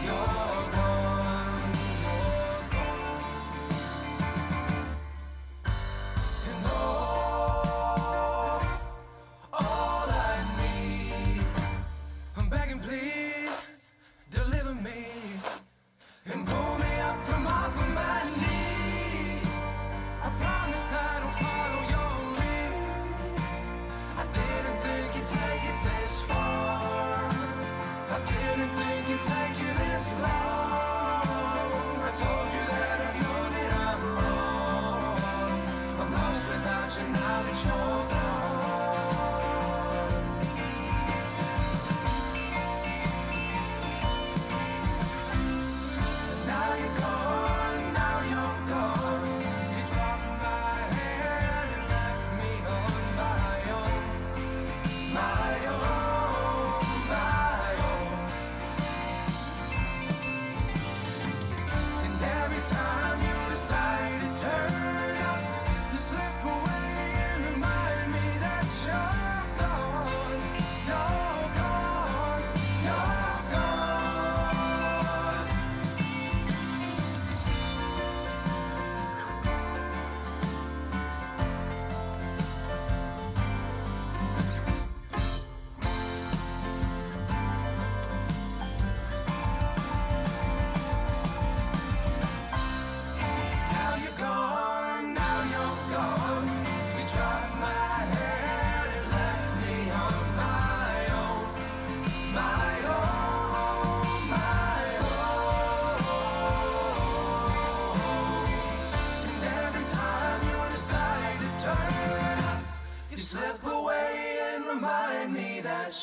You're gone.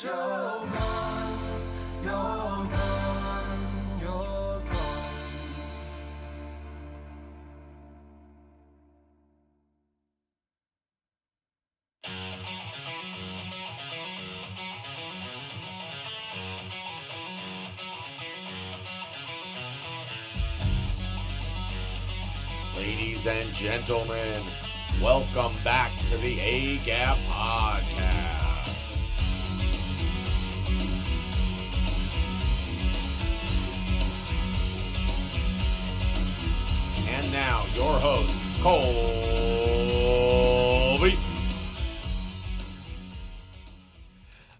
you're gone, you're gone, you're gone. Ladies and gentlemen, welcome back to the A-Gap Podcast. And now, your host, Colby.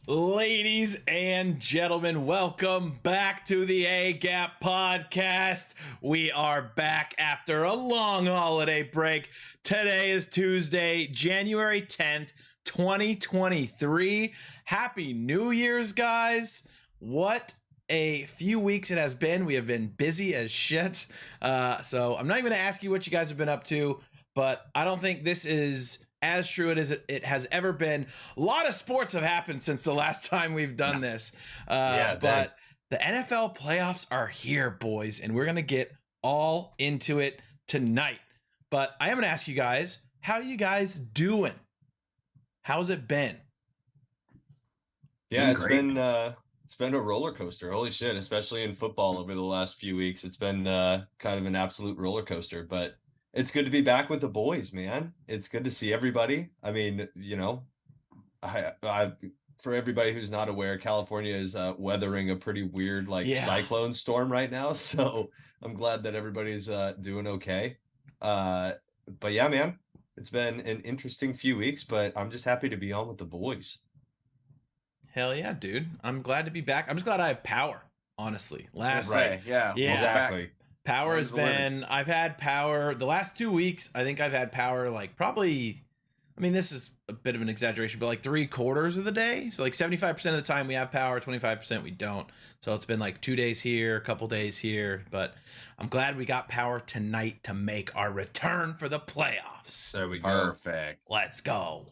Ladies and gentlemen, welcome back to the A-Gap Podcast. We are back after a long holiday break. Today is Tuesday, January 10th, 2023. Happy New Year's, guys. What a few weeks it has been. We have been busy as shit. So I'm not even going to ask you what you guys have been up to, but I don't think this is as true as it has ever been. A lot of sports have happened since the last time we've done this. But the NFL playoffs are here, boys, and we're going to get all into it tonight. But I am going to ask you guys, how you guys doing? How's it been? Yeah, it's been a roller coaster. Holy shit, especially in football over the last few weeks. It's been kind of an absolute roller coaster, but it's good to be back with the boys, man. It's good to see everybody. I mean, you know, I for everybody who's not aware, California is weathering a pretty weird cyclone storm right now. So I'm glad that everybody's doing okay. But yeah, man, it's been an interesting few weeks, but I'm just happy to be on with the boys. Hell yeah, dude. I'm glad to be back. I'm just glad I have power, honestly. Yeah, Exactly. Power has been, I've had power the last 2 weeks. I think I've had power like probably, I mean, this is a bit of an exaggeration, but like 3/4 of the day. So like 75% of the time we have power, 25% we don't. So it's been like 2 days here, a couple days here, but I'm glad we got power tonight to make our return for the playoffs. There we go. Perfect. Let's go.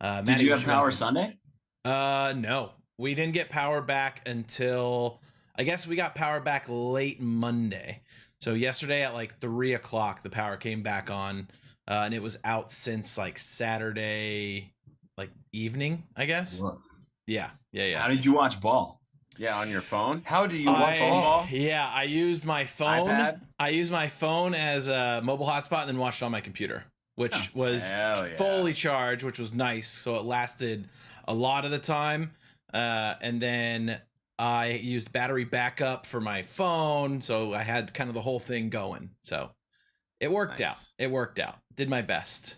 Did Maddie, you what have power been doing? Sunday? No, we didn't get power back until, I guess we got power back late Monday. So yesterday at like 3 o'clock, the power came back on, and it was out since like Saturday, like evening, I guess. Look. Yeah. How did you watch ball? Yeah, on your phone. How do you watch ball? Yeah, I used my phone. iPad? I used my phone as a mobile hotspot and then watched it on my computer, which was hell yeah. fully charged, which was nice. So it lasted a lot of the time. And then I used battery backup for my phone, so I had kind of the whole thing going. So it worked out. It worked out. Did my best.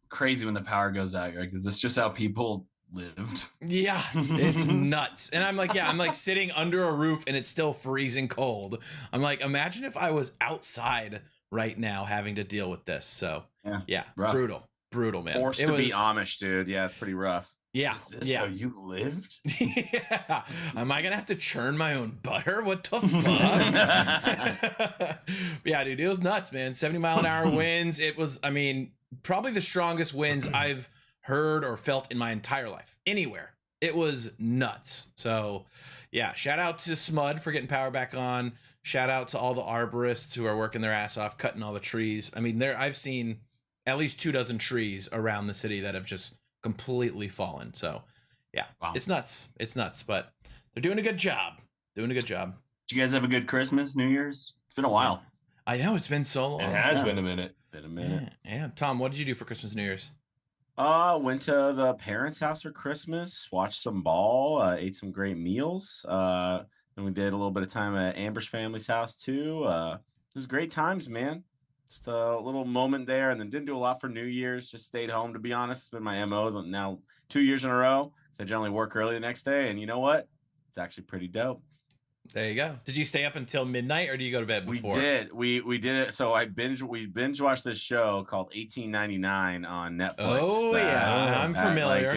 Crazy when the power goes out. You're like, is this just how people lived? Yeah, it's nuts. And I'm like sitting under a roof and it's still freezing cold. I'm like, imagine if I was outside right now having to deal with this. So yeah, rough. brutal, man. Forced to be Amish, dude. Yeah, it's pretty rough. Yeah, Is this how you lived? Yeah. Am I gonna have to churn my own butter? What the fuck? Yeah, dude, it was nuts, man. 70-mile-an-hour winds. It was, I mean, probably the strongest winds I've heard or felt in my entire life. Anywhere. It was nuts. So yeah, shout out to Smud for getting power back on. Shout out to all the arborists who are working their ass off, cutting all the trees. I mean, I've seen at least 24 trees around the city that have just completely fallen. So yeah, Wow. It's nuts, but they're doing a good job. Did you guys have a good Christmas, New Year's? It's been a while. I know, it's been so long. It has Yeah. been a minute. Yeah. Tom, what did you do for Christmas, New Year's? Went to the parents' house for Christmas, watched some ball, ate some great meals. And we did a little bit of time at Amber's family's house too. It was great times, man. Just a little moment there, and then didn't do a lot for New Year's. Just stayed home, to be honest. It's been my MO now 2 years in a row. So I generally work early the next day, and you know what? It's actually pretty dope. There you go. Did you stay up until midnight, or do you go to bed before? We did. We did it. So we binge watched this show called 1899 on Netflix. Oh yeah, I'm familiar.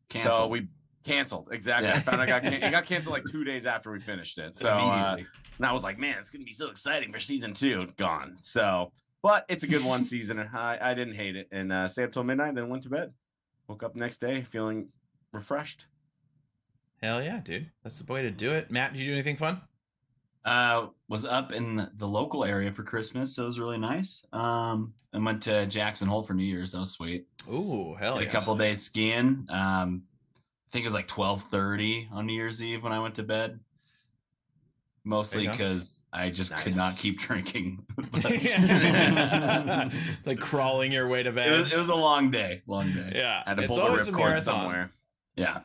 Canceled. So we canceled. Exactly. Yeah. I found it got canceled like 2 days after we finished it. So Immediately. and I was like, man, it's gonna be so exciting for season 2. Gone. So, but it's a good one season. I didn't hate it, and stayed up till midnight, then went to bed. Woke up next day feeling refreshed. Hell yeah, dude. That's the way to do it. Matt, did you do anything fun? Was up in the local area for Christmas, so it was really nice. And went to Jackson Hole for New Year's. That was sweet. Ooh, hell Did yeah. a couple of days skiing. I think it was like 12:30 on New Year's Eve when I went to bed. Mostly There you go. because I just could Nice. not keep drinking. Like crawling your way to it bed. was a long day. Long day. Yeah. Had to It's pull the always a ripcord marathon. somewhere. Yeah.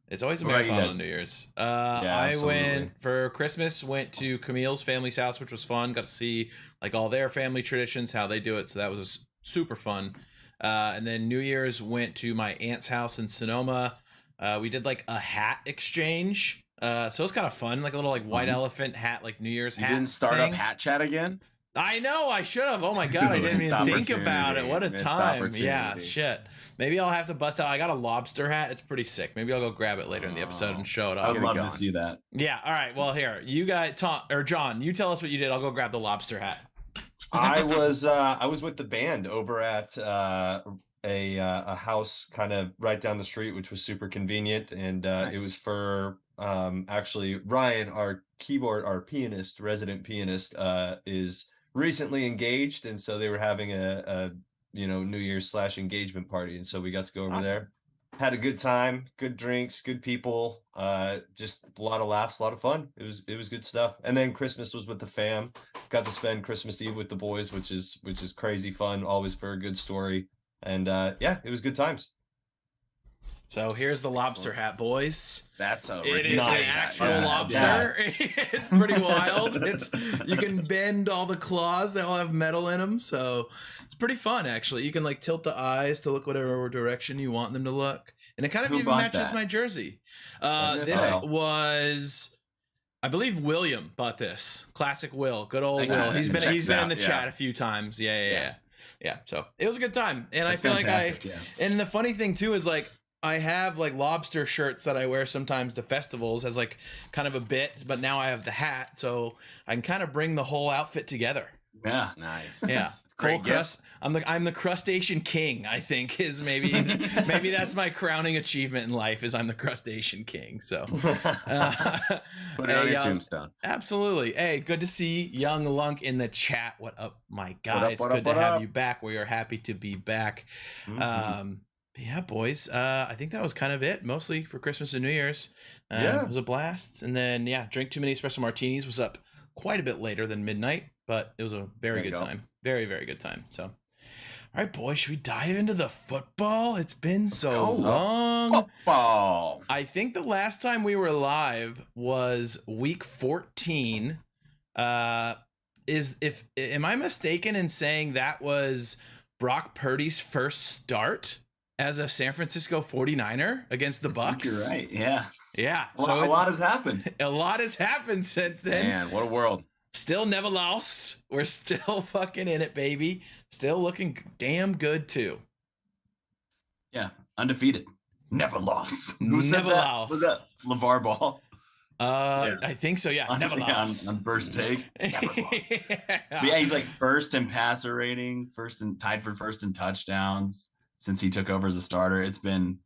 It's always a What about you marathon guys? on New Year's. Yeah, I absolutely. went for Christmas, went to Camille's family's house, which was fun. Got to see like all their family traditions, how they do it. So that was super fun. And then New Year's went to my aunt's house in Sonoma. We did like a hat exchange. So it was kind of fun, like a little like white Fun. elephant hat, like New Year's You hat. didn't start thing. up Hat Chat again? I know I should have. Oh my god, I Dude, didn't even missed think about it. opportunity. What a Missed time. Yeah, opportunity. shit. Maybe I'll have to bust out. I got a lobster hat. It's pretty sick. Maybe I'll go grab it later in the episode and show it I off. would Get it love going. to see that. Yeah. All right. Well, here you guys, Tom or John, you tell us what you did. I'll go grab the lobster hat. I was with the band over at a house kind of right down the street, which was super convenient, and it Nice. was for actually Ryan, our pianist, resident pianist, is recently engaged, and so they were having a New Year's / engagement party, and so we got to go over Awesome. there. Had a good time, good drinks, good people, just a lot of laughs, a lot of fun. It was good stuff. And then Christmas was with the fam. Got to spend Christmas Eve with the boys, which is crazy fun, always for a good story. And yeah, it was good times. So here's the lobster hat, boys. That's a It is an Nice. actual Yeah. lobster. It's pretty wild. You can bend all the claws. They all have metal in them, so it's pretty fun. Actually, you can like tilt the eyes to look whatever direction you want them to look, and it kind of Who even bought matches that? my jersey. That's This style. was, I believe, William bought this. Classic Will, good old I Will. got it. He's been Checks in the out, yeah. chat a few times. Yeah. So it was a good time, and That's I feel like fantastic, yeah. and the funny thing too is like I have like lobster shirts that I wear sometimes to festivals as like kind of a bit, but now I have the hat, so I can kind of bring the whole outfit together. Yeah. Nice. Yeah. Great Full crust. I'm the crustacean king, I think, is maybe that's my crowning achievement in life is I'm the crustacean king. So Put it on hey, your tombstone. absolutely. Hey, good to see Young Lunk in the chat. What up, my guy? What up, It's what good up, to what have up? you back. We are happy to be back. Mhm. Yeah, boys. I think that was kind of it, mostly for Christmas and New Year's. Yeah. It was a blast. And then, yeah, drink too many espresso martinis was up quite a bit later than midnight, but it was a very There you good go. time. Very, very good time. So, all right, boys, should we dive into the football? It's been so go. long. Football. I think the last time we were live was week 14. Am I mistaken in saying that was Brock Purdy's first start as a San Francisco 49er against the I think Bucks? You're right. Yeah. Yeah. A So lot, a it's- lot has happened. a lot has happened since then. Man, what a world. Still never lost. We're still fucking in it, baby. Still looking damn good too. Yeah. Undefeated. Never lost. Who said Never that? lost. Was that LeVar Ball? I think so. Yeah, never lost. on first take. Never lost. Yeah. But yeah, he's like first in passer rating, tied for first in touchdowns since he took over as a starter. It's been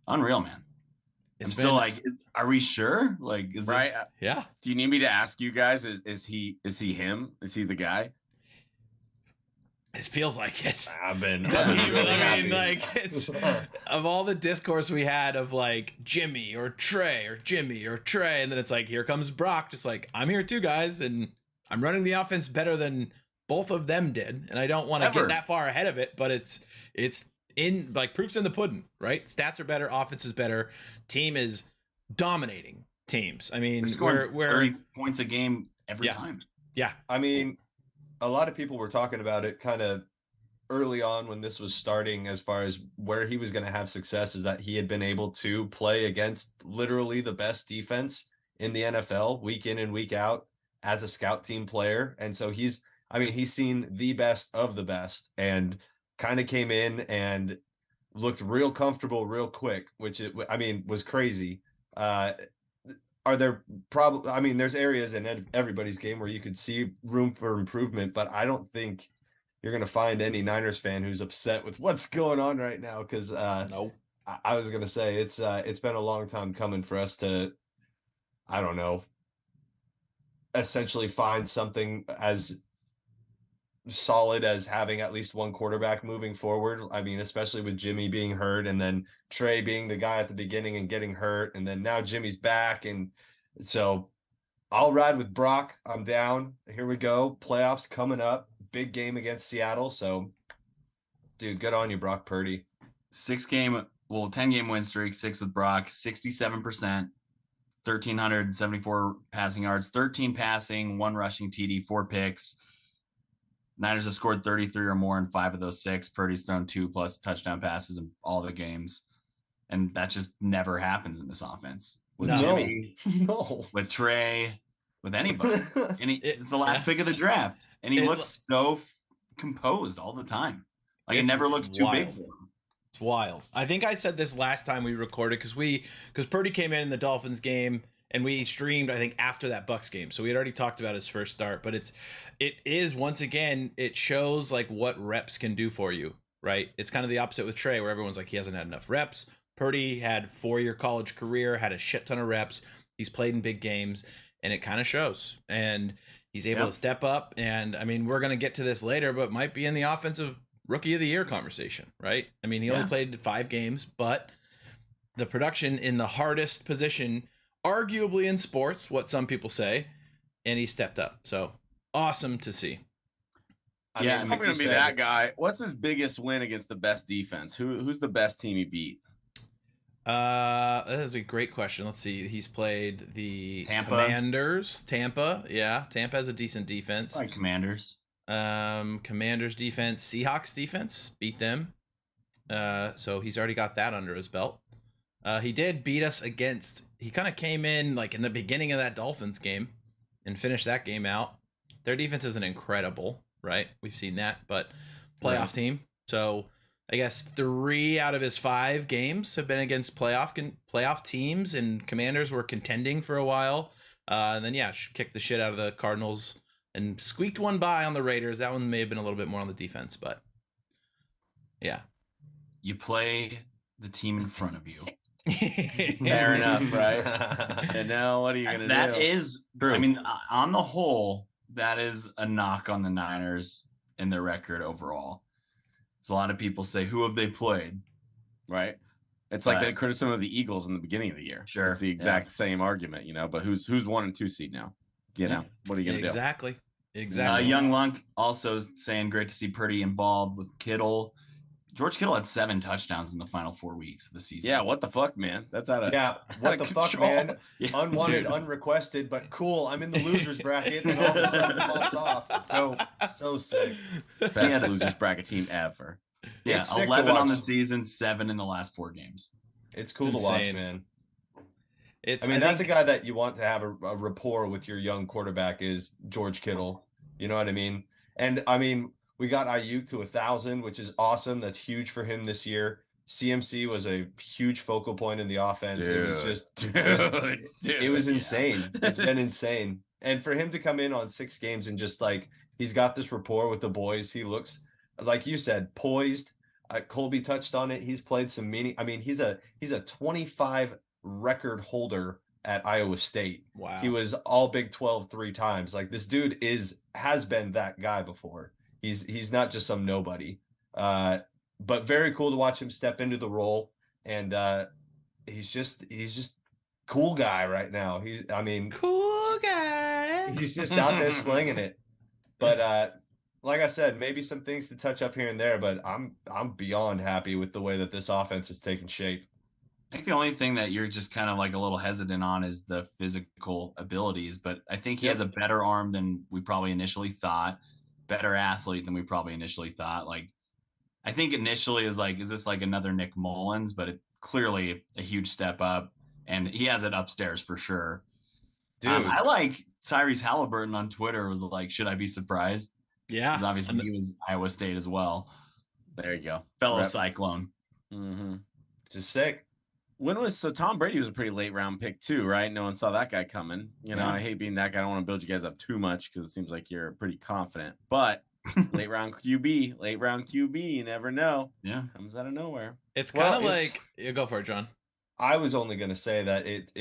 unreal, man. It's I'm still been- like, are we sure? Like, is Right? this yeah. Do you need me to ask you guys? Is he him? Is he the guy? It feels like it. I've been That's really even, I happy. mean, like it's of all the discourse we had of like Jimmy or Trey, and then it's like here comes Brock, just like I'm here too, guys, and I'm running the offense better than both of them did, and I don't want to Ever. get that far ahead of it, but it's in like proof's in the pudding, right? Stats are better, offense is better, team is dominating teams. I mean, They're scoring we're 30 points a game every Yeah. time? yeah, I mean, a lot of people were talking about it kind of early on when this was starting, as far as where he was going to have success, is that he had been able to play against literally the best defense in the NFL week in and week out as a scout team player. And so he's seen the best of the best and kind of came in and looked real comfortable real quick, which was crazy. Are there there's areas in everybody's game where you could see room for improvement, but I don't think you're going to find any Niners fan who's upset with what's going on right now. Cause no, I was gonna say it's been a long time coming for us to, I don't know, essentially find something as solid as having at least one quarterback moving forward. I mean, especially with Jimmy being hurt and then Trey being the guy at the beginning and getting hurt, and then now Jimmy's back, and so I'll ride with Brock. I'm down. Here we go. Playoffs coming up. Big game against Seattle. So, dude, good on you, Brock Purdy. 10-game win streak, 6 with Brock, 67%, 1,374 passing yards, 13 passing, 1 rushing TD, 4 picks. Niners have scored 33 or more in 5 of those 6. Purdy's thrown 2+ touchdown passes in all the games. And that just never happens in this offense. With No. Jimmy, No. with Trey, with anybody. And it's the last pick of the draft. And he looks so composed all the time. Like, it It's never looks too big wild. for him. It's wild. I think I said this last time we recorded because Purdy came in the Dolphins game and we streamed, I think, after that Bucks game. So we had already talked about his first start, but it is once again, it shows like what reps can do for you, right? It's kind of the opposite with Trey, where everyone's like, he hasn't had enough reps. Purdy had 4-year college career, had a shit ton of reps. He's played in big games, and it kind of shows. And he's able to step up. And I mean, we're going to get to this later, but might be in the offensive rookie of the year conversation, right? I mean, he only played 5 games, but the production in the hardest position, arguably in sports, what some people say, and he stepped up. So awesome to see. I'm going to be that guy. What's his biggest win against the best defense? Who's the best team he beat? That is a great question. Let's see. He's played the Tampa. Commanders. Tampa. Yeah. Tampa has a decent defense. Like Commanders. Commanders defense, Seahawks defense, beat them. So he's already got that under his belt. He did beat us he kind of came in like in the beginning of that Dolphins game and finished that game out. Their defense isn't incredible, right? We've seen that, but playoff team. So I guess 3 out of his 5 games have been against playoff teams, and Commanders were contending for a while. And then kicked the shit out of the Cardinals and squeaked one by on the Raiders. That one may have been a little bit more on the defense, but yeah. You play the team in front of you. Fair enough, right? And now what are you going to do? That is, True. I mean, on the whole, that is a knock on the Niners and their record overall. So a lot of people say, who have they played? Right. It's like the criticism of the Eagles in the beginning of the year. Sure. It's the exact same argument, but who's 1 and 2 seed now? What are you going to do? Exactly. Young Lunk also saying great to see Purdy involved with Kittle. George Kittle had 7 touchdowns in the final 4 weeks of the season. Yeah, what the fuck, man? That's out of what the fuck, man? Yeah, Unwanted, dude. unrequested, but cool. I'm in the losers bracket, and all of a sudden it pops off. So sick. best losers bracket team ever. Yeah, It's sick to 11 on the watch. season, 7 in the last 4 games. It's cool It's to watch, insane. man. It's, I mean, that's a guy that you want to have a rapport with your young quarterback is George Kittle. You know what I mean? And I mean, we got Ayuk to 1,000, which is awesome. That's huge for him this year. CMC was a huge focal point in the offense. It was just, it was insane. It's been insane. And for him to come in on 6 games and just like, he's got this rapport with the boys. He looks, like you said, poised. Colby touched on it. He's played some meaning. I mean, he's a 25 record holder at Iowa State. wow. He was all Big 12 3 times. Like this dude has been that guy before. He's not just some nobody. But very cool to watch him step into the role. And he's just cool guy right now. cool guy. He's just out there slinging it. But like I said, maybe some things to touch up here and there, but I'm beyond happy with the way that this offense is taking shape. I think the only thing that you're just kind of like a little hesitant on is the physical abilities, but I think he has a better arm than we probably initially thought, better athlete than we probably initially thought. Like, I think initially it was like, is this like another Nick Mullins? But it clearly a huge step up, and he has it upstairs for sure. Dude, I like Tyrese Halliburton on Twitter was like, should I be surprised? Yeah. Because obviously he was Iowa State as well. There you go. Fellow Rep. Cyclone. Mm-hmm. just sick. So Tom Brady was a pretty late round pick too, right? No one saw that guy coming. Yeah. I hate being that guy. I don't want to build you guys up too much because it seems like you're pretty confident. But Late round QB. You never know. Yeah. Comes out of nowhere. It's Well, kind of it's- like you go for it, John. I was only going to say that it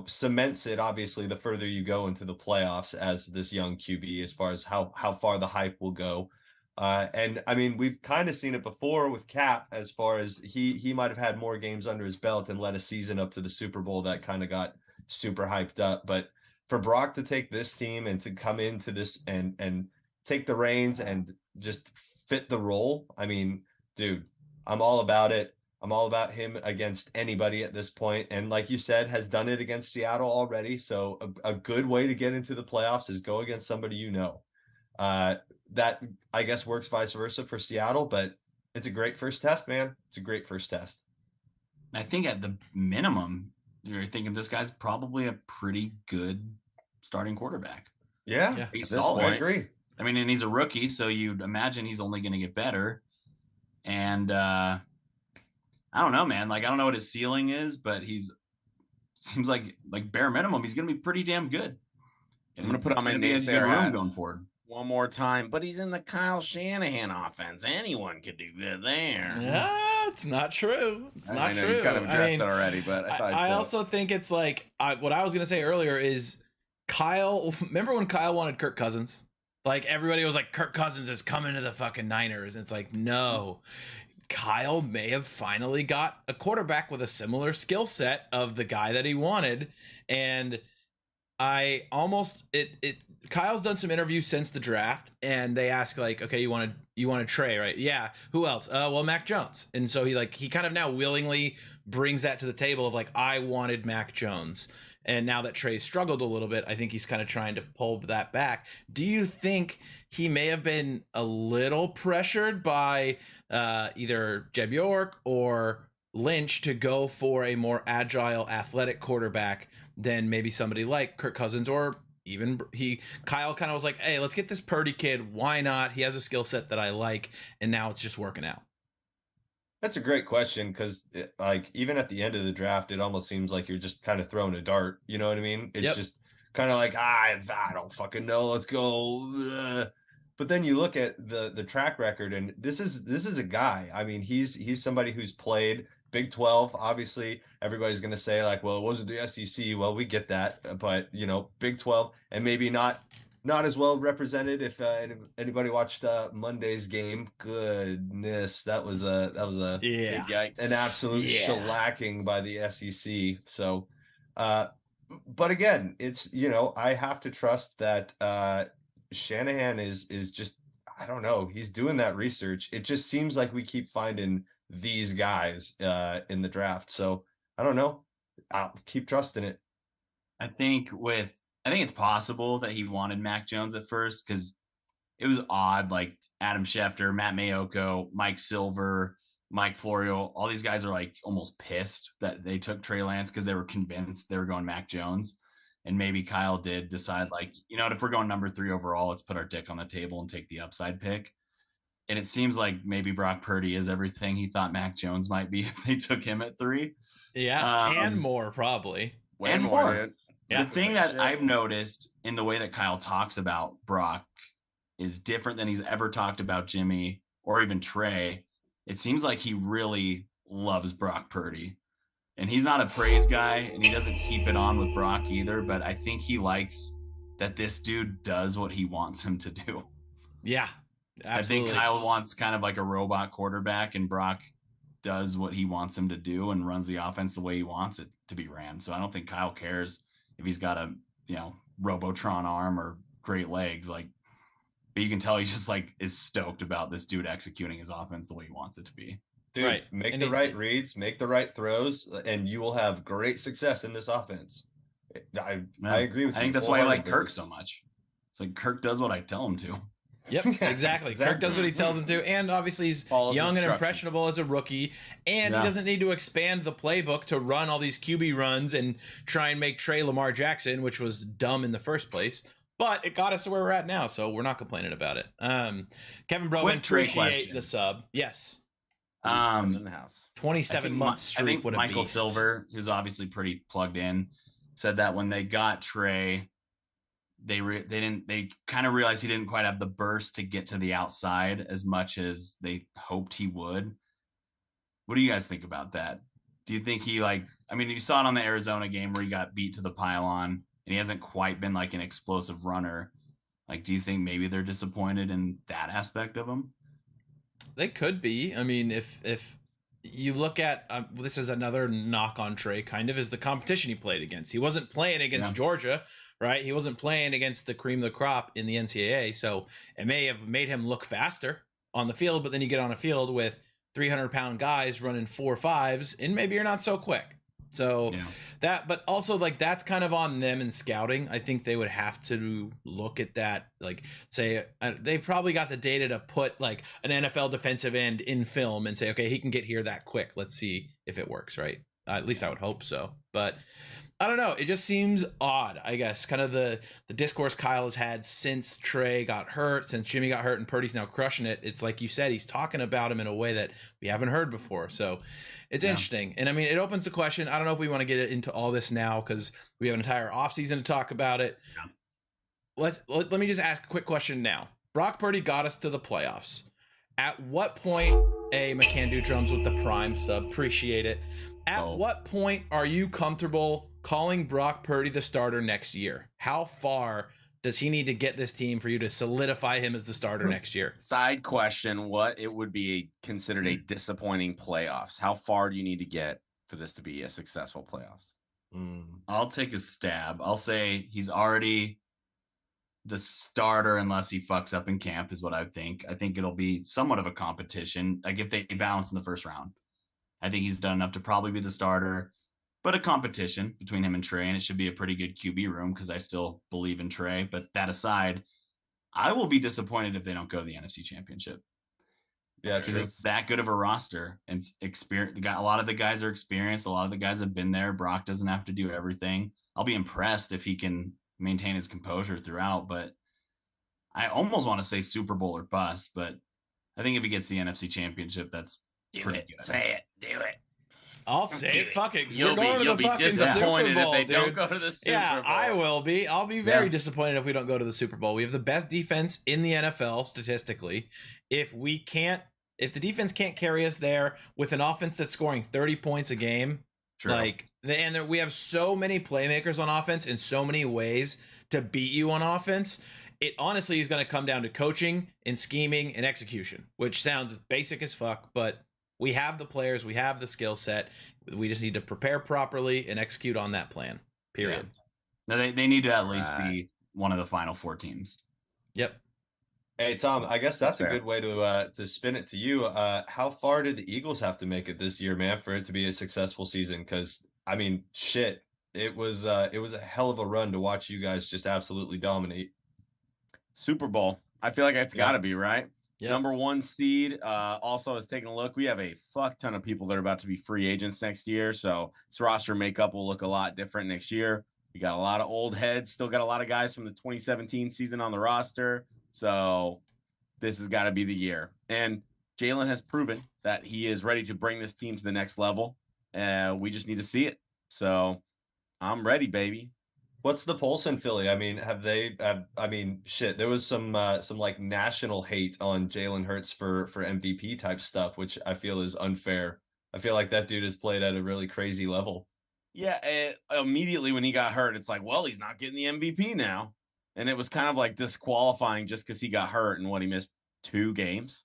cements it obviously the further you go into the playoffs as this young QB as far as how far the hype will go. And I mean, we've kind of seen it before with Cap as far as he might have had more games under his belt and led a season up to the Super Bowl that kind of got super hyped up. But for Brock to take this team and to come into this and take the reins and just fit the role, I mean, dude, I'm all about it. I'm all about him against anybody at this point. And like you said, has done it against Seattle already. So a good way to get into the playoffs is go against somebody you know. That I guess works vice versa for Seattle, but it's a great first test, man. It's a great first test. I think at the minimum, you're thinking this guy's probably a pretty good starting quarterback. Yeah, Yeah. He's At this solid. I point. agree. I mean, and he's a rookie, so you'd imagine he's only going to get better. And I don't know, man. Like, I don't know what his ceiling is, but seems like bare minimum, he's going to be pretty damn good. I'm gonna put on It's my gonna be a good naysayer room hat. going forward. One more time, but he's in the Kyle Shanahan offense. Anyone could do good there. Yeah, it's not true. It's not I know true. you kind of I addressed mean, it already, but I thought I so. also think it's like what I was gonna say earlier is Kyle. Remember when Kyle wanted Kirk Cousins? Like everybody was like, Kirk Cousins is coming to the fucking Niners. And it's like, no. Kyle may have finally got a quarterback with a similar skill set of the guy that he wanted. And I almost Kyle's done some interviews since the draft, and they ask like, okay, you want Trey, right? Yeah. Who else? Well, Mac Jones. And so he kind of now willingly brings that to the table of like, I wanted Mac Jones. And now that Trey struggled a little bit, I think he's kind of trying to pull that back. Do you think he may have been a little pressured by either Jeb York or Lynch to go for a more agile, athletic quarterback than maybe somebody like Kirk Cousins, or even Kyle kind of was like, hey, let's get this Purdy kid. Why not? He has a skill set that I like, and now it's just working out. That's a great question because, like, even at the end of the draft, it almost seems like you're just kind of throwing a dart. You know what I mean? It's Yep. just kind of like, I don't fucking know. Let's go. But then you look at the track record, and this is a guy. I mean, he's somebody who's played Big 12. Obviously, everybody's going to say like, well, it wasn't the SEC. Well, we get that, but Big 12, and maybe not as well represented. If anybody watched Monday's game, goodness, that was a Yeah. Yikes. an absolute shellacking by the SEC. So, but again, it's I have to trust that Shanahan is just, I don't know, he's doing that research. It just seems like we keep finding these guys in the draft. So I don't know. I'll keep trusting it. I think it's possible that he wanted Mac Jones at first because it was odd. Like Adam Schefter, Matt Mayoko, Mike Silver, Mike Florio, all these guys are like almost pissed that they took Trey Lance because they were convinced they were going Mac Jones. And maybe Kyle did decide like, if we're going number 3 overall, let's put our dick on the table and take the upside pick. And it seems like maybe Brock Purdy is everything he thought Mac Jones might be if they took him at 3. Yeah. And more probably. Way and more, more. dude. Yeah. The thing that I've noticed in the way that Kyle talks about Brock is different than he's ever talked about Jimmy or even Trey. It seems like he really loves Brock Purdy. And he's not a praise guy, and he doesn't heap it on with Brock either, but I think he likes that this dude does what he wants him to do. Yeah. Absolutely. I think Kyle wants kind of like a robot quarterback, and Brock does what he wants him to do and runs the offense the way he wants it to be ran. So I don't think Kyle cares if he's got a Robotron arm or great legs, but you can tell he just like is stoked about this dude executing his offense the way he wants it to be. Dude, Right. make And the right reads, make the right throws, and you will have great success in this offense. I agree with you. I think that's why I like wholeheartedly. Kirk so much. It's like Kirk does what I tell him to. Yep, Yeah, exactly. Kirk does what he tells him to, and obviously he's Follows young and instructions. impressionable as a rookie, and Yeah. he doesn't need to expand the playbook to run all these QB runs and try and make Trey Lamar Jackson, which was dumb in the first place. But it got us to where we're at now, so we're not complaining about it. Kevin Broman, Quick Trey appreciate question. the sub. Yes, Comes in the house. 27-month I streak. think What a Michael beast. Silver, who's obviously pretty plugged in, said that when they got Trey, they kind of realized he didn't quite have the burst to get to the outside as much as they hoped he would. What do you guys think about that? Do you think he I mean, you saw it on the Arizona game where he got beat to the pylon and he hasn't quite been like an explosive runner. Like, do you think maybe they're disappointed in that aspect of him? They could be. I mean, if you look at this is another knock on Trey, kind of, is the competition he played against. He wasn't playing against Georgia, right? He wasn't playing against the cream of the crop in the NCAA, so it may have made him look faster on the field. But then you get on a field with 300-pound guys running 4.5s, and maybe you're not so quick. So but also that's kind of on them in scouting. I think they would have to look at that, say they probably got the data to put an NFL defensive end in film and say, okay, he can get here that quick. Let's see if it works, right? At least I would hope so. But I don't know. It just seems odd, I guess. Kind of the discourse Kyle has had since Trey got hurt, since Jimmy got hurt, and Purdy's now crushing it. It's like you said, he's talking about him in a way that we haven't heard before. So it's interesting. And I mean, it opens the question. I don't know if we want to get into all this now because we have an entire offseason to talk about it. Yeah. Let me just ask a quick question now. Brock Purdy got us to the playoffs. At what point, McCann do drums with the Prime sub? Appreciate it. At what point are you comfortable calling Brock Purdy the starter next year? How far does he need to get this team for you to solidify him as the starter next year? Side question, what it would be considered a disappointing playoffs? How far do you need to get for this to be a successful playoffs? I'll take a stab. I'll say he's already the starter unless he fucks up in camp is what I think. I think it'll be somewhat of a competition. Like if they balance in the first round, I think he's done enough to probably be the starter, but a competition between him and Trey, and it should be a pretty good QB room because I still believe in Trey. But that aside, I will be disappointed if they don't go to the NFC Championship. Yeah, because it's that good of a roster and experience. A lot of the guys are experienced. A lot of the guys have been there. Brock doesn't have to do everything. I'll be impressed if he can maintain his composure throughout, but I almost want to say Super Bowl or bust, but I think if he gets the NFC Championship, that's pretty good. Say it. Do it. I'll say it. Fuck it. You'll be disappointed if they don't go to the Super Bowl. Yeah, I will be. I'll be very disappointed if we don't go to the Super Bowl. We have the best defense in the NFL statistically. If the defense can't carry us there with an offense that's scoring 30 points a game, we have so many playmakers on offense in so many ways to beat you on offense. It honestly is going to come down to coaching and scheming and execution, which sounds basic as fuck, but we have the players, we have the skill set. We just need to prepare properly and execute on that plan. Period. Yeah. No, they need to at least be one of the final four teams. Yep. Hey, Tom, I guess that's a good way to spin it to you. How far did the Eagles have to make it this year, man, for it to be a successful season? Because, I mean, shit, it was a hell of a run to watch you guys just absolutely dominate. Super Bowl. I feel like it's got to be, right? Yep. Number 1 seed. Also, I was taking a look. We have a fuck ton of people that are about to be free agents next year. So this roster makeup will look a lot different next year. We got a lot of old heads. Still got a lot of guys from the 2017 season on the roster. So this has got to be the year. And Jalen has proven that he is ready to bring this team to the next level. We just need to see it. So I'm ready, baby. What's the pulse in Philly? I mean, shit, there was some like national hate on Jalen Hurts for MVP type stuff, which I feel is unfair. I feel like that dude has played at a really crazy level. Yeah, immediately when he got hurt, it's like, well, he's not getting the MVP now. And it was kind of like disqualifying just because he got hurt and he missed 2 games.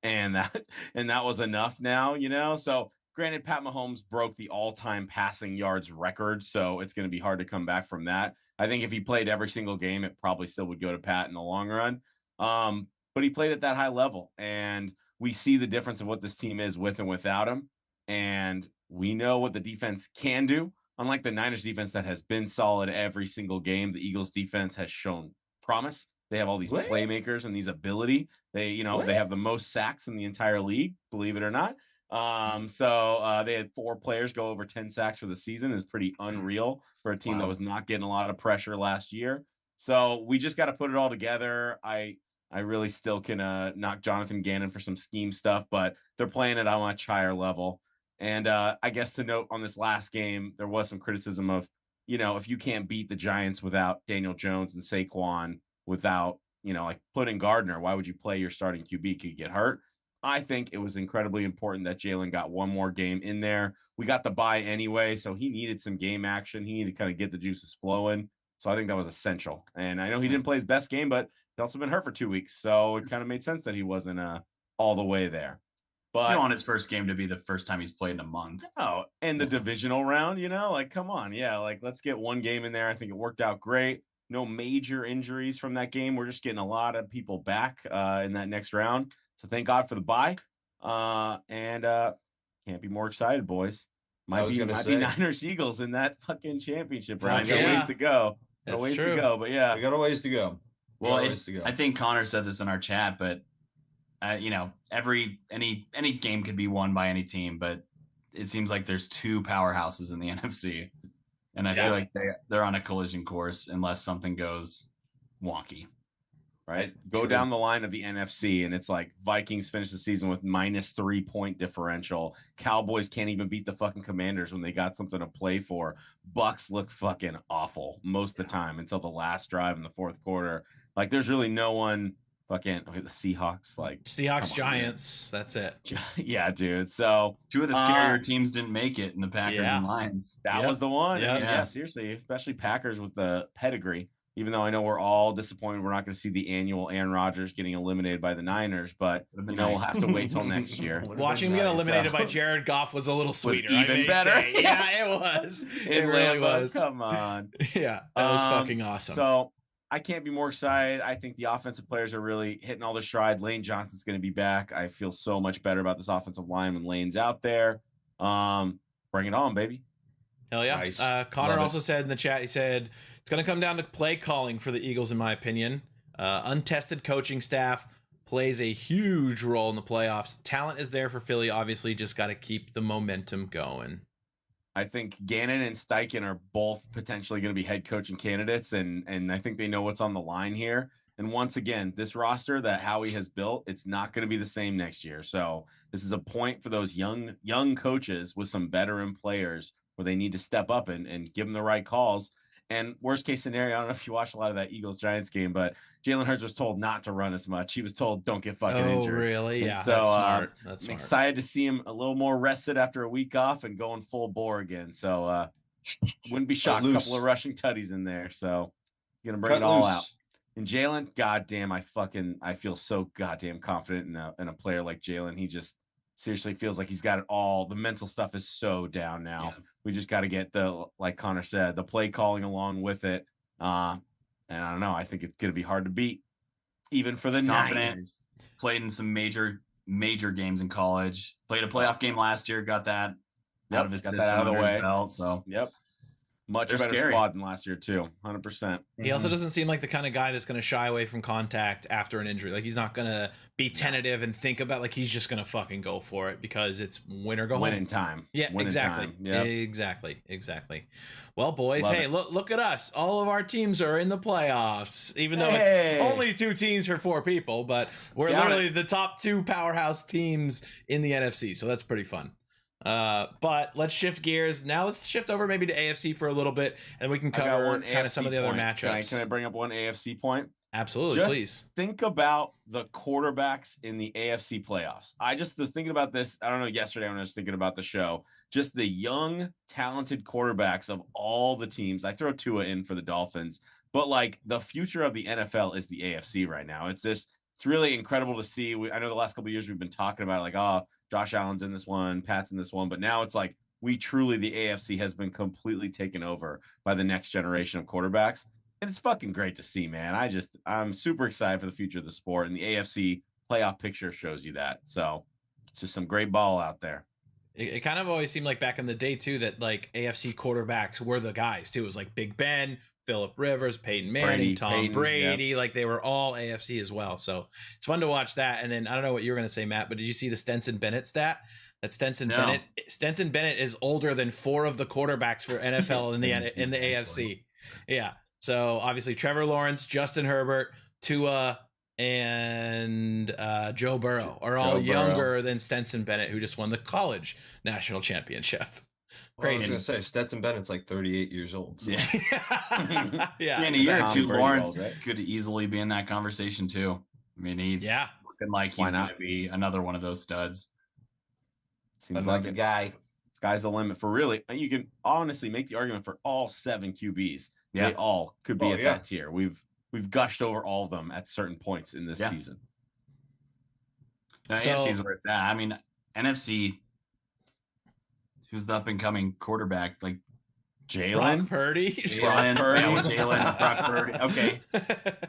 And that was enough now, So granted, Pat Mahomes broke the all-time passing yards record, so it's going to be hard to come back from that. I think if he played every single game, it probably still would go to Pat in the long run. But he played at that high level, and we see the difference of what this team is with and without him. And we know what the defense can do. Unlike the Niners defense that has been solid every single game, the Eagles defense has shown promise. They have all these playmakers and these ability. They have the most sacks in the entire league, believe it or not. So they had 4 players go over 10 sacks for the season. Is pretty unreal for a team that was not getting a lot of pressure last year. So we just got to put it all together. I really still can knock Jonathan Gannon for some scheme stuff, but they're playing it on a much higher level. And I guess to note on this last game, there was some criticism of if you can't beat the Giants without Daniel Jones and Saquon, without, like putting Gardner, why would you play your starting QB? Could get hurt. I think it was incredibly important that Jalen got one more game in there. We got the bye anyway, so he needed some game action. He needed to kind of get the juices flowing. So I think that was essential. And I know he didn't play his best game, but he's also been hurt for 2 weeks. So it kind of made sense that he wasn't all the way there. But you don't want his first game to be the first time he's played in a month. Oh, and the divisional round, like, come on. Yeah, like, let's get one game in there. I think it worked out great. No major injuries from that game. We're just getting a lot of people back in that next round. So thank God for the bye. And can't be more excited, boys. Might be Niners Eagles in that fucking championship round. Got ways to go. Got ways to go, but yeah. We got a ways to go. Well, I think Connor said this in our chat, but any game could be won by any team, but it seems like there's two powerhouses in the NFC, and I feel like they're on a collision course unless something goes wonky. Right? Go down the line of the NFC, and it's like Vikings finish the season with -3 point differential. Cowboys can't even beat the fucking Commanders when they got something to play for. Bucks look fucking awful most of the time until the last drive in the fourth quarter. Like, there's really no one. Fucking the Seahawks, Seahawks, Giants. That's it. Yeah, dude. So two of the scarier teams didn't make it in the Packers and Lions. That was the one. Yeah, seriously, especially Packers with the pedigree. Even though I know we're all disappointed, we're not going to see the annual Aaron Rodgers getting eliminated by the Niners, but we'll have to wait till next year. Watching him get eliminated by Jared Goff was a little sweeter. Even better. Yeah, it was. It really was. Come on. Yeah, that was fucking awesome. So I can't be more excited. I think the offensive players are really hitting all their stride. Lane Johnson's going to be back. I feel so much better about this offensive line when Lane's out there. Bring it on, baby. Hell yeah. Nice. Connor also said in the chat, he said, it's going to come down to play calling for the Eagles, in my opinion. Untested coaching staff plays a huge role in the playoffs. Talent is there for Philly. Obviously, just got to keep the momentum going. I think Gannon and Steichen are both potentially going to be head coaching candidates, and I think they know what's on the line here. And once again, this roster that Howie has built, it's not going to be the same next year. So this is a point for those young coaches with some veteran players where they need to step up and give them the right calls. And worst case scenario, I don't know if you watched a lot of that Eagles-Giants game, but Jalen Hurts was told not to run as much. He was told, don't get fucking injured. Oh, really? And yeah, so, that's smart. I'm excited to see him a little more rested after a week off and going full bore again. So wouldn't be shocked. A couple of rushing tutties in there. So going to bring it all out. And Jalen, goddamn, I feel so goddamn confident in a player like Jalen. He just seriously feels like he's got it all. The mental stuff is so down now. Yeah. We just got to get like Connor said, the play calling along with it. And I don't know. I think it's going to be hard to beat, even for the Niners. Played in some major games in college. Played a playoff game last year. Got that out of his system, out of the way. Belt, so much better squad than last year too. 100%. He also doesn't seem like the kind of guy that's going to shy away from contact after an injury. Like, he's not going to be tentative and think about, like, he's just going to fucking go for it because it's win or go home. Winning time. Yeah, exactly. Yep. Exactly. Well, boys, look at us. All of our teams are in the playoffs, even though it's only 2 teams for 4 people, but we're literally the top 2 powerhouse teams in the NFC. So that's pretty fun. But let's shift gears. Now let's shift over maybe to AFC for a little bit, and we can cover kind of some of the other matchups. Can I bring up one AFC point? Absolutely, please. Think about the quarterbacks in the AFC playoffs. I just was thinking about this, I don't know, yesterday when I was thinking about the show. Just the young, talented quarterbacks of all the teams. I throw Tua in for the Dolphins, but like the future of the NFL is the AFC right now. It's really incredible to see. I know the last couple of years we've been talking about like, Josh Allen's in this one, Pat's in this one, but now it's like the AFC has been completely taken over by the next generation of quarterbacks. And it's fucking great to see, man. I'm super excited for the future of the sport, and the AFC playoff picture shows you that. So it's just some great ball out there. It kind of always seemed like back in the day too, that like AFC quarterbacks were the guys too. It was like Big Ben, Phillip Rivers, Peyton Manning, Tom Brady, yep. Like they were all AFC as well. So it's fun to watch that. And then I don't know what you were going to say, Matt, but did you see the Stetson Bennett stat? That Stetson Bennett is older than 4 of the quarterbacks for NFL in the AFC. Yeah. So obviously Trevor Lawrence, Justin Herbert, Tua, and Joe Burrow are all younger than Stetson Bennett, who just won the college national championship. Well, I was Crazy. gonna say Stetson Bennett's like 38 years old. So. Yeah. See, in a exactly. year or Tom two, Brady Lawrence old, right? could easily be in that conversation too. I mean, he's Yeah. looking like Why he's going not? to be another one of those studs. Seems love like a it. guy. Sky's the limit for really. You can honestly make the argument for all 7 QBs. Yeah. They all could be Oh, at yeah. that tier. We've gushed over all of them at certain points in this Yeah. season. Now, So- AFC is where it's at. I mean, NFC, who's the up and coming quarterback? Like Brock Jalen. Purdy. Brian, Purdy. yeah, with Jalen, Brock Purdy. Okay,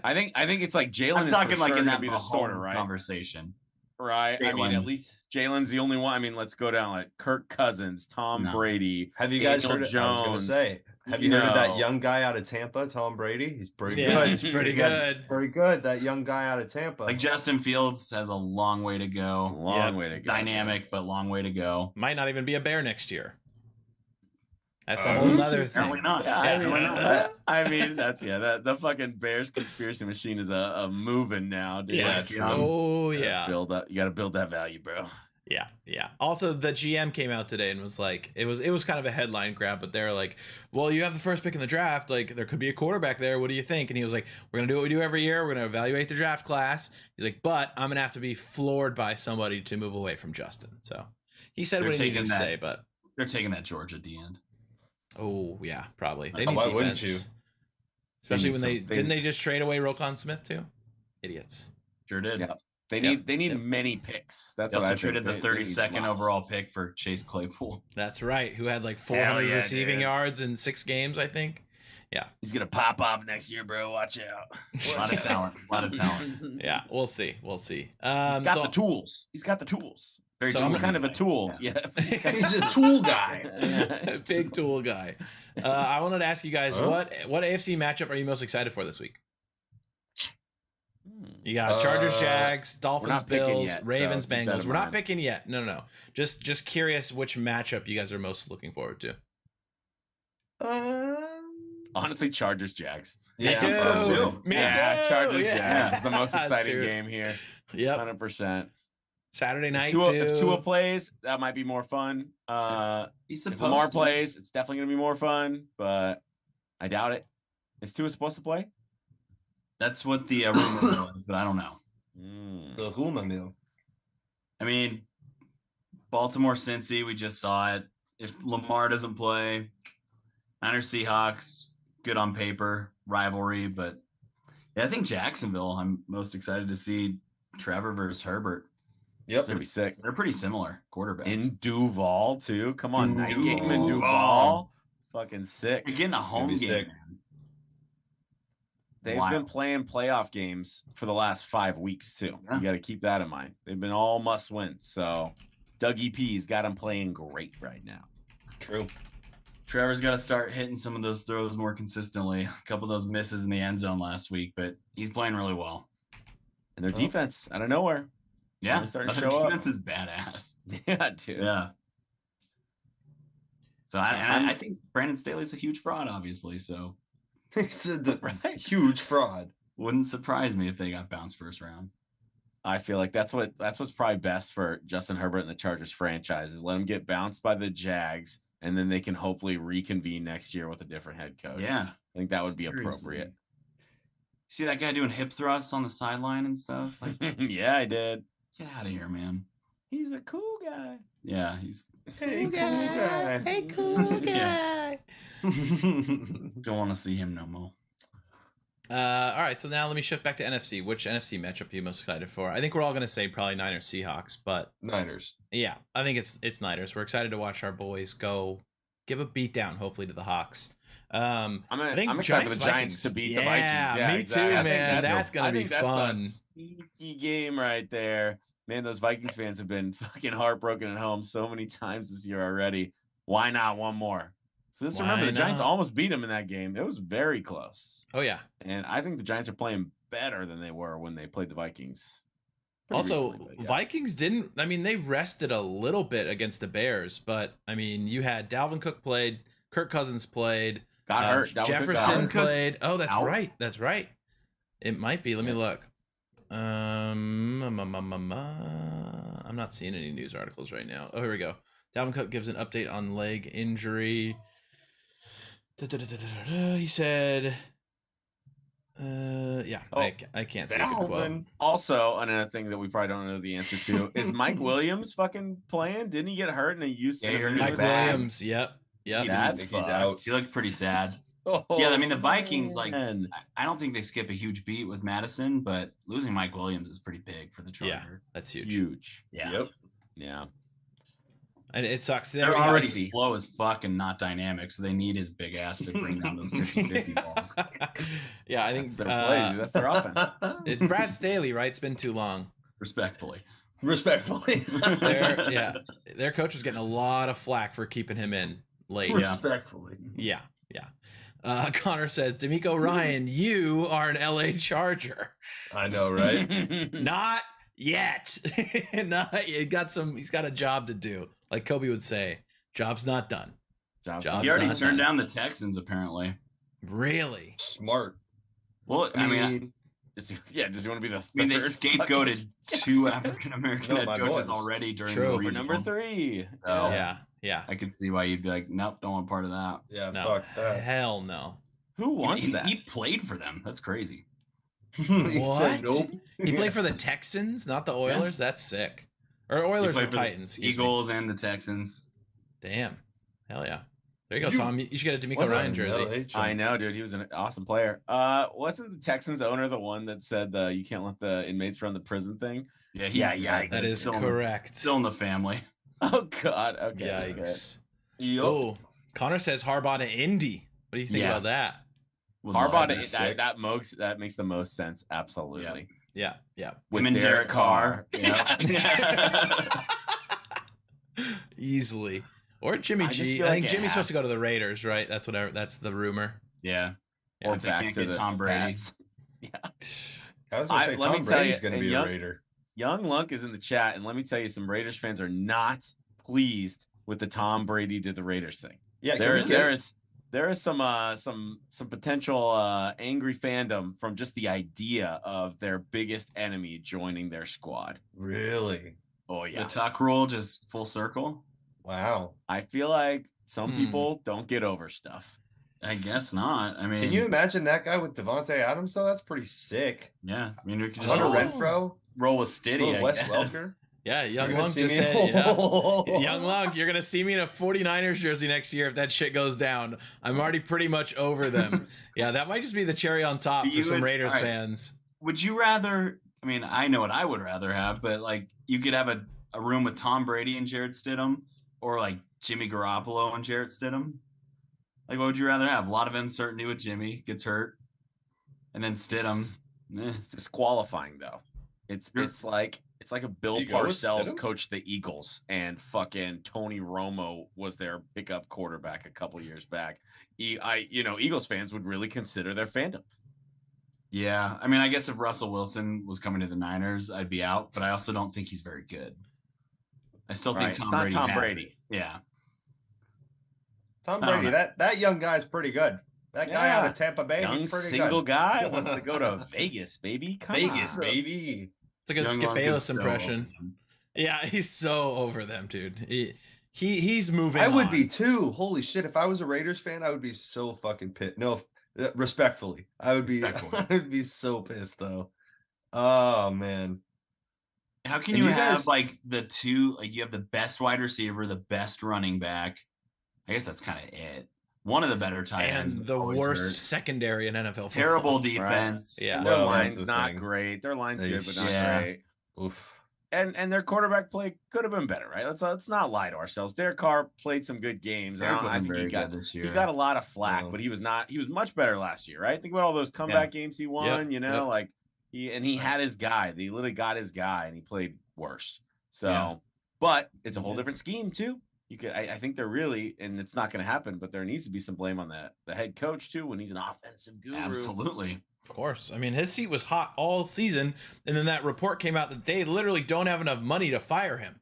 I think it's like Jalen. I'm is talking for like sure in gonna that be the starter, Mahomes right? conversation. Right. I mean, Jalen. at least Jalen's the only one. I mean, let's go down like Kirk Cousins, Tom No. Brady. Have you guys Daniel heard it? I was gonna Jones. say, have you heard of No. that young guy out of Tampa, Tom Brady? He's pretty Yeah, good. he's pretty good. Pretty good. That young guy out of Tampa. Like Justin Fields has a long way to go. Long Yep. way to It's go. dynamic, but long way to go. Might not even be a Bear next year. That's a Oh. whole nother Apparently thing. not. Yeah, Yeah. I mean, that's the fucking Bears conspiracy machine is a moving now, dude. Yeah. true. Oh You gotta yeah. build up. You got to build that value, bro. Yeah, yeah. Also, the GM came out today and was like, it was kind of a headline grab, but they're like, well, you have the first pick in the draft. Like, there could be a quarterback there. What do you think? And he was like, we're gonna do what we do every year. We're gonna evaluate the draft class. He's like, but I'm gonna have to be floored by somebody to move away from Justin. So he said They're what he needed taking to that. say, but They're taking that Georgia D end. oh yeah, probably they Oh, need why defense. wouldn't you? Especially need when some- didn't they just trade away Roquan Smith too? Idiots. Sure did. Yeah. They Yep. need Yep. many picks. That's They what I also think. traded the They need 32nd lots. overall pick for Chase Claypool. That's right. Who had like 400 yeah, receiving dude. yards in 6 games, I think. He's gonna pop off next year, bro. Watch out. A lot of talent. A lot of talent. Yeah, we'll see. We'll see. He's got So- the tools. He's got the tools. Very So He's I'm toolsy kind of a guy. tool. Yeah. He's a tool guy. Big tool guy. I wanted to ask you guys Huh? what AFC matchup are you most excited for this week? Hmm. You got Chargers, Uh, Jags, Dolphins, not picking Bills, yet, so Ravens, keep that Bengals. in We're not mind. picking yet. No. Just curious which matchup you guys are most looking forward to. Honestly, Chargers, Jags. Me Yeah, too. so Me Yeah, too. Chargers, Yeah. Jags is the most exciting Dude. game here. Yep. 100%. Saturday night If too. Tua plays, that might be more fun. He's If supposed Lamar to. plays, it's definitely gonna be more fun, but I doubt it. Is Tua supposed to play? That's what the rumor was, but I don't know. The Huma Mill. I mean, Baltimore, Cincy, we just saw it. If Lamar doesn't play, Niners, Seahawks, good on paper, rivalry, but yeah, I think Jacksonville. I'm most excited to see Trevor versus Herbert. Yep. It's gonna be sick. They're pretty similar quarterbacks. In Duval too. Come on, night game in Duval. Duval. Fucking sick. You're getting a home be game. sick. Man. They've Wild. been playing playoff games for the last 5 weeks too. Yeah. You got to keep that in mind. They've been all must win. So Dougie P's got them playing great right now. True. Trevor's got to start hitting some of those throws more consistently. A couple of those misses in the end zone last week, but he's playing really well. And their Oh. defense, out of nowhere. Yeah, Really starting to their show up. defense is badass. Yeah, dude. Yeah. So I'm- I think Brandon Staley's a huge fraud, obviously. So It's a Right. huge fraud. wouldn't surprise me if they got bounced first round. I feel like that's what's probably best for Justin Herbert and the Chargers franchise is let him get bounced by the Jags, and then they can hopefully reconvene next year with a different head coach. Yeah, I think that would be seriously. appropriate. See that guy doing hip thrusts on the sideline and stuff? Like, Yeah, I did. get out of here, man. He's a cool guy. Yeah, he's Hey, cool guy. Hey, cool Yeah. guy. don't want to see him no more. All right, so now let me shift back to NFC. Which NFC matchup are you most excited for? I think we're all going to say probably Niners Seahawks, but Niners. yeah, I think it's Niners. We're excited to watch our boys go give a beat down, hopefully, to the Hawks. I'm I think excited for the Giants, Giants to beat Vikings. the Vikings. Yeah, me exactly. too, I think man. That's gonna I be think that's fun. a sneaky game right there. Man, those Vikings fans have been fucking heartbroken at home so many times this year already. Why not one more? So just remember, Why the Giants not? almost beat them in that game. It was very close. Oh yeah. And I think the Giants are playing better than they were when they played the Vikings. Pretty Also, recently, but yeah. Vikings didn't. I mean, they rested a little bit against the Bears, but I mean, you had Dalvin Cook played, Kirk Cousins played, got hurt. Dalvin Cook got Jefferson hurt. played. Oh, that's Out? right. That's right. It might be. Let me look. I'm I'm not seeing any news articles right now. Oh, here we go. Dalvin Cook gives an update on leg injury. He said, yeah, I can't see a good quote. Dalvin. Also, another thing that we probably don't know the answer to is Mike Williams fucking playing? Didn't he get hurt and he used Yeah, he hurt his Mike back. Williams, yep. That's think he's fucked. out. He looked pretty sad. Oh, Yeah, I mean, the Vikings, like, man. I don't think they skip a huge beat with Madison, but losing Mike Williams is pretty big for the Yeah, Chargers. that's huge. Huge. Yeah. Yep. Yeah. And it sucks. They're already rusty. slow as fuck and not dynamic, so they need his big ass to bring down those 50-50 balls. Yeah, I think That's their play, dude. That's their offense. it's Brad Staley, right? It's been too long. Respectfully. Respectfully. Their coach was getting a lot of flack for keeping him in late. Yeah. Respectfully. Yeah. Connor says, D'Amico Ryan, you are an LA Charger. I know, right? Not yet. He's got a job to do. Like Kobe would say, job's not done. Job's Job's He already not turned done. down the Texans, apparently. Really? Smart. Well, I mean, does he want to be the third? they scapegoated two African American No, head my coaches boys. already during True. the For for rebuild. number 3. So, Yeah. I could see why you'd be like, nope, don't want part of that. Yeah, No. fuck that. Hell no. Who wants he, that? He played for them. That's crazy. He What? said nope. He played for the Texans, not the Oilers? That's sick. Or Oilers He or played for the Titans. excuse me. Eagles and the Texans. Damn. Hell yeah. There you go, You- Tom. You should get a D'Amico Wasn't Ryan it jersey. I know, dude. He was an awesome player. Wasn't the Texans owner the one that said you can't let the inmates run the prison thing? Yeah, he's Yeah, dead. That is Still in- correct. Still in the family. Oh God. Okay. Yikes. Yup. Oh, Connor says Harbaugh to Indy. What do you think Yeah. about that? Would Harbaugh. love that's that. sick. That makes the most sense. Absolutely. Yeah. With Him and Derek Carr. Yeah. Easily. Or Jimmy I just G. feel I like think it Jimmy's has supposed to go to the Raiders, right? That's the rumor. Yeah. Or If they back can't to get the Tom Brady. Pats. I was gonna say let me Tom tell Brady's you, gonna and be Young- a Raider. Young Lunk is in the chat, and let me tell you, some Raiders fans are not pleased with the Tom Brady to the Raiders thing. Yeah, There is some potential angry fandom from just the idea of their biggest enemy joining their squad. really. Oh The yeah, tuck rule just full circle. Wow. I feel like some Hmm. people don't get over stuff. I guess not. I mean, Can you imagine that guy with Devontae Adams though? That's pretty sick. Yeah. I mean, we could just Hunter Oh. Renfro, roll with Stiddy. little I Wes guess. Welker. Yeah, You're Young gonna Lunk see just me- said, yeah. Young Lunk, you're gonna see me in a 49ers jersey next year if that shit goes down. I'm already pretty much over them. Yeah, that might just be the cherry on top for You some would- Raiders all right. fans. Would you rather? I mean, I know what I would rather have, but like, you could have a room with Tom Brady and Jarrett Stidham, or like Jimmy Garoppolo and Jarrett Stidham. Like, what would you rather have? A lot of uncertainty with Jimmy gets hurt, and then Stidham. It's disqualifying though. It's like a Bill You go with Parcells Stidham? coached the Eagles, and fucking Tony Romo was their pickup quarterback a couple years back. Eagles fans would really consider their fandom. Yeah, I mean, I guess if Russell Wilson was coming to the Niners, I'd be out, but I also don't think he's very good. I still Right, think it's Tom not Brady. Tom has Brady. it. Yeah, Tom I don't Brady, that young guy's pretty good. That guy out Yeah. of Tampa Bay, Young he's pretty single good. guy wants to go to Vegas, baby. Come Vegas, on. baby. It's like a Young Skip Lunk is Bayless so impression. awesome. Yeah, he's so over them, dude. He's moving. I would on. be too. Holy shit! If I was a Raiders fan, I would be so fucking pissed. No, respectfully, I would be. Respectfully. I would be so pissed though. Oh man. How can And you you have guys- like the two, like you have the best wide receiver, the best running back? I guess that's kind of it. One of the better tight ends. and but the always worst hurt. secondary in NFL football. Terrible defense. Yeah. Their Well, that's line's the not thing. great. Their line's They good, but not Yeah. great. Oof. And their quarterback play could have been better, right? Let's not lie to ourselves. Derek Carr played some good games. Derek I wasn't think very he got good this year. he got a lot of flack, No. but he was much better last year, right? Think about all those comeback games he won. Yep. Like he had his guy. He literally got his guy, and he played worse. So, Yeah. but it's a whole Yeah. different scheme too. I think they're really, and it's not going to happen, but there needs to be some blame on the head coach too when he's an offensive guru. Absolutely. Of course. I mean, his seat was hot all season, and then that report came out that they literally don't have enough money to fire him.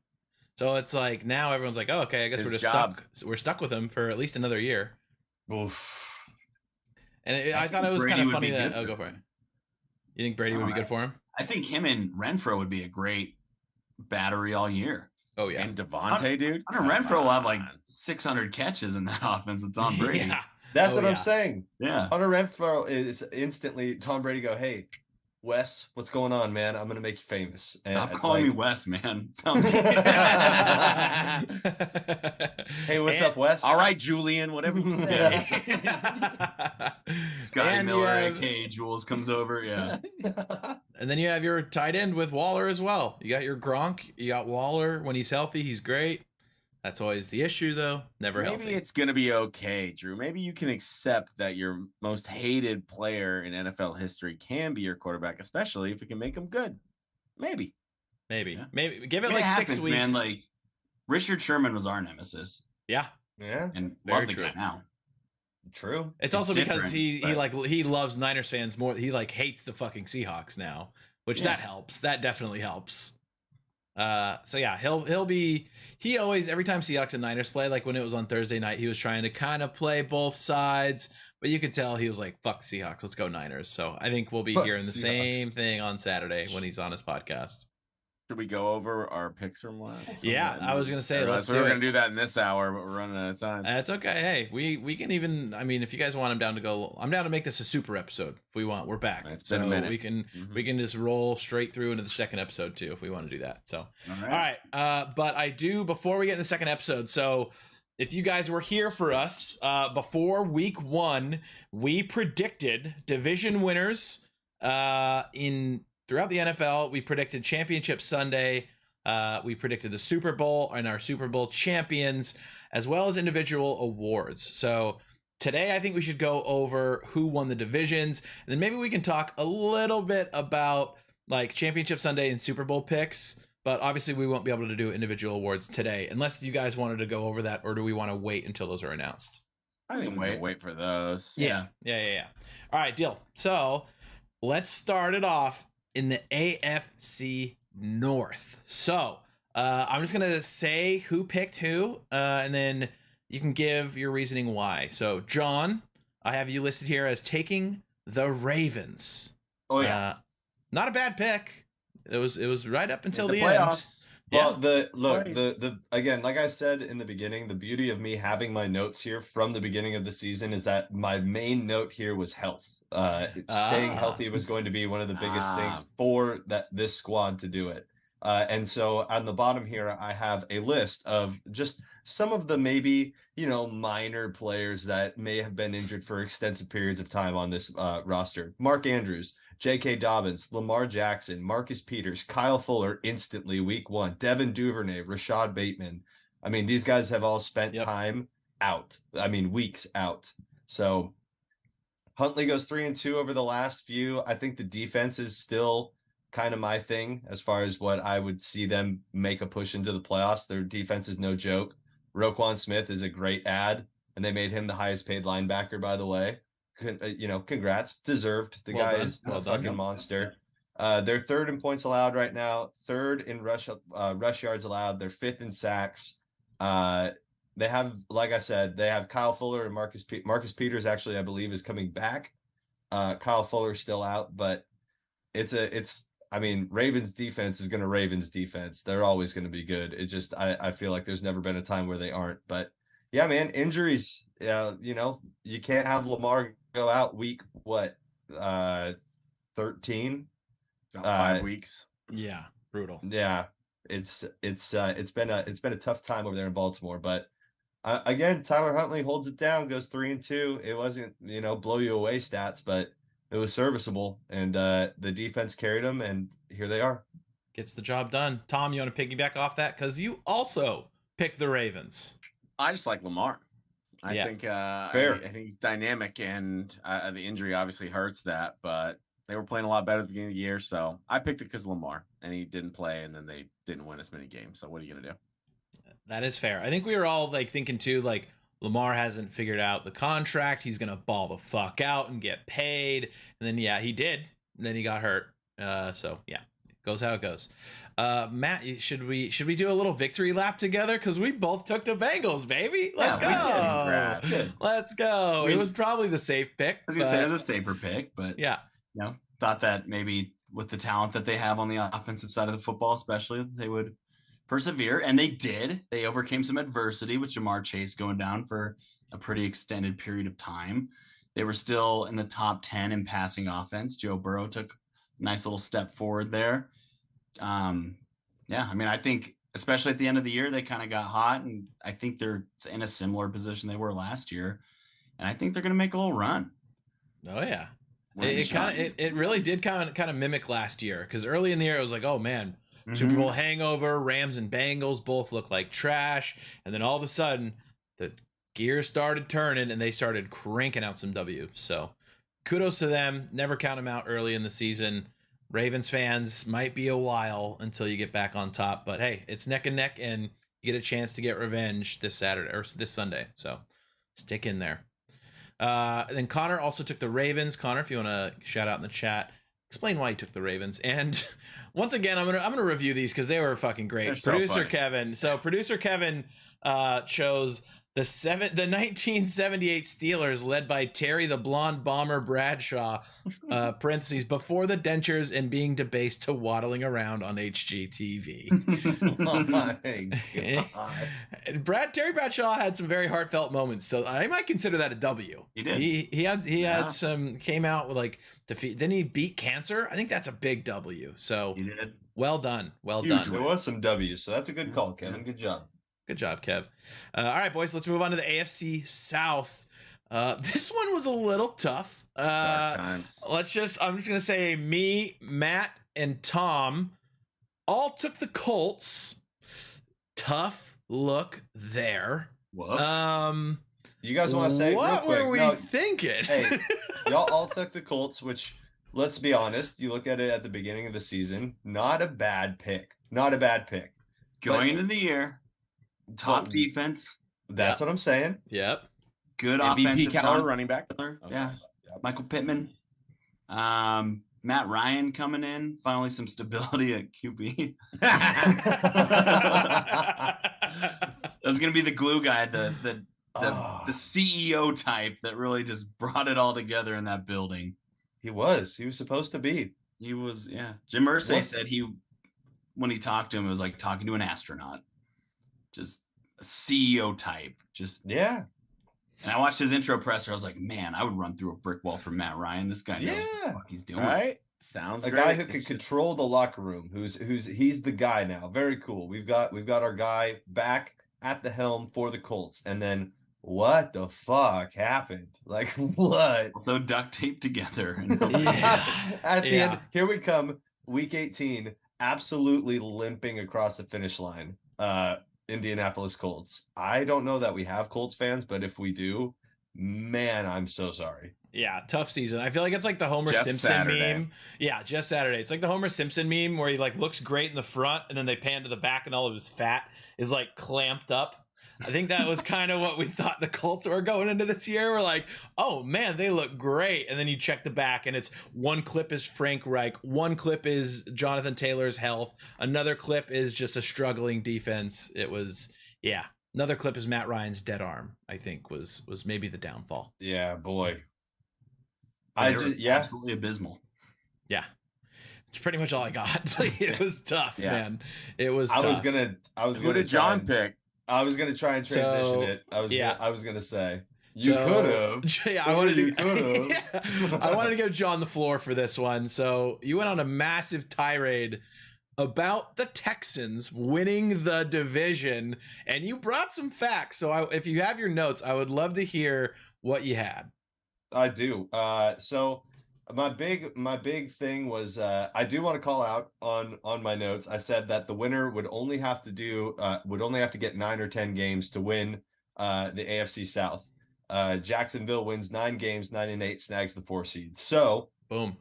So it's like now everyone's like, "Oh, okay, I guess His we're just job. stuck. We're stuck with him for at least another year." Oof. And I think thought it was Brady kind of would funny be that. good Oh, for go him. for it. You think Brady would be good for him? I think him and Renfro would be a great battery all year. Oh yeah. And Devontae, dude. Hunter Renfro will have like 600 catches in that offense with Tom Brady. Yeah. That's Oh, what yeah. I'm saying. Yeah. Hunter Renfro is instantly Tom Brady go, hey, Wes, what's going on, man? I'm gonna make you famous. And Stop calling me Wes, man. Sounds Hey, what's And- up, Wes? All right, Julian, whatever you say. Scotty And you Miller, have- aka Jules, comes over. Yeah. And then you have your tight end with Waller as well. You got your Gronk. You got Waller. When he's healthy, he's great. That's always the issue, though. Never Maybe healthy. it's gonna be okay, Drew. Maybe you can accept that your most hated player in NFL history can be your quarterback, especially if it can make him good. Maybe. Maybe. Yeah. Maybe give it It like happens, 6 weeks. man. Like Richard Sherman was our nemesis, Yeah. Yeah, and Very love the true. guy now. true. It's It's also because different, he loves Niners fans more. He like hates the fucking Seahawks now, which Yeah. that helps. That definitely helps. So yeah, he always every time Seahawks and Niners play, like when it was on Thursday night, he was trying to kind of play both sides, but you could tell he was like, fuck the Seahawks, let's go Niners. So I think we'll be Fuck hearing the Seahawks. same thing on Saturday when he's on his podcast. Should we go over our picks from last? Yeah, I was gonna say, I let's realized we were do gonna it. do that in this hour, but we're running out of time. That's okay. Hey, we can even. I mean, if you guys want, I'm down to make this a super episode if we want. We're back, It's so been a minute. we can just roll straight through into the second episode too if we want to do that. So. All All right. But I do, before we get in the second episode, so if you guys were here for us, before week 1, we predicted division winners throughout the NFL. We predicted Championship Sunday. We predicted the Super Bowl and our Super Bowl champions, as well as individual awards. So today I think we should go over who won the divisions, and then maybe we can talk a little bit about like Championship Sunday and Super Bowl picks. But obviously we won't be able to do individual awards today unless you guys wanted to go over that, or do we want to wait until those are announced? I think we can wait for those. Yeah. All right, deal. So let's start it off in the AFC North. So I'm just going to say who picked who, and then you can give your reasoning why. So, John, I have you listed here as taking the Ravens. Oh yeah. Not a bad pick. It was right up until the end. playoffs. Well, Yeah. the again, like I said in the beginning, the beauty of me having my notes here from the beginning of the season is that my main note here was health. Staying healthy was going to be one of the biggest things for this squad to do it. And so on the bottom here, I have a list of just some of the maybe, minor players that may have been injured for extensive periods of time on this roster. Mark Andrews, J.K. Dobbins, Lamar Jackson, Marcus Peters, Kyle Fuller instantly week 1, Devin Duvernay, Rashad Bateman. I mean, these guys have all spent time out. I mean, weeks out. So Huntley goes 3-2 over the last few. I think the defense is still kind of my thing as far as what I would see them make a push into the playoffs. Their defense is no joke. Roquan Smith is a great ad, and they made him the highest paid linebacker, by the way. Congrats. Deserved. The Well guy done. is Well a done. fucking monster. They're 3rd in points allowed right now, 3rd in rush yards allowed. They're 5th in sacks. They have, like I said, they have Kyle Fuller and Marcus Peters actually, I believe, is coming back. Kyle Fuller's still out, but Ravens defense is going to Ravens defense. They're always going to be good. It just, I feel like there's never been a time where they aren't. But yeah, man, injuries. Yeah, you can't have Lamar go out week 13. About 5 weeks. Yeah, brutal. Yeah, it's been a tough time over there in Baltimore. But again, Tyler Huntley holds it down, goes 3-2. It wasn't blow you away stats, but it was serviceable, and the defense carried them, and here they are. Gets the job done. Tom, you want to piggyback off that? Because you also picked the Ravens. I just like Lamar. I Yeah. think Fair. I think he's dynamic, and the injury obviously hurts that, but they were playing a lot better at the beginning of the year, so I picked it because Lamar, and he didn't play, and then they didn't win as many games. So what are you gonna do? That is fair. I think we were all like thinking too, like Lamar hasn't figured out the contract. He's gonna ball the fuck out and get paid, and then he did. And then he got hurt. So yeah, it goes how it goes. Matt, should we do a little victory lap together? Because we both took the Bengals, baby. Let's Yeah, we did. go. Congrats. Let's go. I mean, it was probably the safe pick. I was gonna say it but- was a safer pick, but yeah. thought that maybe with the talent that they have on the offensive side of the football, especially, that they would persevere, and they did. They overcame some adversity with Jamar Chase going down for a pretty extended period of time. They were still in the top 10 in passing offense. Joe Burrow took a nice little step forward there. Yeah, I mean, I think especially at the end of the year, they kind of got hot, and I think they're in a similar position they were last year, and I think they're going to make a little run. Oh yeah, Wouldn't be it kind shocked. of it really did kind of mimic last year, because early in the year it was like, oh man, Super Bowl hangover, Rams and Bengals both look like trash, and then all of a sudden the gears started turning and they started cranking out some W. So kudos to them. Never count them out early in the season. Ravens fans, might be a while until you get back on top, but hey, it's neck and neck, and you get a chance to get revenge this Saturday or this Sunday. So stick in there. Then Connor also took the Ravens. Connor, if you want to shout out in the chat, explain why you took the Ravens. And once again, I'm gonna review these because they were fucking great. They're so Producer funny. Kevin. So producer Kevin chose the 1978 Steelers, led by Terry the Blonde Bomber Bradshaw, parentheses, before the dentures and being debased to waddling around on HGTV. Oh my God. Terry Bradshaw had some very heartfelt moments, so I might consider that a W. He did. He had Yeah. some, came out with like defeat. Didn't he beat cancer? I think that's a big W. So He did. well done, well Huge done. There was some W's, so that's a good call, Kevin. Good job. Good job, Kev. All right, boys, let's move on to the AFC South. This one was a little tough. Dark times. I'm just gonna say me, Matt, and Tom all took the Colts. Tough look there. Woof. You guys want to say what real quick? were we No, thinking? hey, y'all all took the Colts, which, let's be honest, you look at it at the beginning of the season, not a bad pick. Not a bad pick. Going into the year, top But- defense, That's what I'm saying. Yep. good MVP offensive caliber John running back. Taylor, Oh, yeah, sorry. Yep. Michael Pittman, Matt Ryan coming in, finally some stability at QB. That's gonna be the glue guy, the Ah, CEO type that really just brought it all together in that building. he was supposed to be. He was, yeah. Jim Irsay What- said when he talked to him, it was like talking to an astronaut, just a CEO type. Just, Yeah. and I watched his intro presser. I was like, man, I would run through a brick wall for Matt Ryan. This guy knows what the Yeah. fuck he's doing. Right? Sounds A great. guy who can It's just- control the locker room, he's the guy now. Very cool. We've got our guy back at the helm for the Colts. And then what the fuck happened? Like what? Also duct taped together. And Yeah. At the Yeah. end, here we come, week 18, absolutely limping across the finish line. Indianapolis Colts. I don't know that we have Colts fans, but if we do, man, I'm so sorry. Yeah, tough season. I feel like it's like the Homer Jeff Simpson Saturday. meme. Yeah, Jeff Saturday. It's like the Homer Simpson meme where he like looks great in the front and then they pan to the back and all of his fat is like clamped up. I think that was kind of what we thought the Colts were going into this year. We're like, oh man, they look great. And then you check the back and it's one clip is Frank Reich, one clip is Jonathan Taylor's health, another clip is just a struggling defense. It was, yeah. Another clip is Matt Ryan's dead arm, I think was maybe the downfall. Yeah, boy. they were absolutely abysmal. Yeah. It's pretty much all I got. It was tough, Yeah. man. It was I tough. was gonna Who did John pick? I was gonna try and transition So, it. yeah. I was gonna say you So- could have. Yeah, I Or wanted you to could've. Yeah. I wanted to give John the floor for this one. So you went on a massive tirade about the Texans winning the division, and you brought some facts. So if you have your notes, I would love to hear what you had. I do. So my big thing was I do want to call out on my notes. I said that the winner would only have to get 9 or 10 games to win the AFC South. Jacksonville wins 9 games, 9-8, snags the 4 seed. So Boom.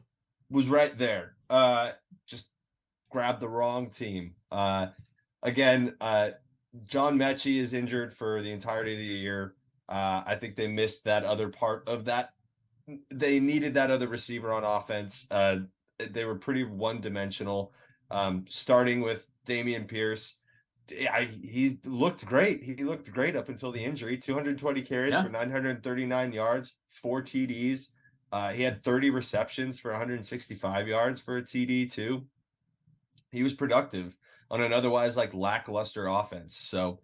was right there. Just grabbed the wrong team. Again, John Mechie is injured for the entirety of the year. I think they missed that other part of that. They needed that other receiver on offense. They were pretty one-dimensional. Starting with Dameon Pierce, he looked great. He looked great up until the injury. 220 carries Yeah. for 939 yards, 4 TDs. He had 30 receptions for 165 yards for a TD too. He was productive on an otherwise like lackluster offense. So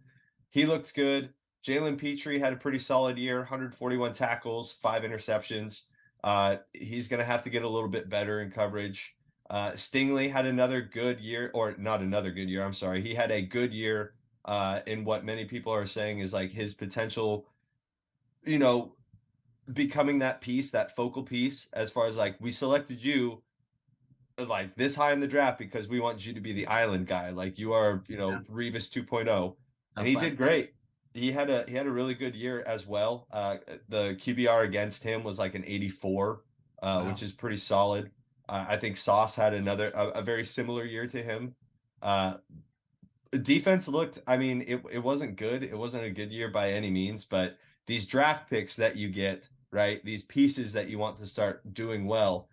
he looked good. Jalen Petrie had a pretty solid year, 141 tackles, 5 interceptions. He's going to have to get a little bit better in coverage. Stingley had another good year, or not another good year. I'm sorry. He had a good year in what many people are saying is like his potential, becoming that piece, that focal piece, as far as like, we selected you like this high in the draft because we want you to be the island guy. Like you are, Revis 2.0. And he did great. He had a really good year as well. The QBR against him was like an 84, which is pretty solid. I think Sauce had a very similar year to him. Defense looked, it wasn't good. It wasn't a good year by any means, but these draft picks that you get, right? These pieces that you want to start doing well,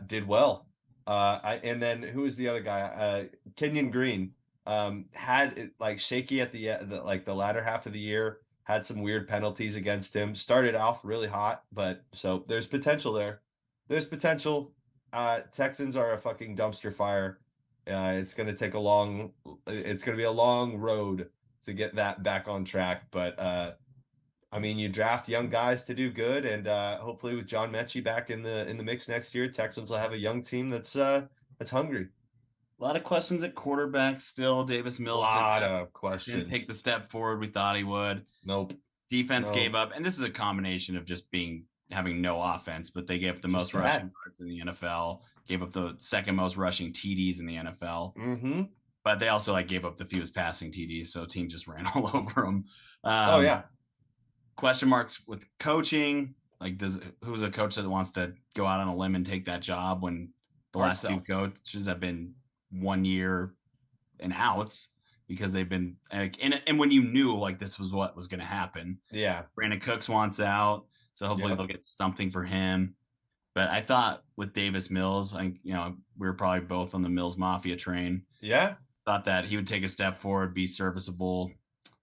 did well. And then who was the other guy? Kenyon Green. Had it like shaky at the latter half of the year, had some weird penalties against him, started off really hot, but so there's potential there. There's potential. Texans are a fucking dumpster fire. It's going to be a long road to get that back on track. But, you draft young guys to do good. And, hopefully with John Mechie back in the mix next year, Texans will have a young team that's hungry. A lot of questions at quarterback still. Davis Mills. A lot of questions. Didn't take the step forward we thought he would. Nope. Defense gave up. And this is a combination of just having no offense, but they gave up the most rushing yards in the NFL, gave up the second most rushing TDs in the NFL. Mm-hmm. But they also gave up the fewest passing TDs, so team just ran all over them. Question marks with coaching. Who's a coach that wants to go out on a limb and take that job when the last two coaches have been 1 year and outs because they've been and when you knew this was what was going to happen. Yeah. Brandon Cooks wants out, so hopefully they'll get something for him. But I thought with Davis Mills, we were probably both on the Mills Mafia train. Yeah. Thought that he would take a step forward, be serviceable.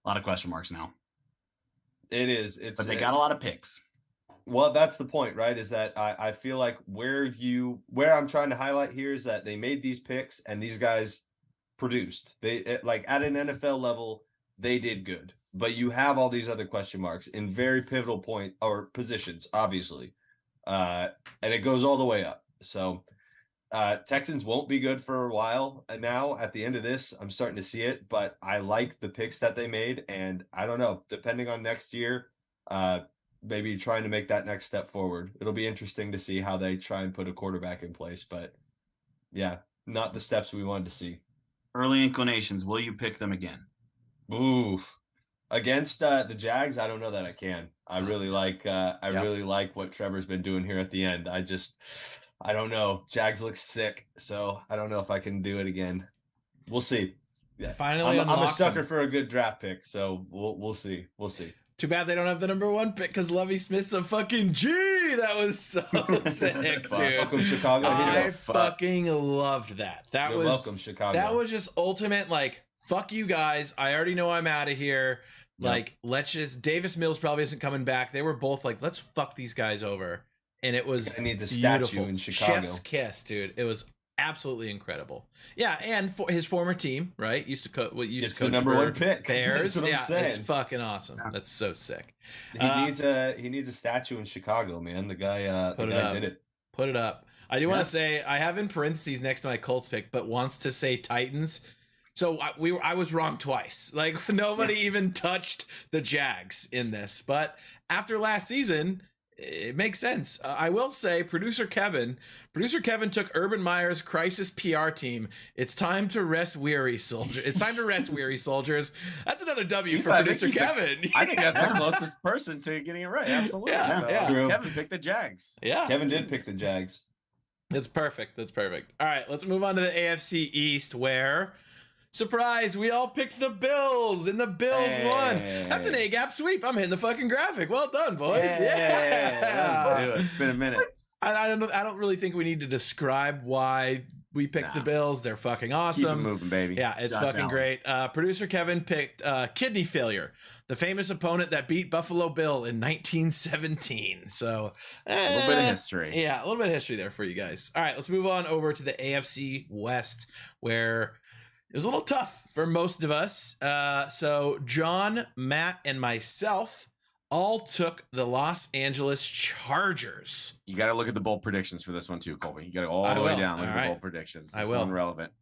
A lot of question marks now. It is. But they got a lot of picks. Well, that's the point, right? Is that I feel like where I'm trying to highlight here is that they made these picks and these guys produced. They at an NFL level, they did good. But you have all these other question marks in very pivotal point or positions, obviously. And it goes all the way up. So Texans won't be good for a while now. At the end of this, I'm starting to see it, but I like the picks that they made. And I don't know, depending on next year, maybe trying to make that next step forward. It'll be interesting to see how they try and put a quarterback in place, but yeah, not the steps we wanted to see. Early inclinations. Will you pick them again? Ooh, against the Jags, I don't know that I can. I really like really like what Trevor's been doing here at the end. I don't know. Jags looks sick, so I don't know if I can do it again. We'll see. Yeah, Finally, I'm a sucker for a good draft pick, so we'll see. We'll see. Too bad they don't have the number 1 pick because Lovie Smith's a fucking G. That was so sick, dude. Welcome, Chicago. I fucking loved that. You're welcome, Chicago. That was just ultimate, fuck you guys. I already know I'm out of here. Yep. Let's just. Davis Mills probably isn't coming back. They were both let's fuck these guys over. And it was I need a beautiful. statue in Chicago. Chef's kiss, dude. It was absolutely incredible. Yeah, and for his former team, right? Used to coach the number 1 pick. Bears. That's what I'm saying. It's fucking awesome. That's so sick. He needs a statue in Chicago, man. The guy did it. Put it up. I do want to say I have in parentheses next to my Colts pick, but wants to say Titans. So I was wrong twice. Nobody even touched the Jags in this, but after last season, it makes sense. I will say producer Kevin took Urban Meyer's crisis PR team. It's time to rest weary soldiers. It's time to rest weary soldiers. That's another W for producer Kevin. I think that's the closest person to getting it right. Absolutely. Yeah. Kevin picked the Jags. Yeah. Kevin did pick the Jags. That's perfect. All right, let's move on to the AFC East where, surprise, we all picked the Bills, and the Bills won. That's an A-gap sweep. I'm hitting the fucking graphic. Well done, boys. Yeah. It's been a minute. I don't really think we need to describe why we picked the Nah. Bills. They're fucking Keep it awesome. moving, baby. Yeah, it's Josh fucking Allen. great. Producer Kevin picked kidney failure, the famous opponent that beat Buffalo Bill in 1917. So A little bit of history. Yeah, a little bit of history there for you guys. All right, let's move on over to the AFC West, where it was a little tough for most of us. So John, Matt, and myself all took the Los Angeles Chargers. You got to look at the bold predictions for this one too, Colby. You got to go all I the way will. down. Look All at right. the bold predictions. I This will. one relevant.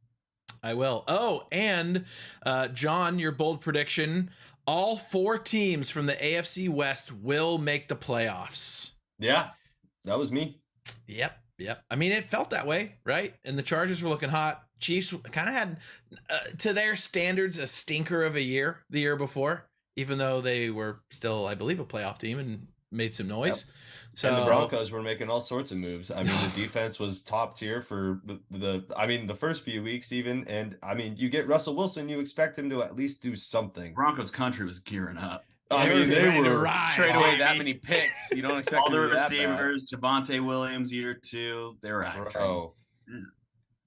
I will. Oh, and John, your bold prediction: all 4 teams from the AFC West will make the playoffs. Yeah, that was me. Yep. I mean, it felt that way, right? And the Chargers were looking hot. Chiefs kind of had, to their standards, a stinker of a year the year before, even though they were still, I believe, a playoff team and made some noise. So And the Broncos were making all sorts of moves. I mean, the defense was top tier for the first few weeks even. And I mean, you get Russell Wilson, you expect him to at least do something. Broncos country was gearing up. I They mean, were they ready to were ride, Trade away that baby. many picks. You don't expect All the them to be that bad. receivers, Javonte Williams, year 2, they were out. Bro. Yeah.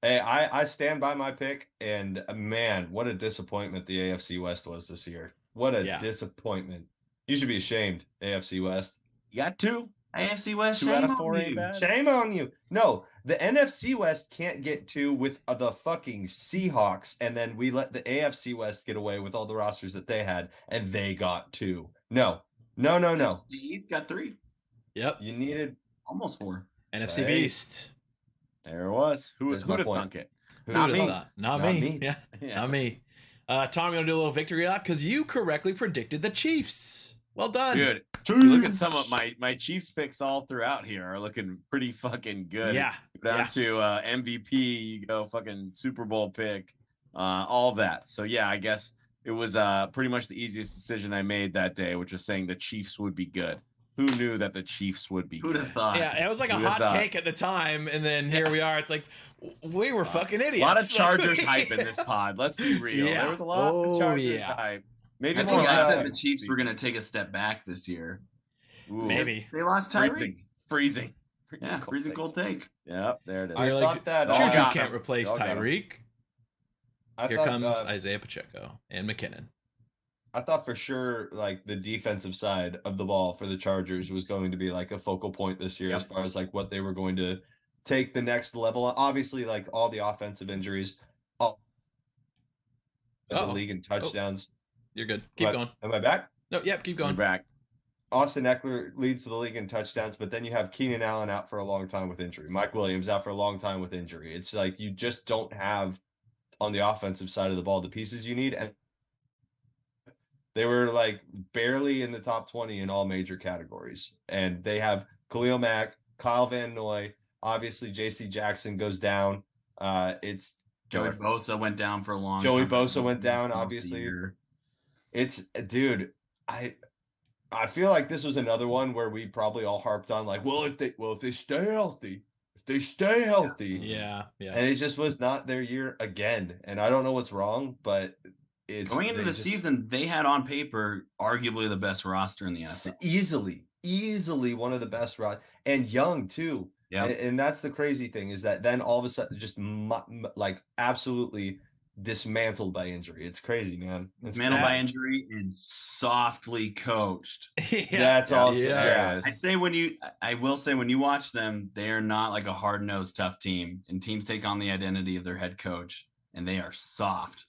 Hey, I stand by my pick, and man, what a disappointment the AFC West was this year. What a Yeah. disappointment. You should be ashamed, AFC West. You got 2. AFC West, 2 out of shame 4 on ain't you. bad. Shame on you. No, the NFC West can't get 2 with the fucking Seahawks, and then we let the AFC West get away with all the rosters that they had, and they got 2. No. The East got 3, Yep. You needed almost 4. NFC Hey. Beast. There it was. There's Who'd my have point. thunk it? Who'd Not have me. thought? Not Not me. me. Yeah, Yeah. not me. Tom, you want to do a little victory lap? Because you correctly predicted the Chiefs. Well done. Dude, you look at some of my Chiefs picks all throughout here are looking pretty fucking good. Yeah. Go down Yeah. to MVP, you go fucking Super Bowl pick, all that. So yeah, I guess it was pretty much the easiest decision I made that day, which was saying the Chiefs would be good. Who knew that the Chiefs would be Who'd good? have thought? Yeah, it was like a Who would've hot thought? take at the time, and then here we are. It's like we were fucking idiots. A lot of Chargers hype in this pod. Let's be real. Yeah. There was a lot Oh, of Chargers yeah. hype. Maybe I more think I last said the Chiefs were going to take a step back this year. Ooh, Maybe. They lost Tyreek. freezing. Yeah, freezing cold take. Yep, there it is. I You're thought like, that All Juju got can't him. replace All got him. Tyreek. I Here thought, comes Isaiah Pacheco and McKinnon. I thought for sure like the defensive side of the ball for the Chargers was going to be like a focal point this year Yep. as far as like what they were going to take the next level. Obviously, like all the offensive injuries, all the Uh-oh. league in touchdowns. You're good. Keep going. Am I back? No, yep, keep You're going. back. Austin Eckler leads the league in touchdowns, but then you have Keenan Allen out for a long time with injury. Mike Williams out for a long time with injury. It's like you just don't have on the offensive side of the ball the pieces you need, and they were like barely in the top 20 in all major categories. And they have Khalil Mack, Kyle Van Noy, obviously JC Jackson goes down. It's Joey Bosa went down for a long Joey time. Bosa went down, Most of the obviously. year. It's dude, I feel like this was another one where we probably all harped on like, if they stay healthy, Yeah, yeah. and it just was not their year again. And I don't know what's wrong, but it's Going into they the just- season, they had on paper arguably the best roster in the NFL. easily one of the best and young too. Yeah, And that's the crazy thing is that then all of a sudden just like absolutely dismantled by injury. It's crazy, man. It's mantled by that- injury and softly coached. That's also yeah. I will say when you watch them, they are not like a hard-nosed tough team, and teams take on the identity of their head coach, and they are soft.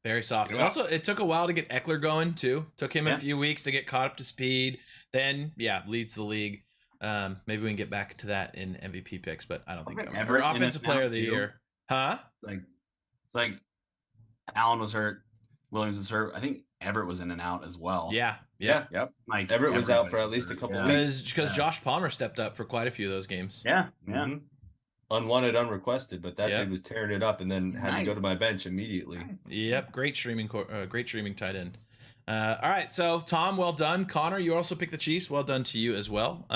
Very soft. Yeah. Also, it took a while to get Eckler going too. Took him Yeah. a few weeks to get caught up to speed. Then, yeah, leads the league. Maybe we can get back to that in MVP picks, but I don't think Wasn't I'm Everett in offensive and player out of the too? year. Huh? It's like Allen was hurt, Williams was hurt. I think Everett was in and out as well. Yeah, Yeah. yeah. Like Everett was out for everybody at least a was couple hurt. weeks. Because Yeah. Josh Palmer stepped up for quite a few of those games. Yeah, yeah. Mhm. Unwanted, unrequested, but that Yep. dude was tearing it up and then had to go Nice. to my bench immediately. Yep, great streaming tight end. All right, so Tom, well done. Connor, you also picked the Chiefs. Well done to you as well.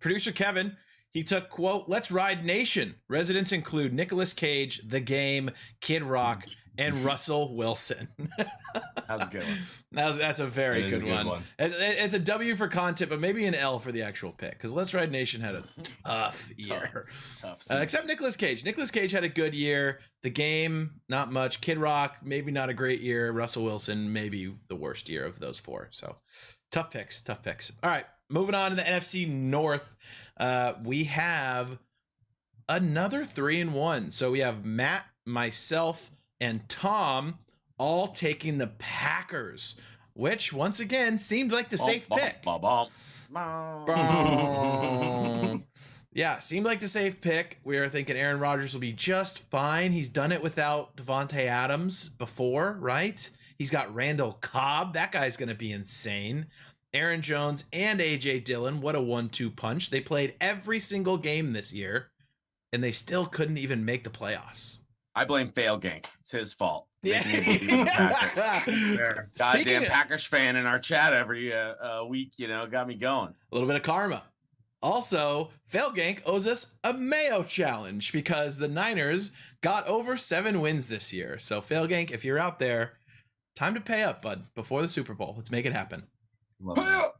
Producer Kevin, he took, quote, "Let's Ride Nation." Residents include Nicolas Cage, The Game, Kid Rock, and Russell Wilson. That was a good one. That's a very That is good, a good one. It's a W for content, but maybe an L for the actual pick, because Let's Ride Nation had a tough year. Tough. Except Nicolas Cage. Nicolas Cage had a good year. The Game, not much. Kid Rock, maybe not a great year. Russell Wilson, maybe the worst year of those four. So tough picks. All right, moving on to the NFC North. We have another 3-1. So we have Matt, myself, and Tom all taking the Packers, which once again seemed like the safe pick. Yeah, seemed like the safe pick. We were thinking Aaron Rodgers will be just fine. He's done it without Devontae Adams before, right? He's got Randall Cobb. That guy's going to be insane. Aaron Jones and A.J. Dillon. What a 1-2 punch. They played every single game this year, and they still couldn't even make the playoffs. I blame Fail Gang. It's his fault. Yeah. Making me believe in the Packers. Goddamn Speaking of- Packers fan in our chat every week, got me going. A little bit of karma. Also, Failgank owes us a Mayo challenge because the Niners got over 7 wins this year. So, Failgank, if you're out there, time to pay up, bud, before the Super Bowl. Let's make it happen. Love that.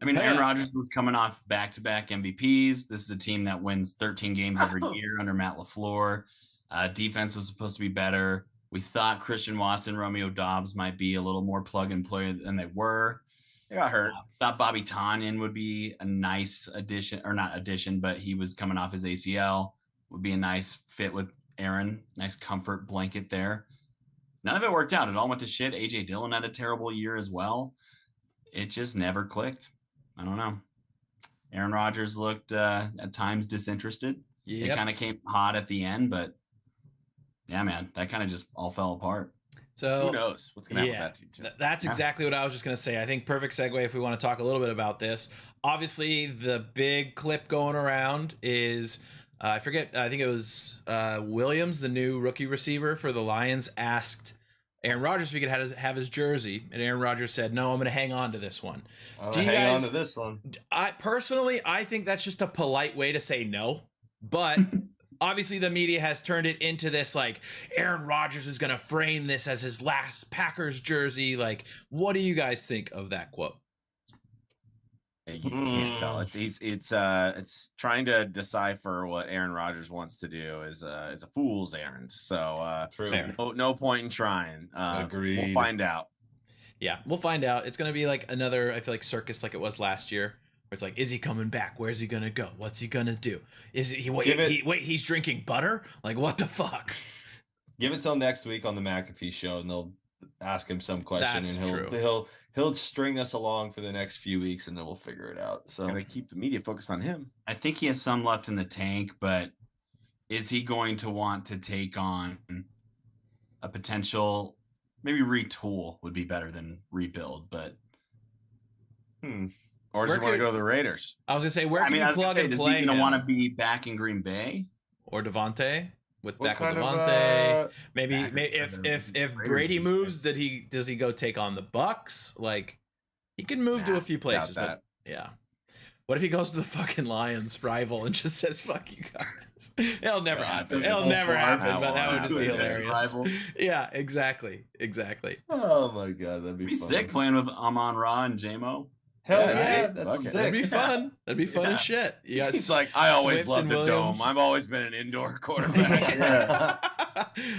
I mean, Aaron Yeah. Rodgers was coming off back-to-back MVPs. This is a team that wins 13 games every year under Matt LaFleur. Defense was supposed to be better. We thought Christian Watson, Romeo Doubs might be a little more plug-and-play than they were. They got hurt. Thought Bobby Tonyan would be a nice addition, or not addition, but he was coming off his ACL. Would be a nice fit with Aaron. Nice comfort blanket there. None of it worked out. It all went to shit. A.J. Dillon had a terrible year as well. It just never clicked. I don't know. Aaron Rodgers looked at times disinterested. It Yep. kind of came hot at the end, but yeah, man, that kind of just all fell apart. So, Who knows what's going to happen yeah, with that team, too. that's exactly what I was just going to say. I think perfect segue if we want to talk a little bit about this. Obviously, the big clip going around is, I think it was Williams, the new rookie receiver for the Lions, asked Aaron Rodgers if he could have his jersey. And Aaron Rodgers said, no, I'm going to hang on to this one. Do you hang on guys- to this one. I think that's just a polite way to say no. But obviously the media has turned it into this, like, Aaron Rodgers is going to frame this as his last Packers jersey. Like, what do you guys think of that quote? You can't tell. It's trying to decipher what Aaron Rodgers wants to do is a fool's errand. So True. Fair. no point in trying. Agreed. We'll find out. Yeah, we'll find out. It's going to be like another, I feel like, circus like it was last year. Where it's like, is he coming back? Where's he going to go? What's he going to do? Is he he's drinking butter? Like, what the fuck? Give it till next week on the McAfee show, and they'll ask him some question, That's and he'll string us along for the next few weeks, and then we'll figure it out. So Gotta keep the media focused on him. I think he has some left in the tank, but is he going to want to take on a potential, maybe retool would be better than rebuild, but Or does he want to go to the Raiders? I was going to say, where I can mean, I you was gonna plug say, and does play he going to him? want to be back in Green Bay? Or Devontae? With what back with kind of, Devontae. Maybe Packers if Raiders Brady would be moves, does he go take on the Bucks? Like, he can move to Nah, a few places, doubt but yeah. What if he goes to the fucking Lions rival and just says "fuck you guys"? It'll never happen. Doesn't It'll fall never for it. happen. But that would just be Yeah, hilarious. rival. Yeah, exactly. oh my god, that'd be Be fun. sick playing with Amon Ra and JMO. Hell Yeah, yeah, right? that's Fuck it. sick. That'd be fun. That'd be fun Yeah. as shit. You got He's like, I always Swift loved and the dome. Williams. I've always been an indoor quarterback.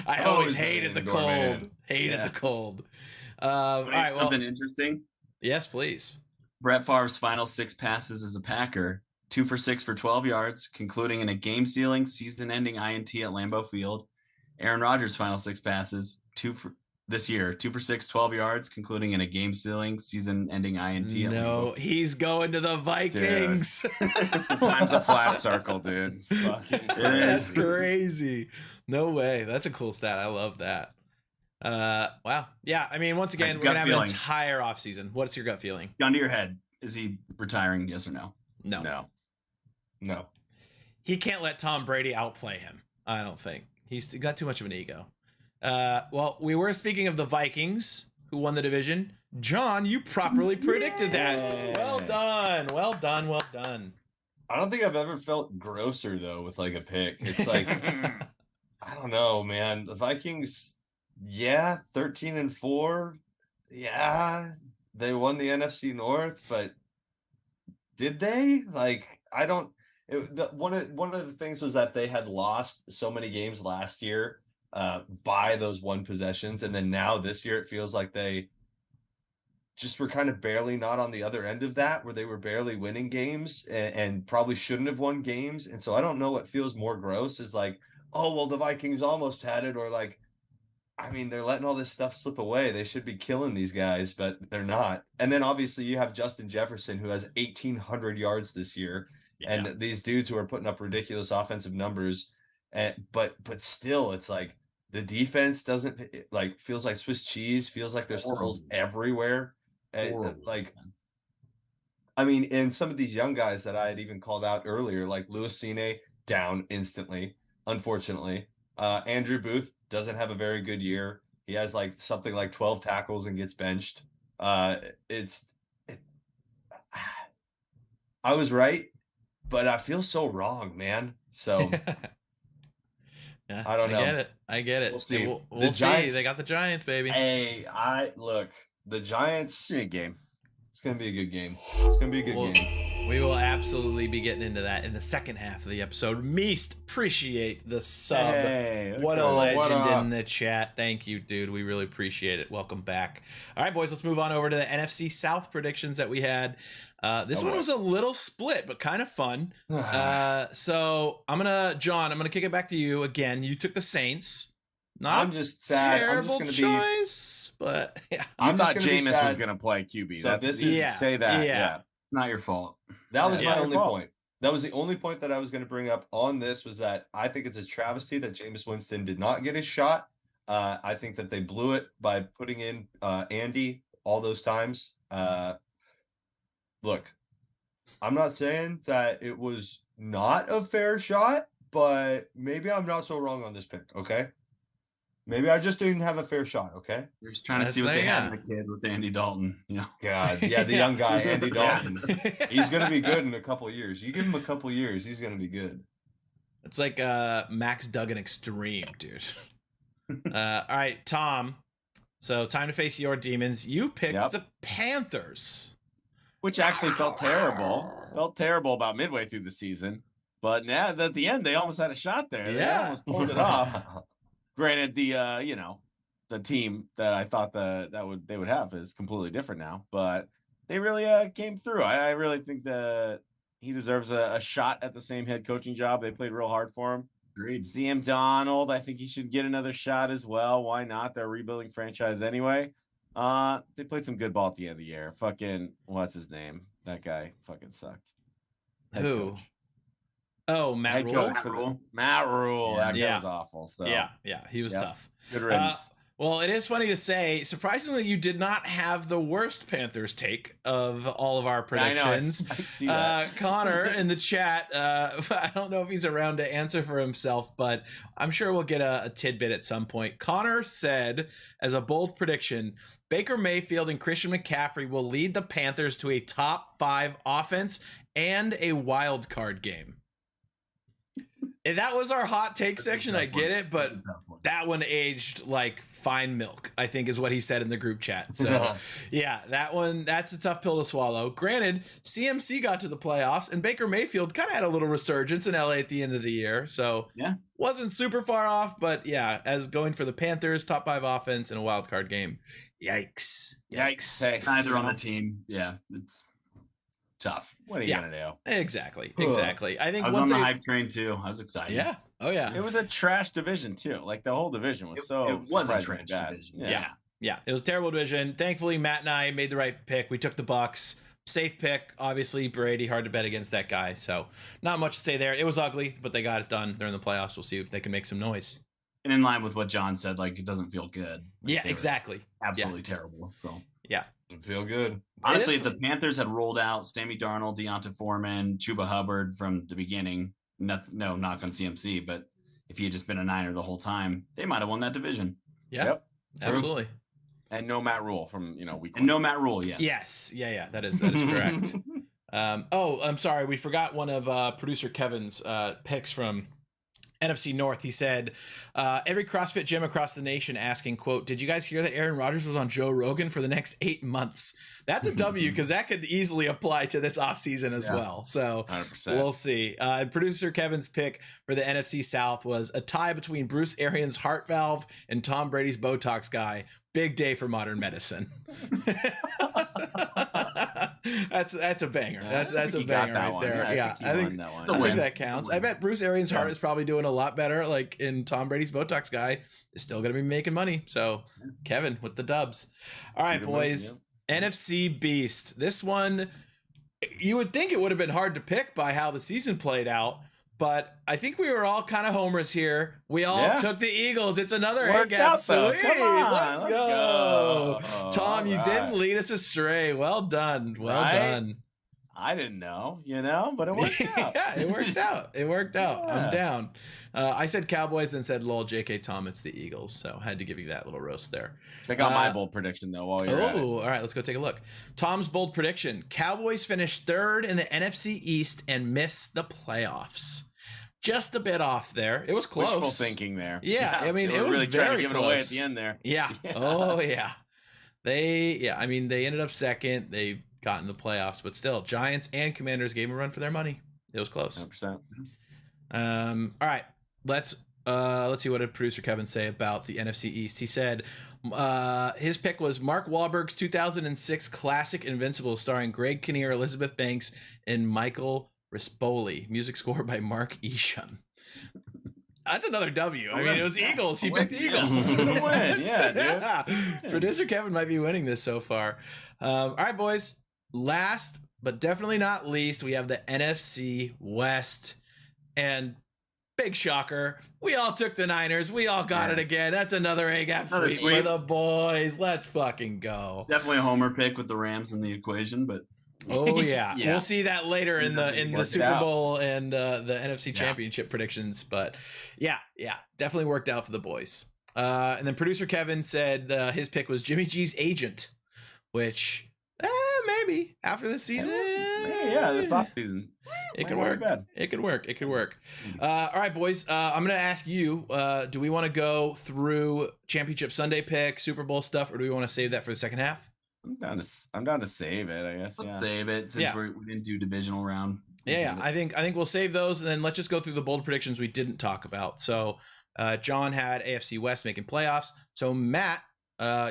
I always Always hated the been an cold. indoor man. Hated Yeah. the cold. All right. Well, Something interesting. yes, please. Brett Favre's final 6 passes as a Packer, 2 for 6 for 12 yards, concluding in a game-sealing, season-ending INT at Lambeau Field. Aaron Rodgers' final 6 passes, 2 for 6, 12 yards, concluding in a game-sealing, season-ending INT at No, Lambeau. he's going to the Vikings. Time's a flat circle, dude. Fucking That's crazy. crazy. No way. That's a cool stat. I love that. Wow. Yeah. I mean, once again, My we're gonna gut have feeling. an entire offseason. What's your gut feeling? Gun to your head. Is he retiring? Yes or no? No. No. No. He can't let Tom Brady outplay him. I don't think he's got too much of an ego. Well, we were speaking of the Vikings who won the division. John, you properly predicted that. Well done. Well done. Well done. I don't think I've ever felt grosser though with like a pick. It's like I don't know, man. The Vikings, Yeah, 13-4. Yeah, they won the NFC North, but did they? Like, I don't. One of the things was that they had lost so many games last year by those one possessions, and then now this year it feels like they just were kind of barely not on the other end of that, where they were barely winning games and probably shouldn't have won games. And so I don't know what feels more gross is like, oh well, the Vikings almost had it, or like, I mean, they're letting all this stuff slip away. They should be killing these guys, but they're not. And then obviously you have Justin Jefferson, who has 1,800 yards this year, and these dudes who are putting up ridiculous offensive numbers. But still, it's like the defense doesn't like feels like Swiss cheese. Feels like there's holes everywhere. Like, I mean, and some of these young guys that I had even called out earlier, like Louis Cine, down instantly, unfortunately. Andrew Booth doesn't have a very good year. He has like something like 12 tackles and gets benched. I was right, but I feel so wrong, man. So Yeah, I don't know. I get it. We'll see. We'll see. Giants- They got the Giants, baby. Hey, look, the Giants. Good game. It's gonna be a good game. It's gonna be a good Well, game. We will absolutely be getting into that in the second half of the episode. Meest, appreciate the sub. Hey, What a okay. what legend up? in the chat. Thank you, dude. We really appreciate it. Welcome back. All right, boys, let's move on over to the NFC South predictions that we had. This one was a little split, but kind of fun. So John, I'm gonna kick it back to you again. You took the Saints. Not I'm just sad. terrible I'm just gonna be. choice, but yeah. I I'm just thought gonna be Jameis was sad. going to play QB. So That's, this you is- Yeah, say that. yeah. Yeah. Not your fault. That was Yeah, my your only fault. point. That was the only point that I was going to bring up on this, was that I think it's a travesty that Jameis Winston did not get his shot. I think that they blew it by putting in Andy all those times. Look, I'm not saying that it was not a fair shot, but maybe I'm not so wrong on this pick, okay? Maybe I just didn't have a fair shot, okay? You're just trying to That's see what they there, had yeah. in the kid with Andy Dalton. You know, God, yeah, the young guy, Andy Yeah. Dalton. He's going to be good in a couple years. You give him a couple years, he's going to be good. It's like Max Duggan Extreme, dude. All right, Tom. So time to face your demons. You picked Yep. the Panthers. Which actually felt terrible. Felt terrible about midway through the season. But now at the end, they almost had a shot there. They Yeah. almost pulled it off. Granted, the the team that I thought they would have is completely different now, but they really came through. I really think that he deserves a shot at the same head coaching job. They played real hard for him. agreed. Sam Donald, I think he should get another shot as well. Why not? They're a rebuilding franchise anyway. They played some good ball at the end of the year. Fucking what's his name? That guy fucking sucked. Head Who? coach. Oh, Matt Head Rule. coach for the Matt Rule. That guy Yeah. was awful. So Yeah, he was Yep. tough. good riddance. Well, it is funny to say, surprisingly, you did not have the worst Panthers take of all of our Yeah, I know, I predictions. see that. Connor in the chat, I don't know if he's around to answer for himself, but I'm sure we'll get a tidbit at some point. Connor said, as a bold prediction, Baker Mayfield and Christian McCaffrey will lead the Panthers to a top 5 offense and a wild card game. And that was our hot take section. I get it, but that one aged like fine milk, I think is what he said in the group chat. So yeah, that's a tough pill to swallow. Granted, CMC got to the playoffs and Baker Mayfield kind of had a little resurgence in LA at the end of the year. So Yeah. wasn't super far off, but yeah, as going for the Panthers, top 5 offense in a wild card game. Yikes. Yikes. Hey, Neither on the team. Yeah, it's tough. What are you Yeah. gonna do? Exactly. Ugh. Exactly. I think I was once on the they- hype train too. I was excited. Yeah. Oh yeah. It was a trash division too. Like the whole division was It was a surprisingly trash bad. division. Yeah. Yeah. Yeah, it was a terrible division. Thankfully, Matt and I made the right pick. We took the Bucks. Safe pick. Obviously, Brady, hard to bet against that guy. So not much to say there. It was ugly, but they got it done. They're in the playoffs. We'll see if they can make some noise. And in line with what John said, like it doesn't feel good. Like, Yeah, they were exactly. Absolutely terrible. So Yeah. Doesn't feel good. honestly, is if the Panthers had rolled out Sammy Darnold, Deonta Foreman, Chuba Hubbard from the beginning, no knock on CMC, but if he had just been a Niner the whole time, they might have won that division. Yeah, Yep. absolutely. And no Matt Rule from week And one. no Matt Rule yet. Yes. Yeah. That is correct. I'm sorry. We forgot one of producer Kevin's picks from NFC North, he said, every CrossFit gym across the nation asking, quote, did you guys hear that Aaron Rodgers was on Joe Rogan for the next 8 months? That's a W because that could easily apply to this offseason as well. So 100%. we'll see. Producer Kevin's pick for the NFC South was a tie between Bruce Arians' heart valve and Tom Brady's Botox guy. Big day for modern medicine. That's a banger. That's a banger right there. Yeah, I think that counts. I bet Bruce Arians' heart is probably doing a lot better. Like in Tom Brady's Botox guy is still going to be making money. So Kevin with the dubs. All right, boys. NFC Beast. This one, you would think it would have been hard to pick by how the season played out. But I think we were all kind of homers here. We all took the Eagles. It's another A-gap sweep. Let's go. Tom, you didn't lead us astray. Well done. Well done. I didn't know, but it worked out. Yeah, it worked out. It worked out. Yeah. I'm down. I said Cowboys and said, lol, JK Tom, it's the Eagles. So had to give you that little roast there. Check out my bold prediction, though, while you're at it. All right, let's go take a look. Tom's bold prediction. Cowboys finish third in the NFC East and miss the playoffs. Just a bit off there. It was close. Wishful thinking there. Yeah, I mean, it was really trying very to give close. it away at the end there. Yeah. Oh, yeah. They ended up second. They got in the playoffs, but still, Giants and Commanders gave a run for their money. It was close. 100%. All right, let's see what did producer Kevin say about the NFC East. He said his pick was Mark Wahlberg's 2006 classic Invincible, starring Greg Kinnear, Elizabeth Banks, and Michael Rispoli. Music score by Mark Isham. That's another W. I mean, it was Eagles. He picked the Eagles. It's a win. Yeah, dude. Producer Kevin might be winning this so far. All right, boys. Last but definitely not least, we have the NFC West. And big shocker, we all took the Niners. We all got it again. That's another A-gap sweep for the boys. Let's fucking go. Definitely a homer pick with the Rams in the equation, but Oh yeah. We'll see that later in the Super Bowl and the NFC Championship predictions. But yeah, definitely worked out for the boys. And then producer Kevin said his pick was Jimmy G's agent, which maybe after this season, the top season. It could work. It could work. All right, boys. I'm gonna ask you. Do we want to go through Championship Sunday pick, Super Bowl stuff, or do we want to save that for the second half? I'm down to save it, I guess. Let's save it since we didn't do divisional round. Yeah. I think we'll save those, and then let's just go through the bold predictions we didn't talk about. So, John had AFC West making playoffs. So, Matt,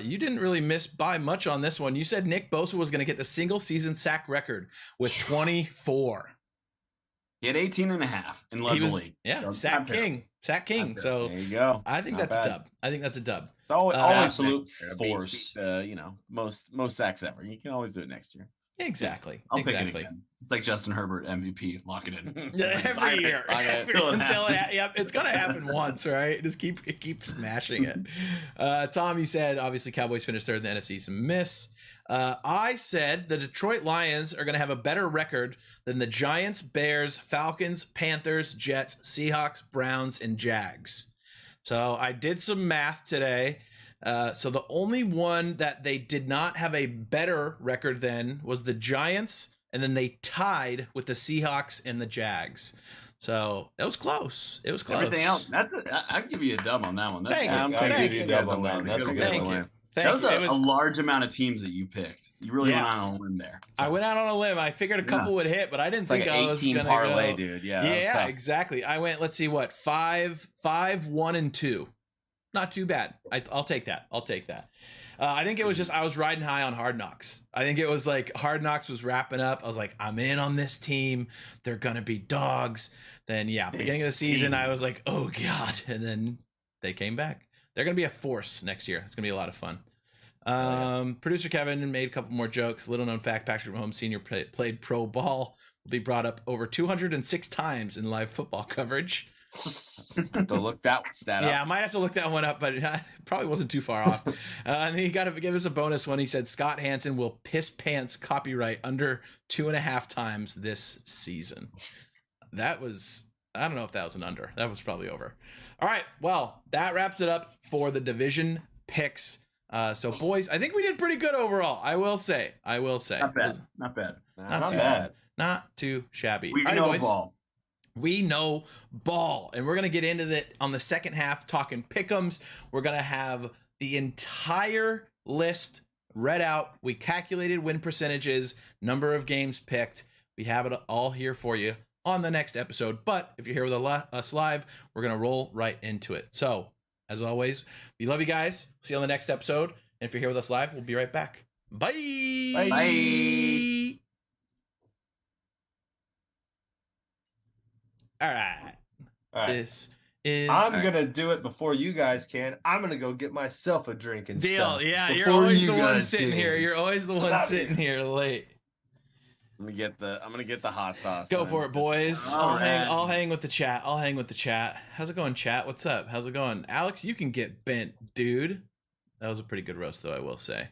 you didn't really miss by much on this one. You said Nick Bosa was going to get the single season sack record with 24. He had 18 and a half and led the league. Yeah, so sack king. So there you go. I think that's a dub. I think that's a dub. Always absolute force. Most sacks ever. You can always do it next year. Exactly. I'll pick it again. It's like Justin Herbert MVP. Lock it in. Every year. It's gonna happen once, right? Just keep smashing it. Tom, you said obviously Cowboys finished third in the NFC, some miss. I said the Detroit Lions are going to have a better record than the Giants, Bears, Falcons, Panthers, Jets, Seahawks, Browns, and Jags. So I did some math today. So the only one that they did not have a better record than was the Giants, and then they tied with the Seahawks and the Jags. So it was close. Everything else, I'd give you a dub on that one. That's I'll give you a dub on that one. That's a good one. That was a large amount of teams that you picked. You really went out on a limb there. So. I went out on a limb. I figured a couple would hit, but I didn't think I was going to parlay, go. Dude. Yeah, exactly. I went, let's see what, 5, 1, and 2. Not too bad. I'll take that. I think it was just I was riding high on Hard Knocks. I think it was like Hard Knocks was wrapping up. I was like, I'm in on this team. They're going to be dogs. Then, beginning of the season, I was like, oh, God. And then they came back. They're going to be a force next year. It's going to be a lot of fun. Producer Kevin made a couple more jokes. Little known fact, Patrick Mahomes Sr. played pro ball. Will be brought up over 206 times in live football coverage. Have to look that stat up. Yeah, I might have to look that one up, but it probably wasn't too far off. And he got to give us a bonus one. He said Scott Hansen will piss pants copyright under 2.5 times this season. That was, I don't know if that was an under. That was probably over. All right, well, that wraps it up for the division picks. So, boys, I think we did pretty good overall. I will say. Not bad. Not too shabby. We All right, know boys. ball. We know ball, and we're going to get into that on the second half talking pick'ems. We're going to have the entire list read out. We calculated win percentages, number of games picked. We have it all here for you on the next episode. But if you're here with us live, we're going to roll right into it. So, as always, we love you guys. See you on the next episode. And if you're here with us live, we'll be right back. Bye. Bye. All right. All right. This is I'm gonna do it before you guys can. I'm gonna go get myself a drink and deal. stuff. Yeah, you're before always you the one guys sitting can. here. You're always the one Love sitting you. here late. I'm gonna get the hot sauce. Go then. for it, boys. All I'll right. hang with the chat. How's it going, chat? What's up? How's it going? Alex, you can get bent, dude. That was a pretty good roast, though, I will say.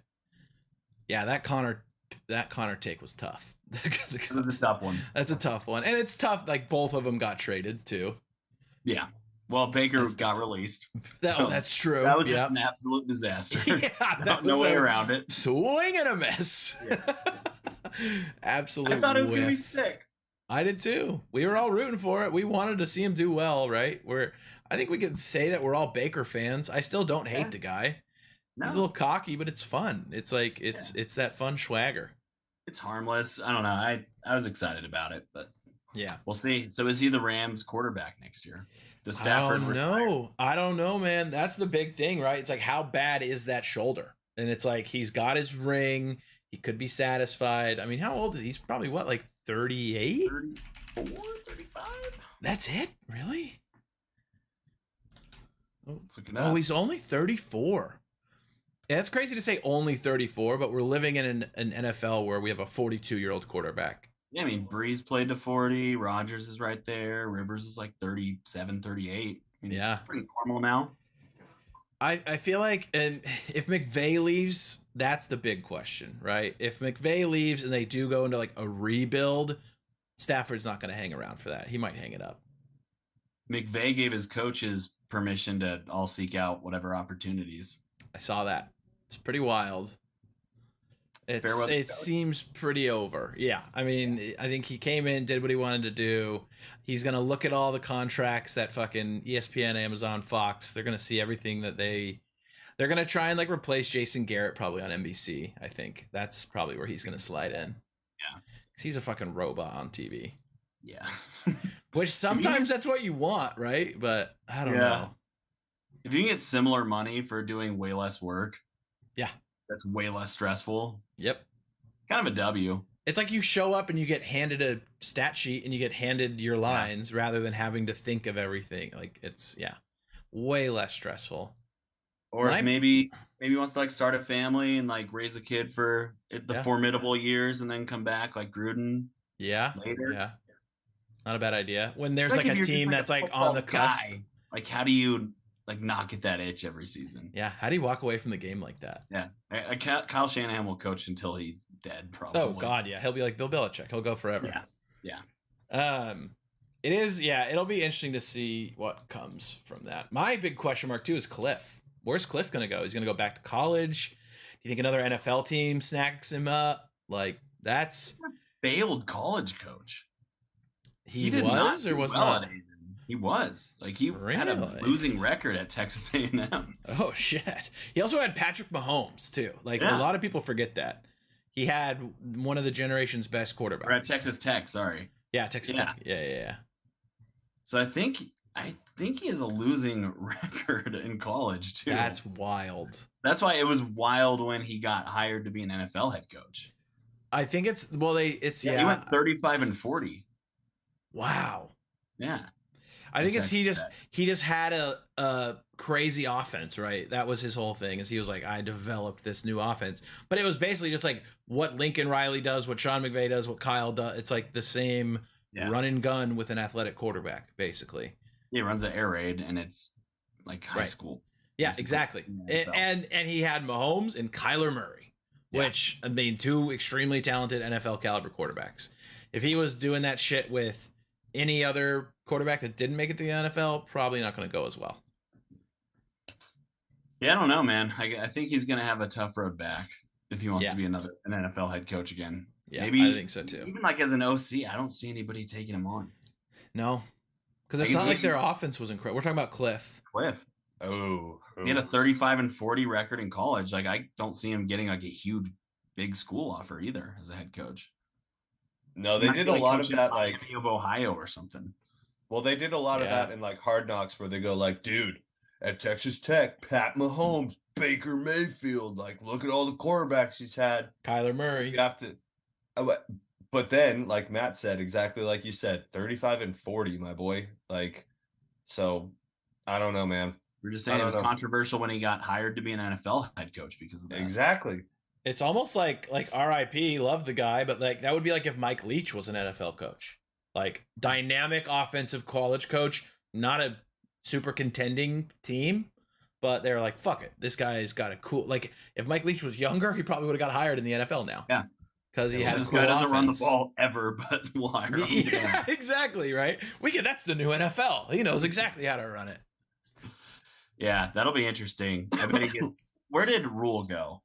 Yeah, that Connor take was tough. It was a tough one. That's a tough one. And it's tough, like both of them got traded too. Yeah. Well, Baker got released. That's true. That was just Yep. an absolute disaster. Yeah, that no was way a around it. swing and a miss. Absolute I thought it was gonna be whiff. sick. I did too. We were all rooting for it. We wanted to see him do well, right? I think we could say that we're all Baker fans. I still don't hate Yeah. the guy. No, He's a little cocky, but it's fun. It's like it's that fun swagger. it's harmless. I don't know. I was excited about it, but Yeah. we'll see. So is he the Rams quarterback next year? Does I Stafford don't retire? know. I don't know, man. That's the big thing, right? It's like, how bad is that shoulder? And it's like, he's got his ring. He could be satisfied. I mean, how old is he? He's probably what, like 38? 34, 35? That's it? Really? Let's look it up. Oh, he's only 34. Yeah, it's crazy to say only 34, but we're living in an NFL where we have a 42-year-old quarterback. Yeah, I mean, Breeze played to 40. Rogers is right there. Rivers is like 37, 38. I mean, Yeah. pretty normal now. I feel like, and if McVay leaves, that's the big question, right? If McVay leaves and they do go into like a rebuild, Stafford's not going to hang around for that. He might hang it up. McVay gave his coaches permission to all seek out whatever opportunities. I saw that. It's pretty wild. Farewell to It coach. seems pretty over. Yeah. I mean, I think he came in, did what he wanted to do. He's going to look at all the contracts that fucking ESPN, Amazon, Fox, they're going to see everything that they're going to try and like replace Jason Garrett probably on NBC. I think that's probably where he's going to slide in. Yeah. 'Cause he's a fucking robot on TV, Yeah. which sometimes that's what you want, right? But I don't Yeah. know. If you can get similar money for doing way less work, Yeah. that's way less stressful. Yep. Kind of a W. It's like you show up and you get handed a stat sheet and you get handed your lines rather than having to think of everything. Like it's way less stressful. Or My- if maybe he wants to like start a family and like raise a kid for the Yeah. formidable years and then come back like Gruden Yeah. later. Yeah. Not a bad idea. When there's Like, like if a you're just, team like, a that's like football on the cusp. guy, like how do you like not get that itch every season? Yeah. How do you walk away from the game like that? Yeah. Kyle Shanahan will coach until he's dead, probably. Oh God, yeah. He'll be like Bill Belichick. He'll go forever. Yeah. It is, it'll be interesting to see what comes from that. My big question mark too is Cliff. Where's Cliff gonna go? He's gonna go back to college. Do you think another NFL team snacks him up? Like that's Failed college coach. he did not was or do was well not? at Avon. He was. Like he had a Really? losing record at Texas A&M. Oh shit! He also had Patrick Mahomes too. Like Yeah. a lot of people forget that he had one of the generation's best quarterbacks. Or at Texas Tech, sorry. Yeah, Texas Yeah. Tech. Yeah. So I think he has a losing record in college too. That's wild. That's why it was wild when he got hired to be an NFL head coach. I think it's He went 35-40. Wow. Yeah. I think it's Texas he just had a crazy offense, right? That was his whole thing. Is he was like, I developed this new offense, but it was basically just like what Lincoln Riley does, what Sean McVay does, what Kyle does. It's like the same Yeah. run and gun with an athletic quarterback, basically. He runs the air raid and it's like high Right. school. Yeah, Basically. exactly. Yeah, so- And he had Mahomes and Kyler Murray, Yeah. which I mean, two extremely talented NFL caliber quarterbacks. If he was doing that shit with any other quarterback that didn't make it to the NFL, probably not going to go as well. Yeah, I don't know, man. I think he's going to have a tough road back if he wants Yeah. to be an NFL head coach again. Yeah, Maybe I think so too. Even like as an OC, I don't see anybody taking him on. No, because it's I can not like see- their offense was incredible. We're talking about Cliff. Cliff. Oh, He had a 35-40 record in college. Like, I don't see him getting like a huge, big school offer either as a head coach. no, He they might did be, a like, lot of coaching that. Miami Like, of Ohio or something. well, they did a lot of Yeah. that in like Hard Knocks, where they go like, dude, at Texas Tech, Pat Mahomes, Baker Mayfield, like, look at all the quarterbacks he's had. Kyler Murray. You have to, but then, like Matt said, exactly like you said, 35-40, my boy. Like, so I don't know, man. We're just I saying it don't was know. controversial when he got hired to be an NFL head coach because of that. Exactly. It's almost like RIP, love the guy, but like that would be like if Mike Leach was an NFL coach. Like dynamic offensive college coach, not a super contending team, but they're like, fuck it. This guy's got a cool, like if Mike Leach was younger, he probably would have got hired in the NFL now. Yeah. Because he had a This cool guy doesn't run the offense. ball ever, but we'll hire him. Yeah, exactly, right? That's the new NFL. He knows exactly how to run it. Yeah, that'll be interesting. I bet he gets. Where did Rule go?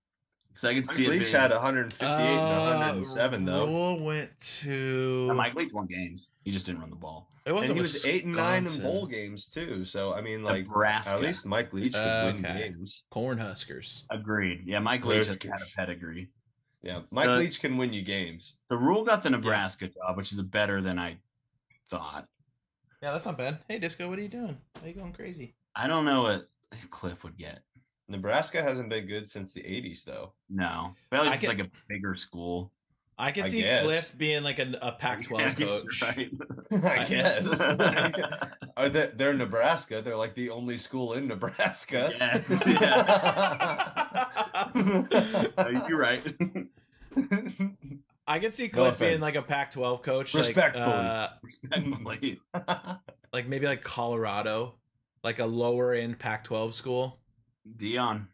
Because I can Mike see it Leach being, had 158 and 107 though. Rule went to Mike Leach won games. He just didn't run the ball. It And wasn't he was 8 and 9 in Wisconsin. bowl games too. So I mean, like, Nebraska. at least Mike Leach could win Okay. games. Cornhuskers. Agreed. Yeah, Mike Leach has Huskers. had a pedigree. Yeah, Mike The- Leach can win you games. The Rule got the Nebraska job, which is better than I thought. Yeah, that's not bad. Hey, Disco, what are you doing? Why are you going crazy? I don't know what Cliff would get. Nebraska hasn't been good since the 80s though. No, but at least I it's get- like a bigger school. I could I see guess. Cliff being like a Pac-12 Yeah, coach. right. I guess. Are they're Nebraska. They're like the only school in Nebraska. Yes. Yeah. No, you're right. I could see No Cliff being offense. like a Pac-12 coach, Respectfully. Respectfully. like maybe like Colorado, like a lower end Pac-12 school. Dion.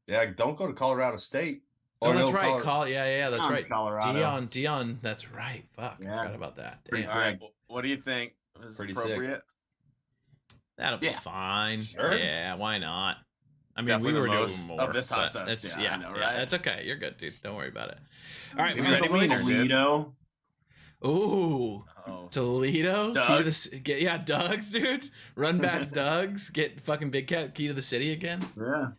Yeah, don't go to Colorado State. Oh, Or that's no, right. Colo- Yeah, that's Dion, right. Colorado. Dion. That's right. Fuck, I Yeah. forgot about that. Pretty Damn. All right. What do you think? Is Pretty sick. appropriate? That'll be Yeah. fine. Sure. Yeah, why not? I mean, Definitely we the were doing most more of this hot but sauce. it's- Yeah, I know, yeah, right? that's okay. You're good, dude. Don't worry about it. All right, we Maybe ready, the wiener, boys? dude. Toledo. Ooh, Oh. Toledo. Key to Doug. the Doug's, dude. Run back, Doug's. Get fucking Big Cat key to the city again. Yeah.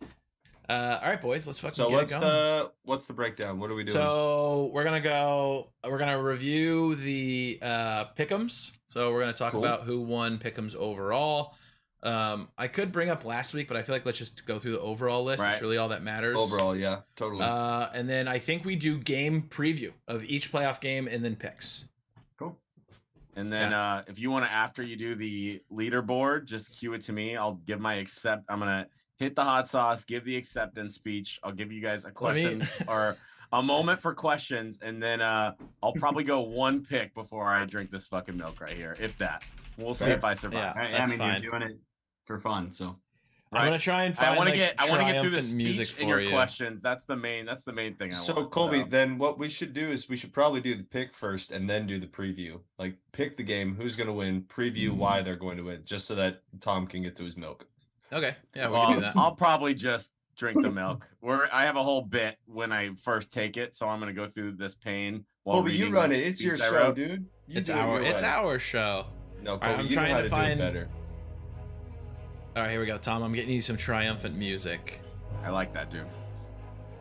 All right, boys, let's fucking So get it going. what's the breakdown? What are we doing? So we're gonna review the pick'ems. So we're gonna talk Cool. about who won pick'ems overall. I could bring up last week, but I feel like let's just go through the overall list. It's Right. really all that matters. Overall, yeah, totally. And then I think we do game preview of each playoff game and then picks. Cool. And then if you want to, after you do the leaderboard, just cue it to me. I'll give my accept. I'm gonna hit the hot sauce, give the acceptance speech. I'll give you guys a Let me- question or a moment for questions, and then I'll probably go one pick before I drink this fucking milk right here, if that. We'll see Fair. if I survive. Yeah. I That's mean, fine. you're doing it for fun, so I'm gonna try and find I want to like, get through the triumphant music speech and for your you. questions. That's the main thing I So want. Colby, then what we should do is we should probably do the pick first and then do the preview. Like pick the game, who's going to win, preview why they're going to win, just so that Tom can get to his milk. Okay, yeah, we Well, can do that. I'll probably just drink the milk. I have a whole bit when I first take it, so I'm gonna go through this pain while Colby, you reading run this it. It's your speech I show, wrote. dude. You It's do it your way. our show. No, right, Colby, I'm you know trying how to to find- do it better. All right, here we go, Tom. I'm getting you some triumphant music. I like that, dude.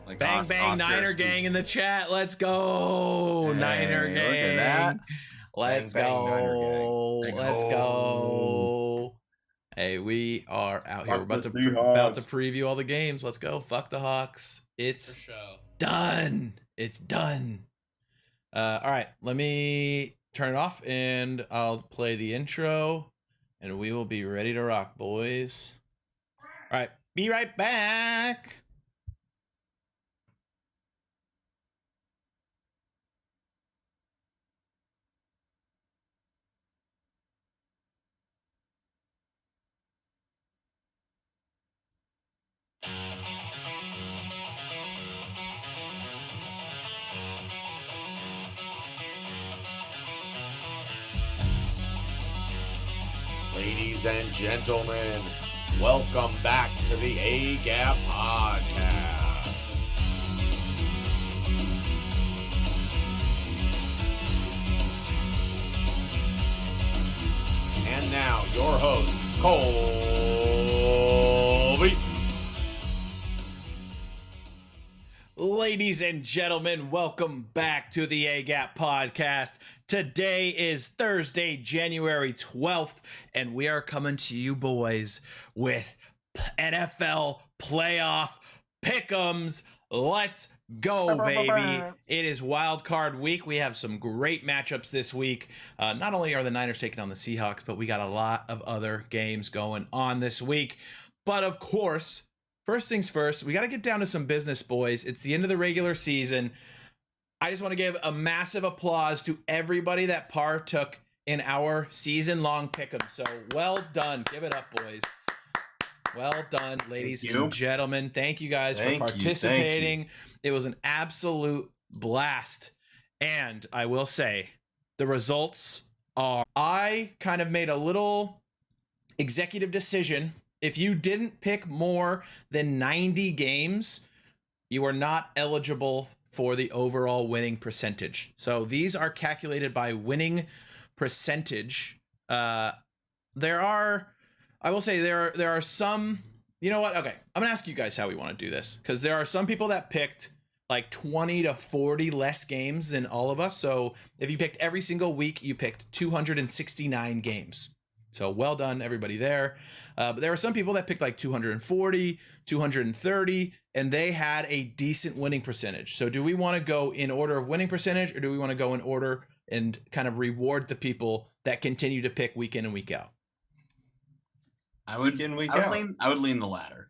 Like Bang bang, Oscar Niner speech. gang in the chat. Let's go, Hey, Niner look gang. at that. Let's Bang, bang, go. Niner gang. Let's go. Hey, we are out here. We're Fuck about to the about to Seahawks. preview all the games. Let's go. Fuck the Hawks. It's done. It's done. All right, let me turn it off and I'll play the intro and we will be ready to rock, boys. All right, be right back. Ladies and gentlemen, welcome back to the A-Gap Podcast. now, your host, Colby. Ladies and gentlemen, welcome back to the A-Gap podcast. Today is Thursday, January 12th, and we are coming to you boys with NFL playoff pick'ems. Let's go, baby. It is wild card week. We have some great matchups this week. Not only are the Niners taking on the Seahawks, but we got a lot of other games going on this week. But of course, first things first, we got to get down to some business, boys. It's the end of the regular season. I just want to give a massive applause to everybody that partook in our season-long pick'em. So well done. Give it up, boys. Well done, ladies and gentlemen. Thank you guys for participating. It was an absolute blast. And I will say, the results are, I kind of made a little executive decision. If you didn't pick more than 90 games, you are not eligible for the overall winning percentage. So these are calculated by winning percentage. I will say there are some, you know what? Okay, I'm gonna ask you guys how we want to do this, because there are some people that picked like 20 to 40 less games than all of us. So if you picked every single week, you picked 269 games. So well done, everybody there. But there were some people that picked like 240, 230, and they had a decent winning percentage. So do we want to go in order of winning percentage, or do we want to go in order and kind of reward the people that continue to pick week in and week out? I would lean the latter.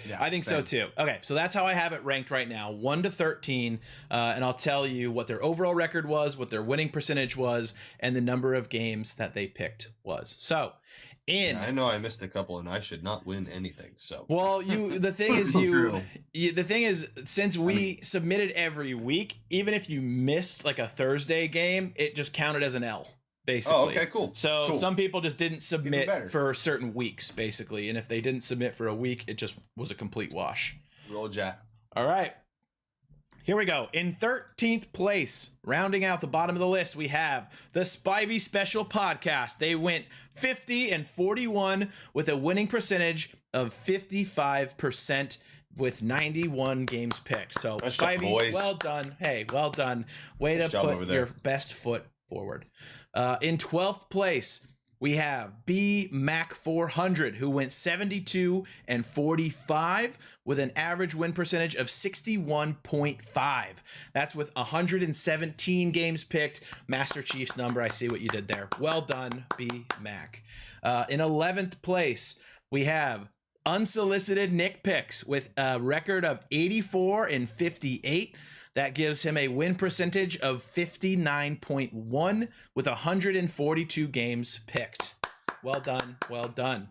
Yeah, I think so too. Okay, so that's how I have it ranked right now, 1 to 13, and I'll tell you what their overall record was, what their winning percentage was, and the number of games that they picked was. So, I know I missed a couple, and I should not win anything. So, well, the thing is, since we submitted every week, even if you missed like a Thursday game, it just counted as an L. Basically. Oh, okay, cool. So cool. Some people just didn't submit for certain weeks, basically. And if they didn't submit for a week, it just was a complete wash. Roll Jack. All right. Here we go. In 13th place, rounding out the bottom of the list, we have the Spivey Special Podcast. They went 50 and 41 with a winning percentage of 55% with 91 games picked. So nice Spivey, well done. Hey, well done. Way to put your best foot forward. In 12th place, we have B Mac 400, who went 72 and 45 with an average win percentage of 61.5. That's with 117 games picked. Master Chief's number. I see what you did there. Well done, B Mac. In 11th place, we have Unsolicited Nick Picks with a record of 84 and 58. That gives him a win percentage of 59.1 with 142 games picked. Well done. Well done.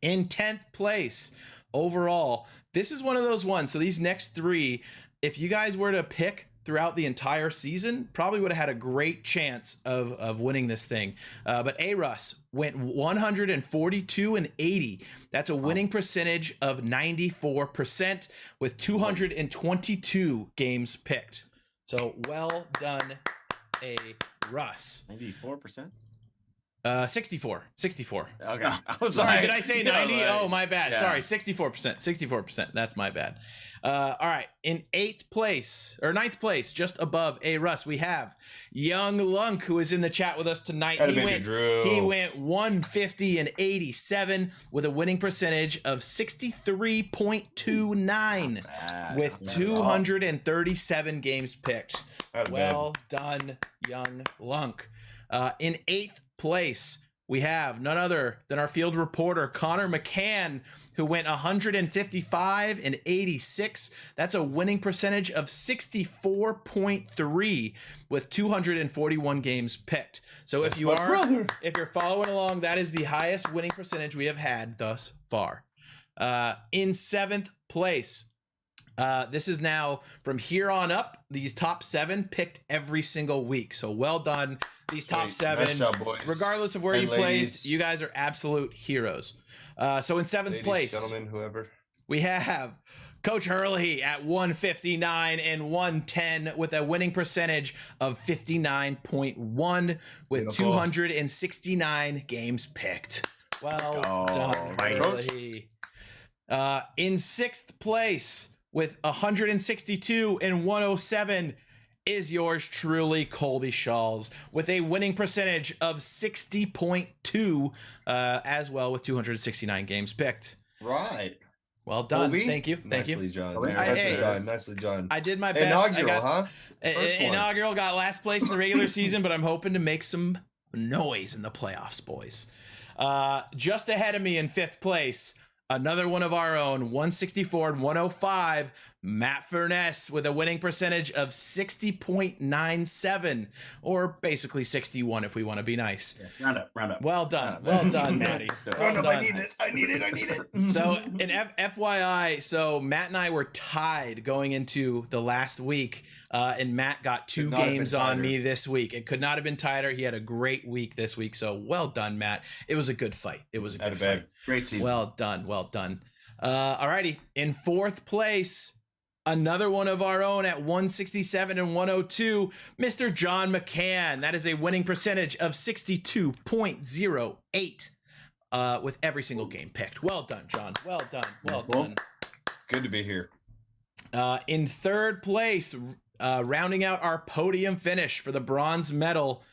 In 10th place overall, this is one of those ones. So these next three, if you guys were to pick throughout the entire season, probably would have had a great chance of winning this thing. But A-Russ went 142 and 80. That's a winning percentage of 94% with 222 games picked. So well done, A-Russ. 94%? 64. Okay. Sorry, did I say 90? No, oh, my bad. Yeah. Sorry, 64%. That's my bad. All right. In 9th place, just above A-Russ, we have Young Lunk, who is in the chat with us tonight. He went 150 and 87 with a winning percentage of 63.29 with 237 games picked. Well done, Young Lunk. In 8th place, we have none other than our field reporter, Connor McCann, who went 155 and 86. That's a winning percentage of 64.3 with 241 games picked. So if you're following along, that is the highest winning percentage we have had thus far. In 7th place, this is now from here on up, these top 7 picked every single week. So well done. These top 7, nice job, boys. Regardless of where you placed, you guys are absolute heroes. So in 7th place, gentlemen, whoever, we have Coach Hurley at 159 and 110 with a winning percentage of 59.1 with Beautiful. 269 games picked. Well go. done, Nice. Hurley. In sixth place with 162 and 107 is yours truly, Colby Shawls, with a winning percentage of 60.2 as well with 269 games picked. Right. Well done. Colby? Thank you. Thank Nicely you. done. Hey, Nicely hey. done. Nicely done. I did my best. Inaugural, I got, huh? First one. Inaugural got last place in the regular season, but I'm hoping to make some noise in the playoffs, boys. Just ahead of me in fifth place, another one of our own, 164 and 105, Matt Furness with a winning percentage of 60.97, or basically 61 if we want to be nice. Round up. Well done. Well done, Matty. Well done. I need it. So, in FYI, so Matt and I were tied going into the last week, and Matt got 2 Could not have been games on tighter. me this week. It could not have been tighter. He had a great week this week, so well done, Matt. It was a good fight. It was a good fight. Great season. Well done. Well done. Alrighty, in fourth place, another one of our own at 167 and 102, Mr. John McCann. That is a winning percentage of 62.08 with every single game picked. Well done, John. Well done. Well done. Good to be here. In third place, rounding out our podium finish for the bronze medal,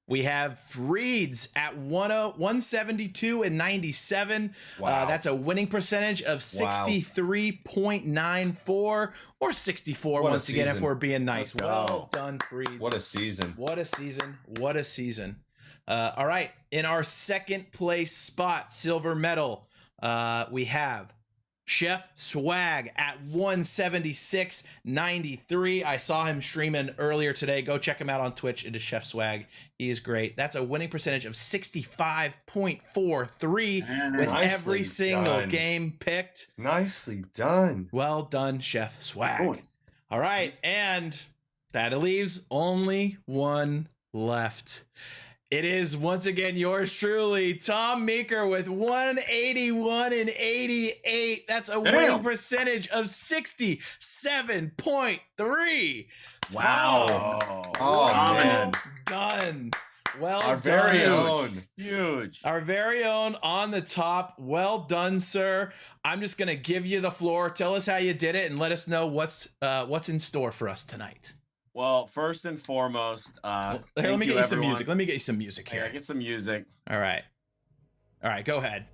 we have Freeds at 172 and 97. Wow. That's a winning percentage of 63.94 or 64 What a once again if season. we're being nice. Let's go. Well done, Freeds. What a season. What a season. What a season. All right. In our second place spot, silver medal, we have Chef Swag at 176.93. I saw him streaming earlier today. Go check him out on Twitch. It is Chef Swag. He is great. That's a winning percentage of 65.43 with Nicely every single done. game picked. Nicely done. Well done, Chef Swag. Boy. All right, and that leaves only one left. It is once again yours truly, Tom Meeker, with 181 and 88. That's a winning percentage of 67.3. Wow. Oh, Well man. done. Well Our done. very own. Huge. Our very own on the top. Well done, sir. I'm just gonna give you the floor. Tell us how you did it, and let us know what's in store for us tonight. Well, first and foremost, Here, let me get you some music. Let me get you some music Here, here. get some music. All right, go ahead.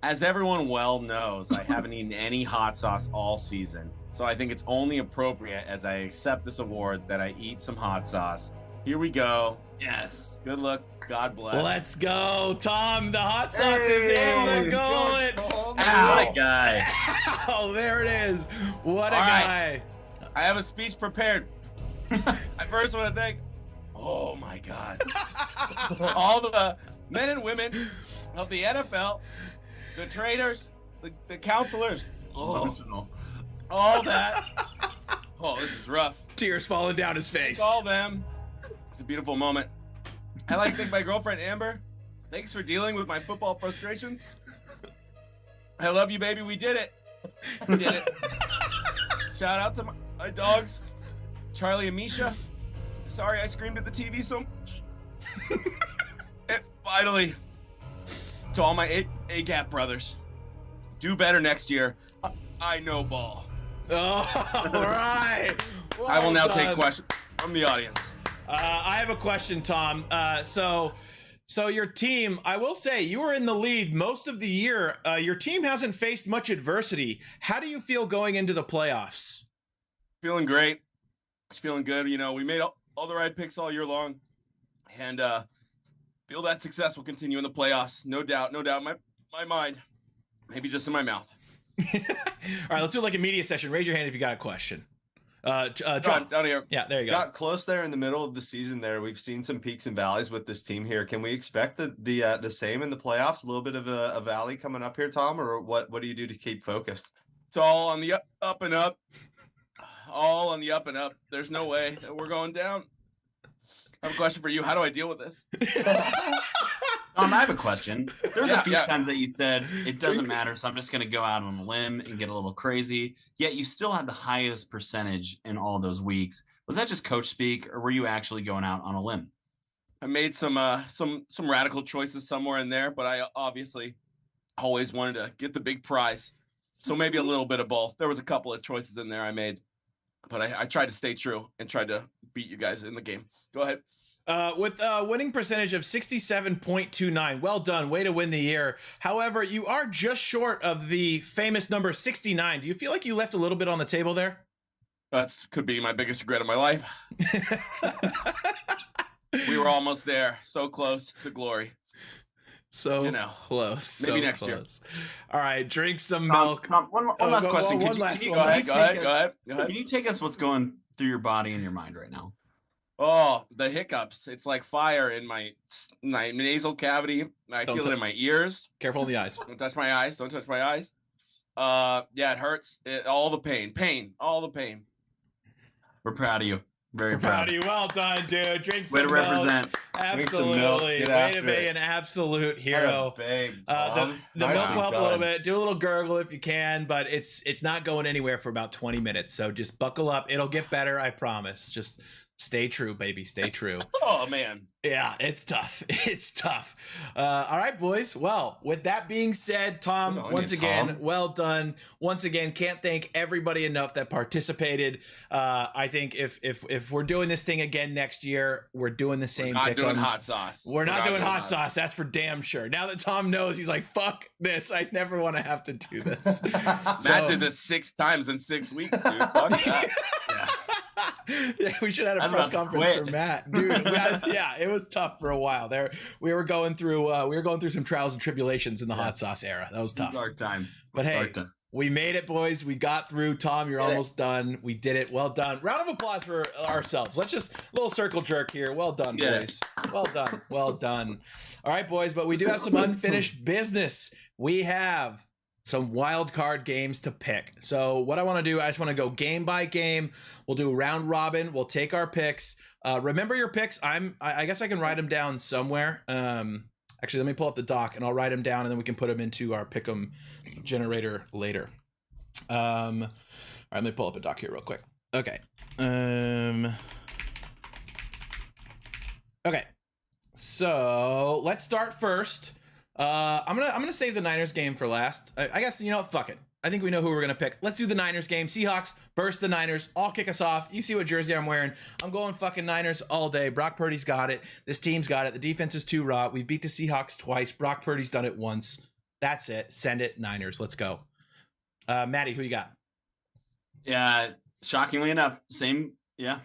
As everyone well knows, I haven't eaten any hot sauce all season. So I think it's only appropriate as I accept this award that I eat some hot sauce. Here we go. Yes. Good luck. God bless. Let's go, Tom. The hot sauce is in the gullet. What a guy. Oh, there it is. What a All right. guy. I have a speech prepared. I first want to thank, oh my God, all the men and women of the NFL, the trainers, the counselors, Emotional. all that. Oh, this is rough. Tears falling down his face. All them. It's a beautiful moment. I'd like to thank my girlfriend, Amber. Thanks for dealing with my football frustrations. I love you, baby. We did it. We did it. Shout out to my dogs, Charlie and Misha. Sorry I screamed at the TV so much. And finally, to all my A-Gap brothers, do better next year. I know ball. Oh, all right. I will now Well take done. questions from the audience. I have a question, Tom. So your team, I will say, you were in the lead most of the year. Your team hasn't faced much adversity. How do you feel going into the playoffs? Feeling great. Feeling good. You know, we made all the right picks all year long. And feel that success will continue in the playoffs. No doubt. No doubt. My mind. Maybe just in my mouth. All right, let's do like a media session. Raise your hand if you got a question. John. Down here. Yeah, there you go. Got close there in the middle of the season there. We've seen some peaks and valleys with this team here. Can we expect the same in the playoffs? A little bit of a valley coming up here, Tom, or what do you do to keep focused? It's all on the up and up. All on the up and up. There's no way that we're going down. I have a question for you. How do I deal with this? I have a question. There's Yeah, a few yeah. times that you said it doesn't matter, so I'm just going to go out on a limb and get a little crazy. Yet you still had the highest percentage in all those weeks. Was that just coach speak, or were you actually going out on a limb? I made some radical choices somewhere in there, but I obviously always wanted to get the big prize. So maybe a little bit of both. There was a couple of choices in there I made, but I tried to stay true and tried to beat you guys in the game. Go ahead. With a winning percentage of 67.29. Well done. Way to win the year. However, you are just short of the famous number 69. Do you feel like you left a little bit on the table there? That's could be my biggest regret of my life. We were almost there. So close to glory. So close. Maybe so next year. close. All right, drink some milk. One last question. One Go last. Can you take us what's going through your body and your mind right now? Oh, the hiccups. It's like fire in my nasal cavity. I Don't feel it in my ears. Careful in the eyes. Don't touch my eyes. Don't touch my eyes. Yeah, it hurts. All the pain. All the pain. We're proud of you. Very We're proud of you. Well done, dude. Drink Way some to milk. represent. Drink some milk. Absolutely. Get Way after to be it. an absolute hero. Babe, The milk will help a little bit. Do a little gurgle if you can, but it's not going anywhere for about 20 minutes. So just buckle up. It'll get better, I promise. Just stay true, baby. Stay true. Oh man. Yeah, it's tough. It's tough. All right, boys. Well, with that being said, Tom, Good on once you, again, Tom. well done. Once again, can't thank everybody enough that participated. I think if we're doing this thing again next year, we're doing the same. Not doing pick'ems. hot sauce. We're not doing hot sauce. That's for damn sure. Now that Tom knows, he's like, "Fuck this! I never want to have to do this." Matt did this 6 times in 6 weeks, dude. Fuck that. Yeah, we should have had I a was press about to conference quit. for Matt, dude. Yeah, it was tough for a while. There, we were going through some trials and tribulations in the hot sauce era. That was tough. Dark times. But hey, Dark times. we made it, boys. We got through. Tom, you're almost done. We did it. Well done. Round of applause for ourselves. Let's just little circle jerk here. Well done, Yeah. boys. Well done. Well done. All right, boys. But we do have some unfinished business. We have some wild card games to pick. So what I want to do, I just want to go game by game. We'll do round robin. We'll take our picks. Remember your picks. I guess I can write them down somewhere. Actually, let me pull up the doc and I'll write them down and then we can put them into our pick'em generator later. All right, let me pull up a doc here real quick. Okay. Okay. So let's start first. I'm gonna save the Niners game for last. I guess, you know what? Fuck it. I think we know who we're gonna pick. Let's do the Niners game. Seahawks versus the Niners. I'll kick us off. You see what jersey I'm wearing. I'm going fucking Niners all day. Brock Purdy's got it. This team's got it. The defense is too raw. We beat the Seahawks twice. Brock Purdy's done it once. That's it. Send it, Niners. Let's go. Maddie, who you got? Yeah, shockingly enough, same. Yeah.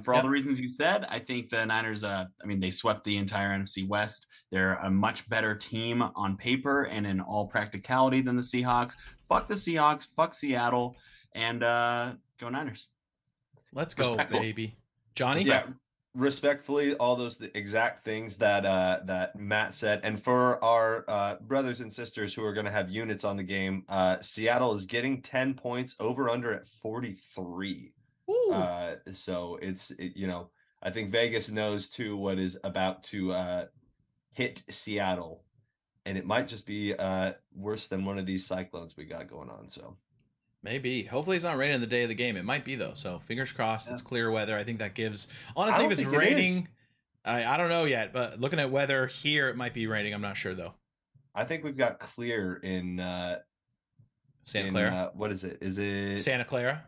For all the reasons you said, I think the Niners, they swept the entire NFC West. They're a much better team on paper and in all practicality than the Seahawks. Fuck the Seahawks, fuck Seattle, and go Niners. Let's go, Respectful. baby. Johnny? Yeah, respectfully, all those the exact things that that Matt said. And for our brothers and sisters who are going to have units on the game, Seattle is getting 10 points, over under at 43. So I think Vegas knows too what is about to hit Seattle, and it might just be worse than one of these cyclones we got going on. So Maybe. Hopefully it's not raining the day of the game. It might be though. So fingers crossed. Yeah. It's clear weather. I think that gives. I Honestly, don't if it's think it is. raining, I don't know yet. But looking at weather here, it might be raining. I'm not sure though. I think we've got clear in Santa Clara. what is it? Is it Santa Clara.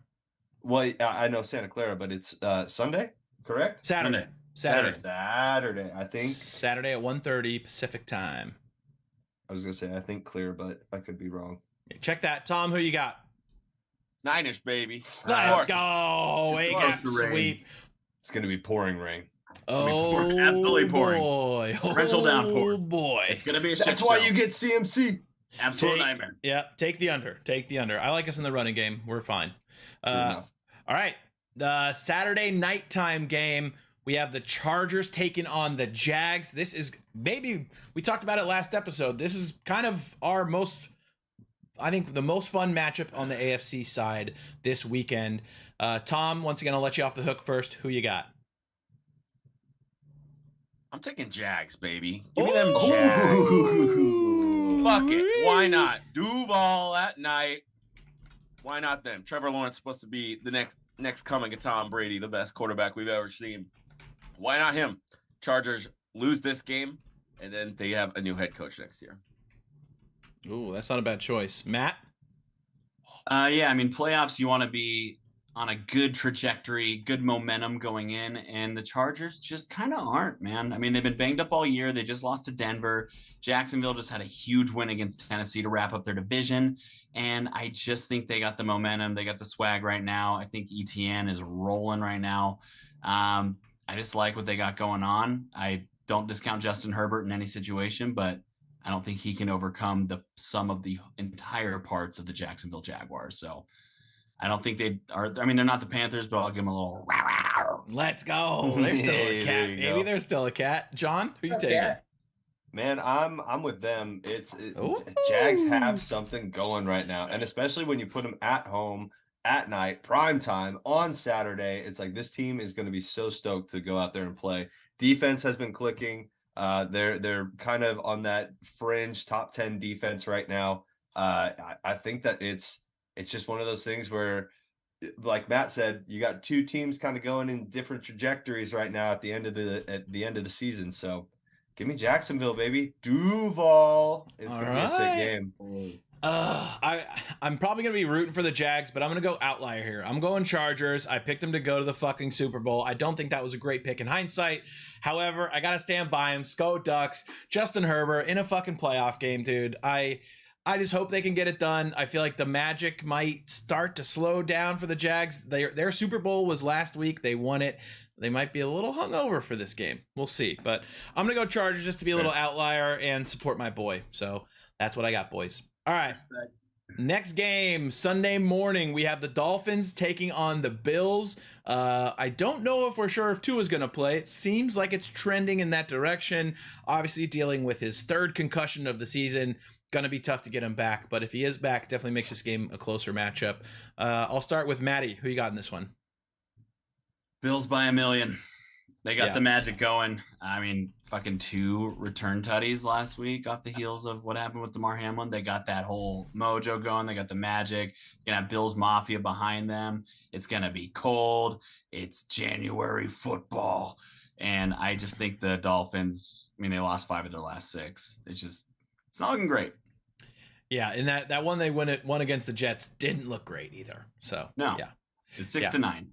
Well, I know Santa Clara, but it's Sunday, correct? Saturday. Saturday. Saturday, I think. Saturday at 1:30 Pacific time. I was gonna say I think clear, but I could be wrong. Check that, Tom. Who you got? Niners, baby. Let's go. It's A-gap supposed to rain. sweep. It's gonna be pouring rain. Oh, Absolutely pouring. boy. Torrential downpour. Oh boy. It's gonna be a That's shit why show. you get CMC. Absolute Take- nightmare. Yeah, take the under. Take the under. I like us in the running game. We're fine. True enough. All right. The Saturday nighttime game. We have the Chargers taking on the Jags. This is maybe, we talked about it last episode. This is kind of our most, I think, the most fun matchup on the AFC side this weekend. Tom, once again, I'll let you off the hook first. Who you got? I'm taking Jags, baby. Give me them Oh! Jags. Fuck it. Why not? Duval at night. Why not them? Trevor Lawrence supposed to be the next coming of Tom Brady, the best quarterback we've ever seen. Why not him? Chargers lose this game, and then they have a new head coach next year. Ooh, that's not a bad choice. Matt? Yeah, I mean, playoffs, you want to be on a good trajectory, good momentum going in, and the Chargers just kind of aren't, man. I mean, they've been banged up all year. They just lost to Denver. Jacksonville just had a huge win against Tennessee to wrap up their division, and I just think they got the momentum. They got the swag right now. I think ETN is rolling right now. I just like what they got going on. I don't discount Justin Herbert in any situation, but I don't think he can overcome the sum of the entire parts of the Jacksonville Jaguars. So I don't think they are. I mean, they're not the Panthers, but I'll give them a little. Let's go. There's still a Hey, cat, there you baby. go. There's still a cat. John, who you taking? Man, I'm with them. Ooh. Jags have something going right now, and especially when you put them at home at night, prime time on Saturday. It's like this team is going to be so stoked to go out there and play. Defense has been clicking. They're kind of on that fringe top 10 defense right now. I think that it's just one of those things where, like Matt said, you got two teams kind of going in different trajectories right now at the end of the season. So give me Jacksonville, baby. Duval. It's All gonna be a sick right. game. I'm probably gonna be rooting for the Jags, but I'm gonna go outlier here. I'm going Chargers. I picked them to go to the fucking Super Bowl. I don't think that was a great pick in hindsight. However, I gotta stand by him. Go Ducks. Justin Herbert in a fucking playoff game, dude. I just hope they can get it done. I feel like the magic might start to slow down for the Jags. Their Super Bowl was last week. They won it. They might be a little hungover for this game. We'll see. But I'm gonna go Chargers just to be a little outlier and support my boy. So that's what I got, boys. All right. Next game, Sunday morning, we have the Dolphins taking on the Bills. I don't know if we're sure if Tua's going to play. It seems like it's trending in that direction. Obviously, dealing with his third concussion of the season. Going to be tough to get him back. But if he is back, definitely makes this game a closer matchup. I'll start with Maddie. Who you got in this one? Bills by a million. They got Yeah. the magic going. I mean, fucking 2 return tutties last week off the heels of what happened with DeMar Hamlin. They got that whole mojo going. They got the magic. You're gonna have Bills Mafia behind them. It's gonna be cold. It's January football. And I just think the Dolphins, I mean, they lost 5 of their last 6. It's not looking great. Yeah, and that one they won against the Jets didn't look great either. So, No. yeah. It's 6 Yeah. to 9.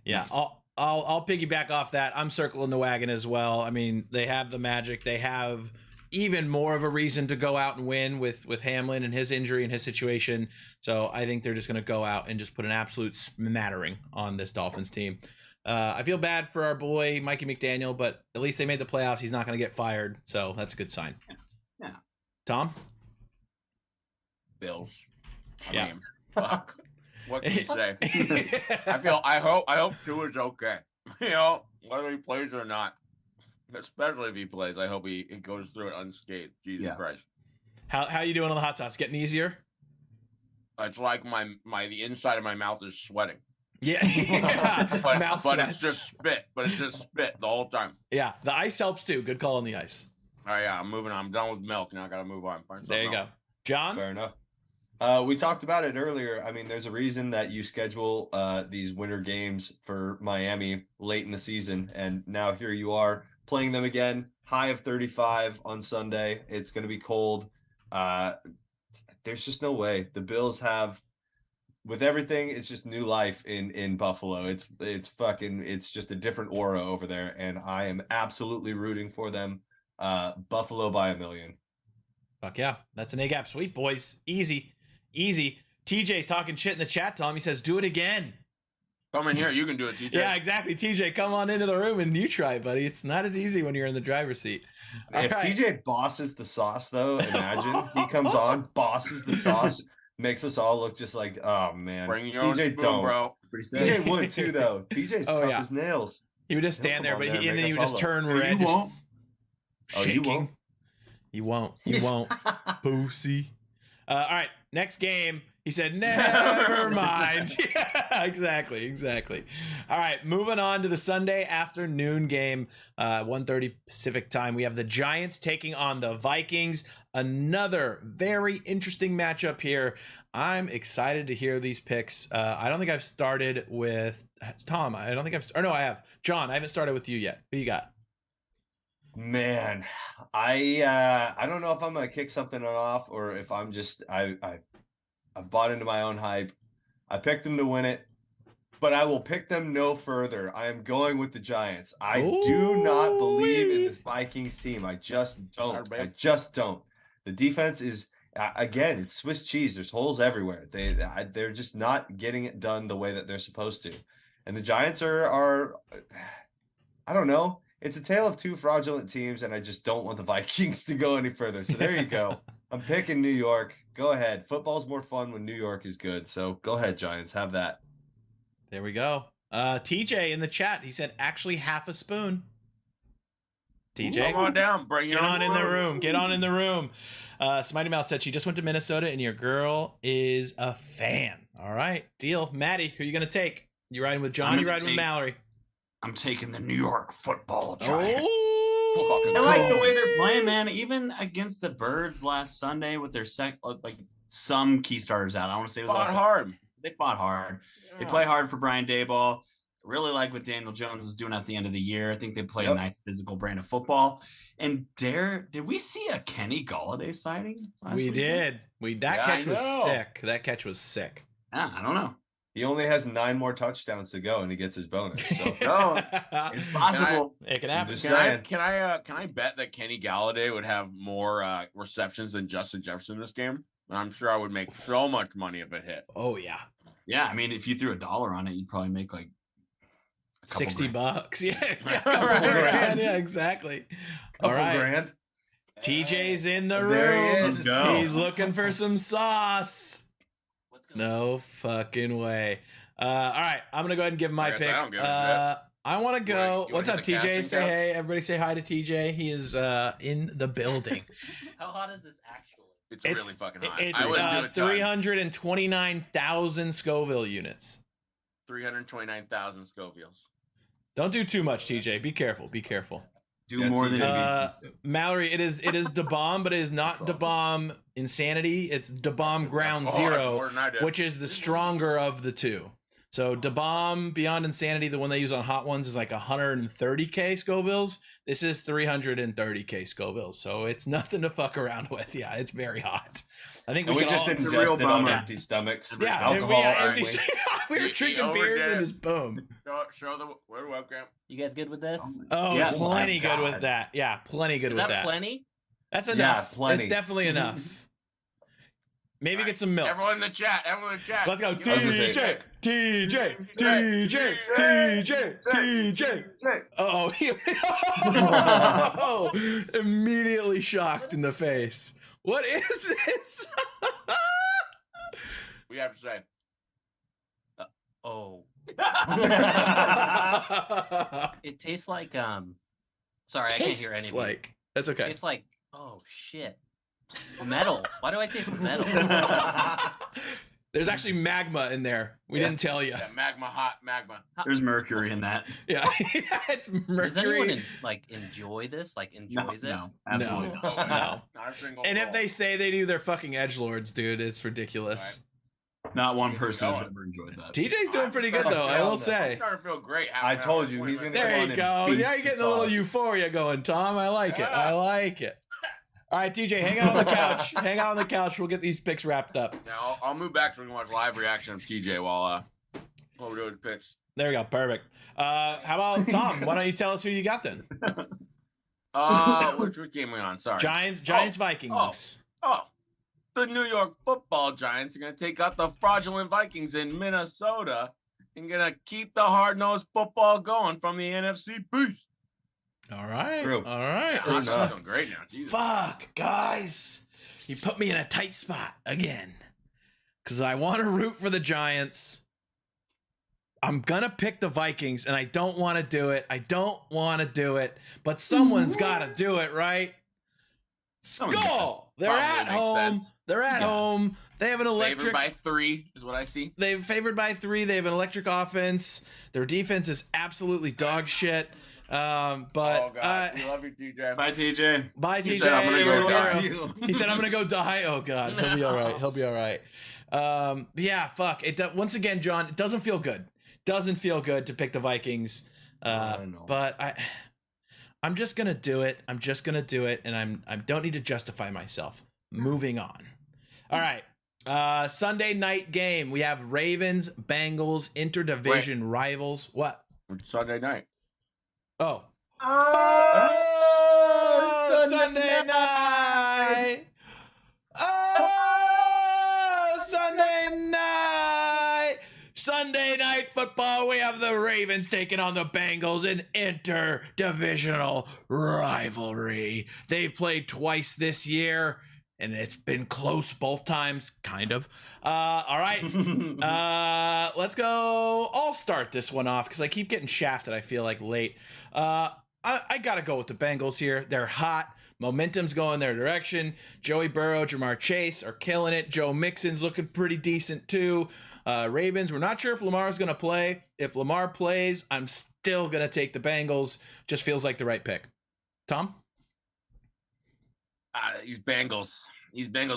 Yeah, Nice. I'll piggyback off that. I'm circling the wagon as well. I mean, they have the magic. They have even more of a reason to go out and win with Hamlin and his injury and his situation. So I think they're just going to go out and just put an absolute smattering on this Dolphins team. I feel bad for our boy Mikey McDaniel, but at least they made the playoffs. He's not going to get fired, so that's a good sign. Yeah. Tom? Bills. I Yeah. mean, fuck. What can you say? I hope Tua's okay. You know, whether he plays or not. Especially if he plays, I hope he goes through it unscathed. Jesus Yeah. Christ. How you doing on the hot sauce? Getting easier? It's like the inside of my mouth is sweating. Yeah. But, Mouth but sweats. it's just spit. But it's just spit the whole time. Yeah, the ice helps too. Good call on the ice. All right, yeah, I'm moving on. I'm done with milk. Now I gotta move on. Find There you something go. else. John? Fair enough. We talked about it earlier. I mean, there's a reason that you schedule these winter games for Miami late in the season, and now here you are playing them again. High of 35 on Sunday. It's going to be cold. There's just no way. The Bills have, with everything, it's just new life in Buffalo. It's just a different aura over there, and I am absolutely rooting for them. Buffalo by a million. Fuck yeah. That's an A-gap sweep, boys. Easy. TJ's talking shit in the chat, Tom. He says, do it again. Come in here. You can do it, TJ. Yeah, exactly. TJ, come on into the room and you try it, buddy. It's not as easy when you're in the driver's seat. All If right. TJ bosses the sauce, though, imagine he comes on, bosses the sauce, makes us all look just like, oh man. Bring your own TJ spoon, don't. bro. Pretty sick. TJ would too, though. TJ's Oh, tough yeah. as nails. He would just He'll stand come there, on but there and and then make he would us just all turn No, red. you just won't. Oh, you shaking. won't? You won't. You won't. Pussy. All right. Next game. He said, never mind. Yeah, exactly. All right, moving on to the Sunday afternoon game, 1:30 Pacific time. We have the Giants taking on the Vikings. Another very interesting matchup here. I'm excited to hear these picks. I don't think I've started with Tom. I have. John, I haven't started with you yet. Who you got? Man, I don't know if I'm gonna kick something off or if I'm just I've bought into my own hype. I picked them to win it, but I will pick them no further. I am going with the Giants. I do not believe in this Vikings team. I just don't. The defense is again, it's Swiss cheese. There's holes everywhere. They're just not getting it done the way that they're supposed to. And the Giants are I don't know. It's a tale of two fraudulent teams, and I just don't want the Vikings to go any further. So there you go. I'm picking New York. Go ahead. Football's more fun when New York is good. So go ahead, Giants. Have that. There we go. TJ in the chat, he said actually half a spoon. TJ, Come on down. Bring it get on in the room. Get on in the room. Smitey Mouse said she just went to Minnesota and your girl is a fan. All right, deal. Maddie, who are you going to take? You riding with John? You riding with Mallory? I'm taking the New York Football Giants. Oh, I like the way they're playing, man. Even against the Birds last Sunday with their some key starters out. I want to say it was Fought also hard. They fought hard. They play hard for Brian Daboll. Really like what Daniel Jones was doing at the end of the year. I think they play a nice physical brand of football. And did we see a Kenny Golladay sighting? We did. That catch was sick. That catch was sick. Yeah, I don't know. He only has 9 more touchdowns to go, and he gets his bonus. So It's possible. It can happen. Just Can I, saying. can I bet that Kenny Galladay would have more receptions than Justin Jefferson this game? And I'm sure I would make so much money if it hit. Oh yeah. Yeah, I mean, if you threw $1 on it, you'd probably make like $60. Yeah. Grand. Yeah, exactly. Couple All right. grand. TJ's in the room. There he is. He's looking for some sauce. No fucking way. All right, I'm gonna go ahead and give my I guess pick. I don't give a shit. I want to go. You What's wanna up, hit the TJ? casting Say couch? hey. Everybody say hi to TJ. He is in the building. How hot is this actually? It's really fucking hot. It's I wouldn't do a ton. 329,000 Scoville units. 329,000 Scovilles. Don't do too much, TJ. Be careful. Be careful. do Yeah, more than TJ. Mallory, it is Da Bomb, but it is not Da Bomb Insanity. It's Da Bomb Ground Zero, more than I did. which is the stronger of the two. So Da Bomb Beyond Insanity, the one they use on Hot Ones, is like 130k Scovilles. This is 330k Scovilles. So it's nothing to fuck around with. Yeah, it's very hot. I think And we can just all. It's a ingested real it on bummer. empty stomachs. Yeah, and alcohol. we got aren't empty. we? We were He drinking beers overdid. and just boom. Show the webcam. You guys good with this? Oh, Yes. plenty Oh my good with God. that. Yeah, plenty good Is with that that. plenty? That's Yeah, enough. plenty. It's definitely enough. Maybe get some milk. Everyone in the chat. Everyone in the chat. Let's go. Give us a TJ, shake. TJ, TJ, TJ, TJ. Oh, immediately shocked in the face. What is this? We have to say. Oh, it tastes like Sorry, I can't hear any. Tastes like. That's okay. Tastes like shit. Metal. Why do I taste metal? There's actually magma in there. We didn't tell you. Yeah, magma, hot magma. There's mercury in that. Yeah, it's Does anyone mercury. enjoy this? Like No, enjoys it? no, absolutely No. not. No. Not a single And if roll. they say they do, they're fucking edgelords, dude. It's ridiculous. Not one Keep person has going. ever enjoyed that. TJ's doing pretty good I'm though, I starting will I'm say. starting to feel great. I told you, he's gonna- There Come you on and go. feast Yeah, you're the getting a little sauce. euphoria going, Tom. I like it. I like it. All right, TJ, hang out on the couch. Hang out on the couch. We'll get these picks wrapped up. Now I'll move back so we can watch live reaction of TJ while we're doing picks. There we go. Perfect. How about Tom? Why don't you tell us who you got then? Which game are we on? Sorry. Giants, Vikings. Oh, the New York Football Giants are going to take out the fraudulent Vikings in Minnesota and going to keep the hard-nosed football going from the NFC Beast. All right. True. All right. I'm Let's doing great now. Jesus. Fuck, guys. You put me in a tight spot again. Because I want to root for the Giants. I'm going to pick the Vikings, and I don't want to do it. But someone's got to do it, right? Someone's Skull! They're Probably at makes home. sense. They're at home. They have an electric. Favored by 3 is what I see. They're favored by 3. They have an electric offense. Their defense is absolutely dog shit. But we love you, TJ. Bye, TJ. bye, He TJ. said, "I'm gonna go We'll be die." all right. He said, "I'm gonna go die." Oh God, he'll be all right. He'll be all right. Yeah, fuck it. Once again, John, it doesn't feel good. Doesn't feel good to pick the Vikings. I know. But I'm just gonna do it. I'm just gonna do it, and I don't need to justify myself. Moving on. All right. Sunday night game. We have Ravens, Bengals, interdivision rivals. What? It's Sunday night. Oh. Oh, Sunday night. Oh, Sunday night. Sunday night football. We have the Ravens taking on the Bengals in interdivisional rivalry. They've played twice this year, and it's been close both times, kind of. All right. Let's go. I'll start this one off because I keep getting shafted, I feel like, late. I got to go with the Bengals here. They're hot. Momentum's going their direction. Joey Burrow, Jamar Chase are killing it. Joe Mixon's looking pretty decent too. Ravens, we're not sure if Lamar's going to play. If Lamar plays, I'm still going to take the Bengals. Just feels like the right pick. Tom? These Bengals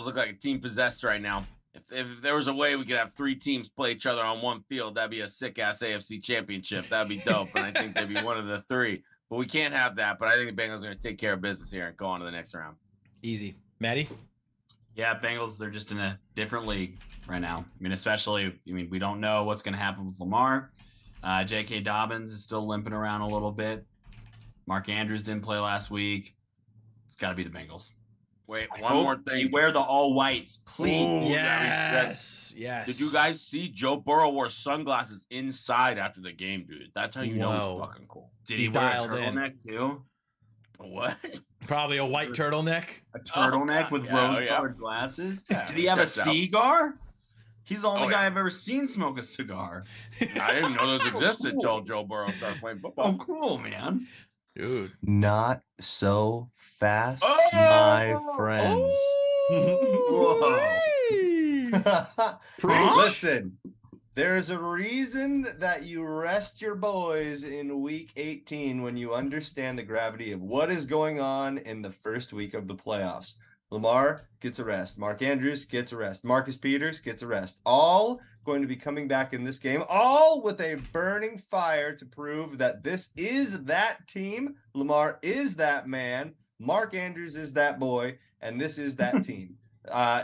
look like a team possessed right now. If there was a way we could have 3 teams play each other on one field, that'd be a sick-ass AFC championship. That'd be dope, and I think they'd be one of the 3. But we can't have that, but I think the Bengals are going to take care of business here and go on to the next round. Easy. Maddie? Yeah, Bengals, they're just in a different league right now. We don't know what's going to happen with Lamar. J.K. Dobbins is still limping around a little bit. Mark Andrews didn't play last week. It's got to be the Bengals. Wait, one more thing. You wear the all whites, please. Ooh, Yes. Did you guys see Joe Burrow wore sunglasses inside after the game, dude? That's how you know Whoa. he's fucking cool. Did He's he wear a dialed in. turtleneck too? What? Probably a white turtleneck. A turtleneck with yeah, rose-colored glasses? Yeah, Did he have a checked out. cigar? He's the only Oh, guy yeah. I've ever seen smoke a cigar. I didn't know those existed until Joe Burrow started playing Oh, football. cool, man. Dude. Not so fast, Oh! my friends. Preach. Listen, there's a reason that you rest your boys in week 18 when you understand the gravity of what is going on in the first week of the playoffs. Lamar gets a rest. Mark Andrews gets a rest. Marcus Peters gets a rest. All going to be coming back in this game, all with a burning fire to prove that this is that team. Lamar is that man. Mark Andrews is that boy, and this is that team.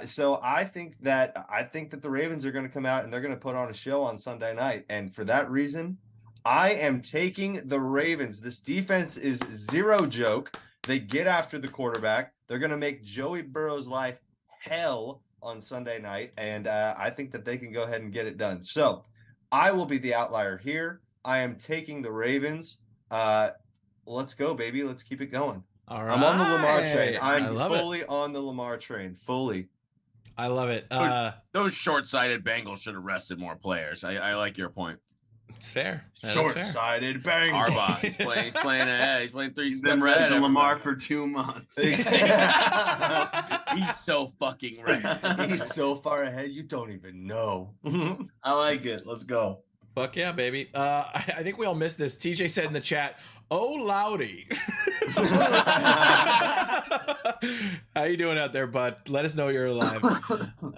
So I think that the Ravens are going to come out and they're going to put on a show on Sunday night, and for that reason, I am taking the Ravens. This defense is zero joke. They get after the quarterback. They're going to make Joey Burrow's life hell on Sunday night, and I think that they can go ahead and get it done. So I will be the outlier here. I am taking the Ravens. Let's go, baby. Let's keep it going. All right. I'm on the Lamar train. I I'm love fully on the Lamar train. Fully. I love it. Those short-sighted Bengals should have rested more players. I like your point. It's fair. That's fair. Short-sighted bang. Harbaugh, he's playing ahead. He's playing 3 He's steps been ahead resting of Lamar everybody. for 2 months. He's so fucking ready. He's so far ahead, you don't even know. I like it. Let's go. Fuck yeah, baby. I think we all missed this. TJ said in the chat, "Oh, Loudy." How you doing out there, bud? Let us know you're alive.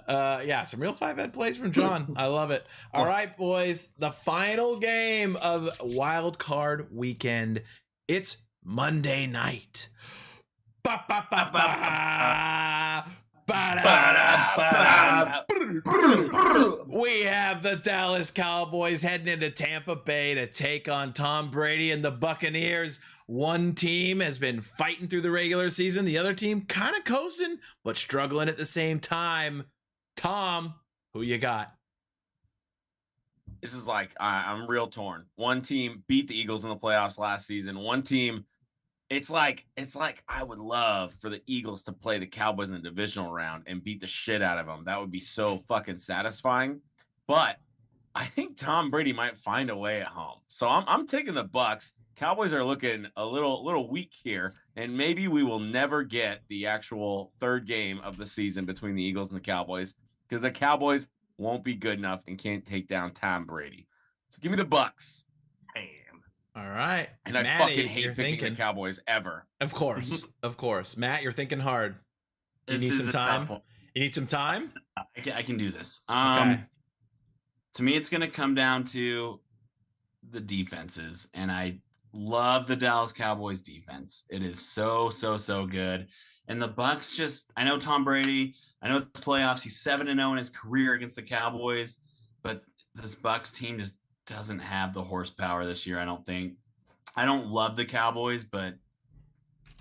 Yeah, some real 5-head plays from John. I love it. All right, boys. The final game of Wild Card Weekend. It's Monday night. Ba, ba, ba, ba. Ba-da. We have the Dallas Cowboys heading into Tampa Bay to take on Tom Brady and the Buccaneers. One team has been fighting through the regular season. The other team kind of coasting, but struggling at the same time. Tom, who you got? This is like I'm real torn. One team beat the Eagles in the playoffs last season. One team, it's like I would love for the Eagles to play the Cowboys in the divisional round and beat the shit out of them. That would be so fucking satisfying. But I think Tom Brady might find a way at home. So I'm taking the Bucs. Cowboys are looking a little weak here, and maybe we will never get the actual third game of the season between the Eagles and the Cowboys because the Cowboys won't be good enough and can't take down Tom Brady. So give me the Bucks. Damn. All right. And I Matty, fucking hate you're picking thinking. the Cowboys ever. Of course. Of course. Matt, you're thinking hard. Do you This need is some a tough time? one. You need some time? I can do this. Okay. To me, it's going to come down to the defenses, and I love the Dallas Cowboys defense. It is so good. And the Bucks I know Tom Brady, I know it's playoffs. He's 7-0 in his career against the Cowboys, but this Bucks team just doesn't have the horsepower this year, I don't think. I don't love the Cowboys, but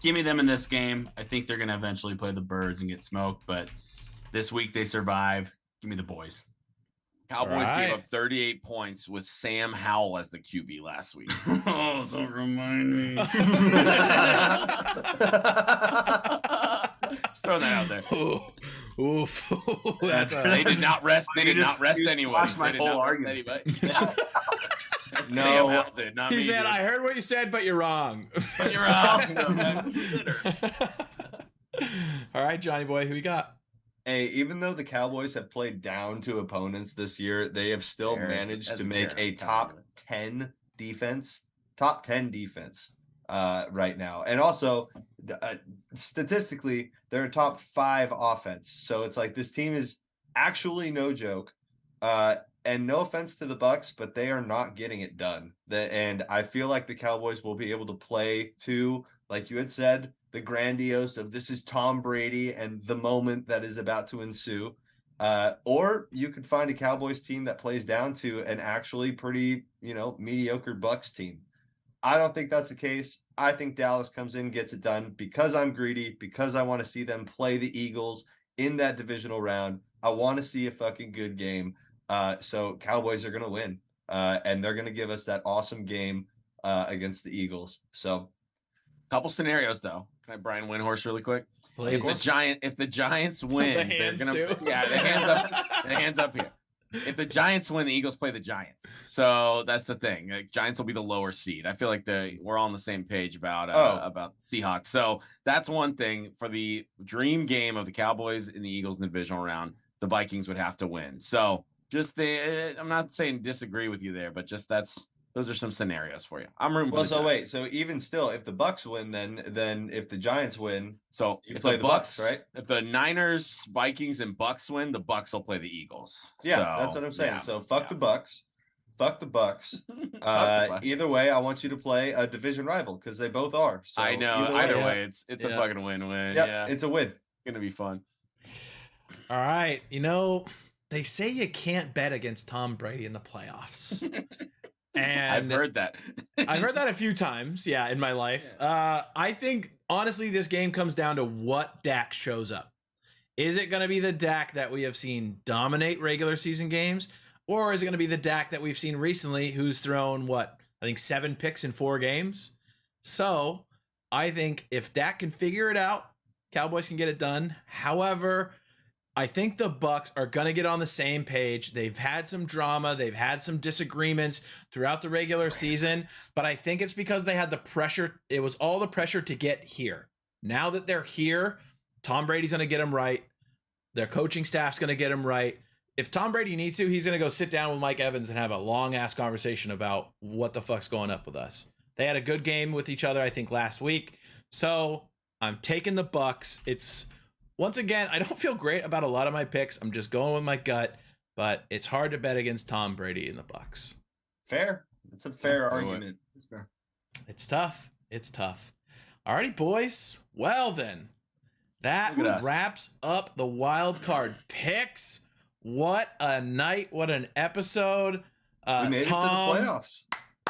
give me them in this game. I think they're going to eventually play the Birds and get smoked, but this week they survive. Give me the boys. Cowboys Right. gave up 38 points with Sam Howell as the QB last week. Oh, don't remind me. Just throwing that out there. Oof. That's They did not rest. They did not rest You anybody. squashed my They did whole not rest argument. anybody. No. Sam Howell did, not He me, said, dude. I heard what you said, but you're wrong. But you're wrong. All right, Johnny boy, who you got? Hey, even though the Cowboys have played down to opponents this year, they have still Bears, managed as to a make Bear, a top 10 defense, right now. And also, statistically, they're a top 5 offense. So it's like this team is actually no joke. And no offense to the Bucks, but they are not getting it done. And I feel like the Cowboys will be able to play to, like you had said, the grandiose of this is Tom Brady and the moment that is about to ensue. Or you could find a Cowboys team that plays down to an actually pretty, mediocre Bucks team. I don't think that's the case. I think Dallas comes in, gets it done because I'm greedy, because I want to see them play the Eagles in that divisional round. I want to see a fucking good game. So Cowboys are going to win. And they're going to give us that awesome game against the Eagles. So Couple scenarios though. Can I Brian Windhorse really quick? Please. If the Giants win, The they're hands gonna too. yeah, the hands up. The hands up here. If the Giants win, the Eagles play the Giants. So that's the thing. Like, Giants will be the lower seed. I feel like we're all on the same page about Seahawks. So that's one thing for the dream game of the Cowboys and the Eagles in the divisional round. The Vikings would have to win. So I'm not saying disagree with you there, but just those are some scenarios for you. I'm rooting for Well, the so Giants. wait, so even still, if the Bucks win, then if the Giants win, So you if play the Bucks, right? If the Niners, Vikings, and Bucks win, the Bucks will play the Eagles. Yeah, So, that's what I'm saying. yeah, So fuck yeah. the Bucks, fuck the Bucks. Fuck the Bucks. Either way, I want you to play a division rival because they both are. So I know. Either yeah. way, it's a Yeah. fucking win-win. Yep, Yeah, it's a win. gonna be fun. All right. They say you can't bet against Tom Brady in the playoffs. And I've heard that. I've heard that a few times, yeah, in my life. I think, honestly, this game comes down to what Dak shows up. Is it going to be the Dak that we have seen dominate regular season games? Or is it going to be the Dak that we've seen recently who's thrown, 7 picks in 4 games? So, I think if Dak can figure it out, Cowboys can get it done. However, I think the Bucks are going to get on the same page. They've had some drama. They've had some disagreements throughout the regular season, but I think it's because they had the pressure. It was all the pressure to get here. Now that they're here, Tom Brady's going to get them right. Their coaching staff's going to get them right. If Tom Brady needs to, he's going to go sit down with Mike Evans and have a long-ass conversation about what the fuck's going up with us. They had a good game with each other, I think, last week. So I'm taking the Bucks. Once again, I don't feel great about a lot of my picks. I'm just going with my gut, but it's hard to bet against Tom Brady in the Bucks. Fair. It's a fair do it. argument. It's tough. It's tough. Alrighty, boys. Well then, that Look at us. wraps up the wild card picks. What a night! What an episode! We made Tom, it to the playoffs.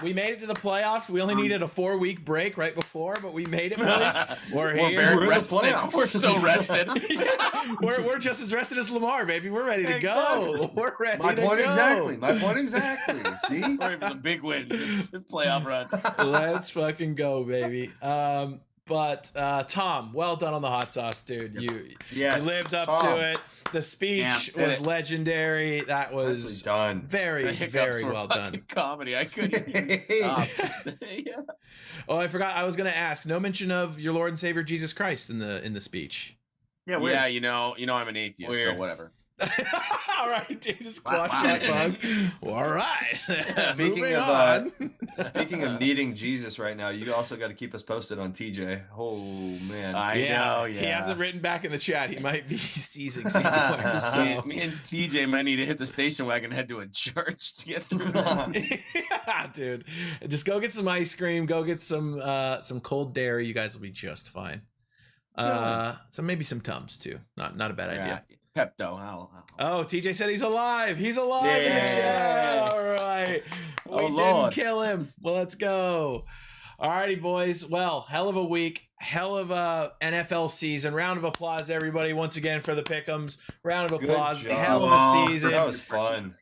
We made it to the playoffs. We only needed a 4-week break right before, but we made it, boys. We're We're here. very We're in the rested. playoffs. We're so rested. Yeah, we're just as rested as Lamar, baby. We're ready to go. We're ready My to point go. exactly. My point exactly. See? We're ready for the big win. Just playoff run. Let's fucking go, baby. But Tom, well done on the hot sauce, dude. You Yes. lived up Tom, to it. The speech Yeah, was legendary. That nicely was done. very, The hiccups very were well fucking done. comedy. I couldn't even stop. Yeah. Oh, I forgot. I was going to ask. No mention of your Lord and Savior Jesus Christ in the speech. Yeah, Yeah, you know, I'm an atheist, Weird. so whatever. All right, dude, just squash Wow. that bug. All right. Speaking Moving of, on. Speaking of needing Jesus right now, you also got to keep us posted on TJ. Oh man, I know, He yeah. hasn't written back in the chat. He might be seizing somewhere. So. Me and TJ might need to hit the station wagon and head to a church to get through that. Yeah, dude. Just go get some ice cream. Go get some cold dairy. You guys will be just fine. So maybe some Tums too. Not a bad idea. Pepto. I'll- Oh, TJ said he's alive. He's alive in the Yay. chat. All right. We Oh, didn't Lord. kill him. Well, let's go. All righty, boys. Well, hell of a week. Hell of a NFL season. Round of applause, everybody, once again for the pick'ems. Round of Good applause. job. Hell of Oh, a season. that was fun.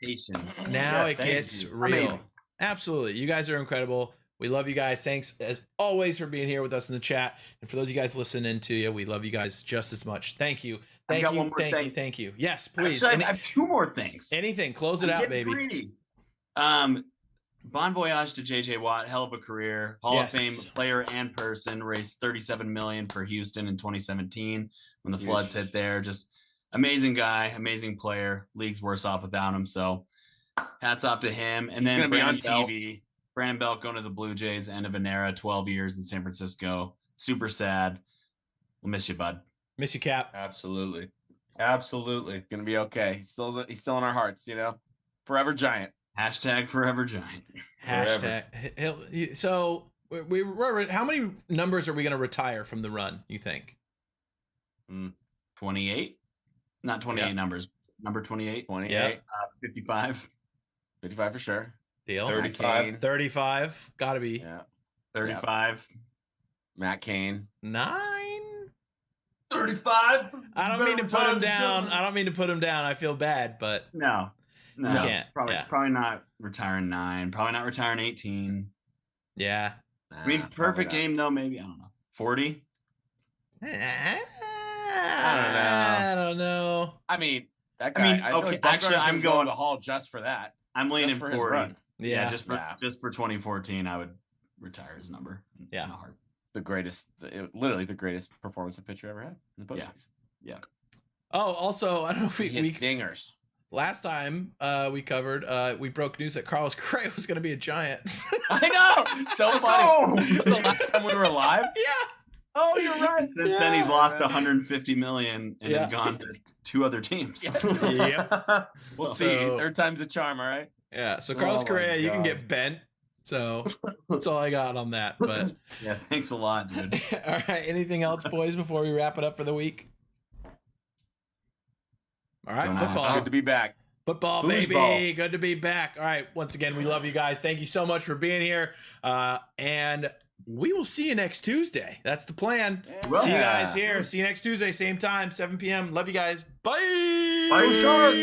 Now Yeah, it thank gets you. real. Amazing. Absolutely. You guys are incredible. We love you guys. Thanks as always for being here with us in the chat. And for those of you guys listening to you, we love you guys just as much. Thank you. I've Thank got you. one more Thank you. thing. Thank you. Yes, please. Actually, I have two more things. Anything. Close it I'm out, getting baby. greedy. Bon voyage to JJ Watt, hell of a career, Hall Yes. of Fame player and person, raised $37 million for Houston in 2017 when the Huge. floods hit there. Just amazing guy, amazing player. League's worse off without him. So hats off to him. And He's then gonna be on Brandon Belt. TV. Brandon Belt going to the Blue Jays, end of an era, 12 years in San Francisco. Super sad. We'll miss you, bud. Miss you, Cap. Absolutely, absolutely. Gonna be okay. He's still in our hearts, you know. Forever Giant. Hashtag Forever Giant. Hashtag. So we're how many numbers are we going to retire from the run, you think? 28? Not 28 Yeah. numbers. Number 28. 28. Yeah. 55. 55 for sure. Deal. 35. 35. Got to be. Yeah. 35. Matt Cain. 9. 35. I don't mean to put him down. I don't mean to put him down. I feel bad, but No. No. You can't, Probably, yeah. probably not retiring 9. Probably not retiring 18. yeah. I mean, Nah, probably perfect not. game, though, maybe. I don't know. 40? I don't know. I mean, that I guy. mean, I feel okay, like Bumgarner's actually, gonna I'm go going- to the hall just for that. I'm leaning for his 40. run. Yeah. just for 2014, I would retire his number. Yeah. In a heart. The greatest, literally the greatest performance a pitcher ever had in the Yeah. postseason. Oh, also, I don't know if He we hits dingers. last time we covered we broke news that Carlos Correa was going to be a Giant. I know. So funny. This was the last time we were alive. Yeah. Oh, you're right. And since then, he's lost 150 million and Yeah. has gone to 2 other teams. Yep. We'll see. So- Third time's a charm, all right? Yeah. So Carlos Oh my Correa, you can God. get bent. So that's all I got on that. But Yeah, thanks a lot, dude. all right. Anything else, boys, before we wrap it up for the week? All right, Don't know. football. Good to be back. Football, baby. Foosball. Good to be back. All right. Once again, we love you guys. Thank you so much for being here. And we will see you next Tuesday. That's the plan. Well, See you Yeah. guys here. See you next Tuesday, same time, 7 p.m. Love you guys. Bye. Go Sharks!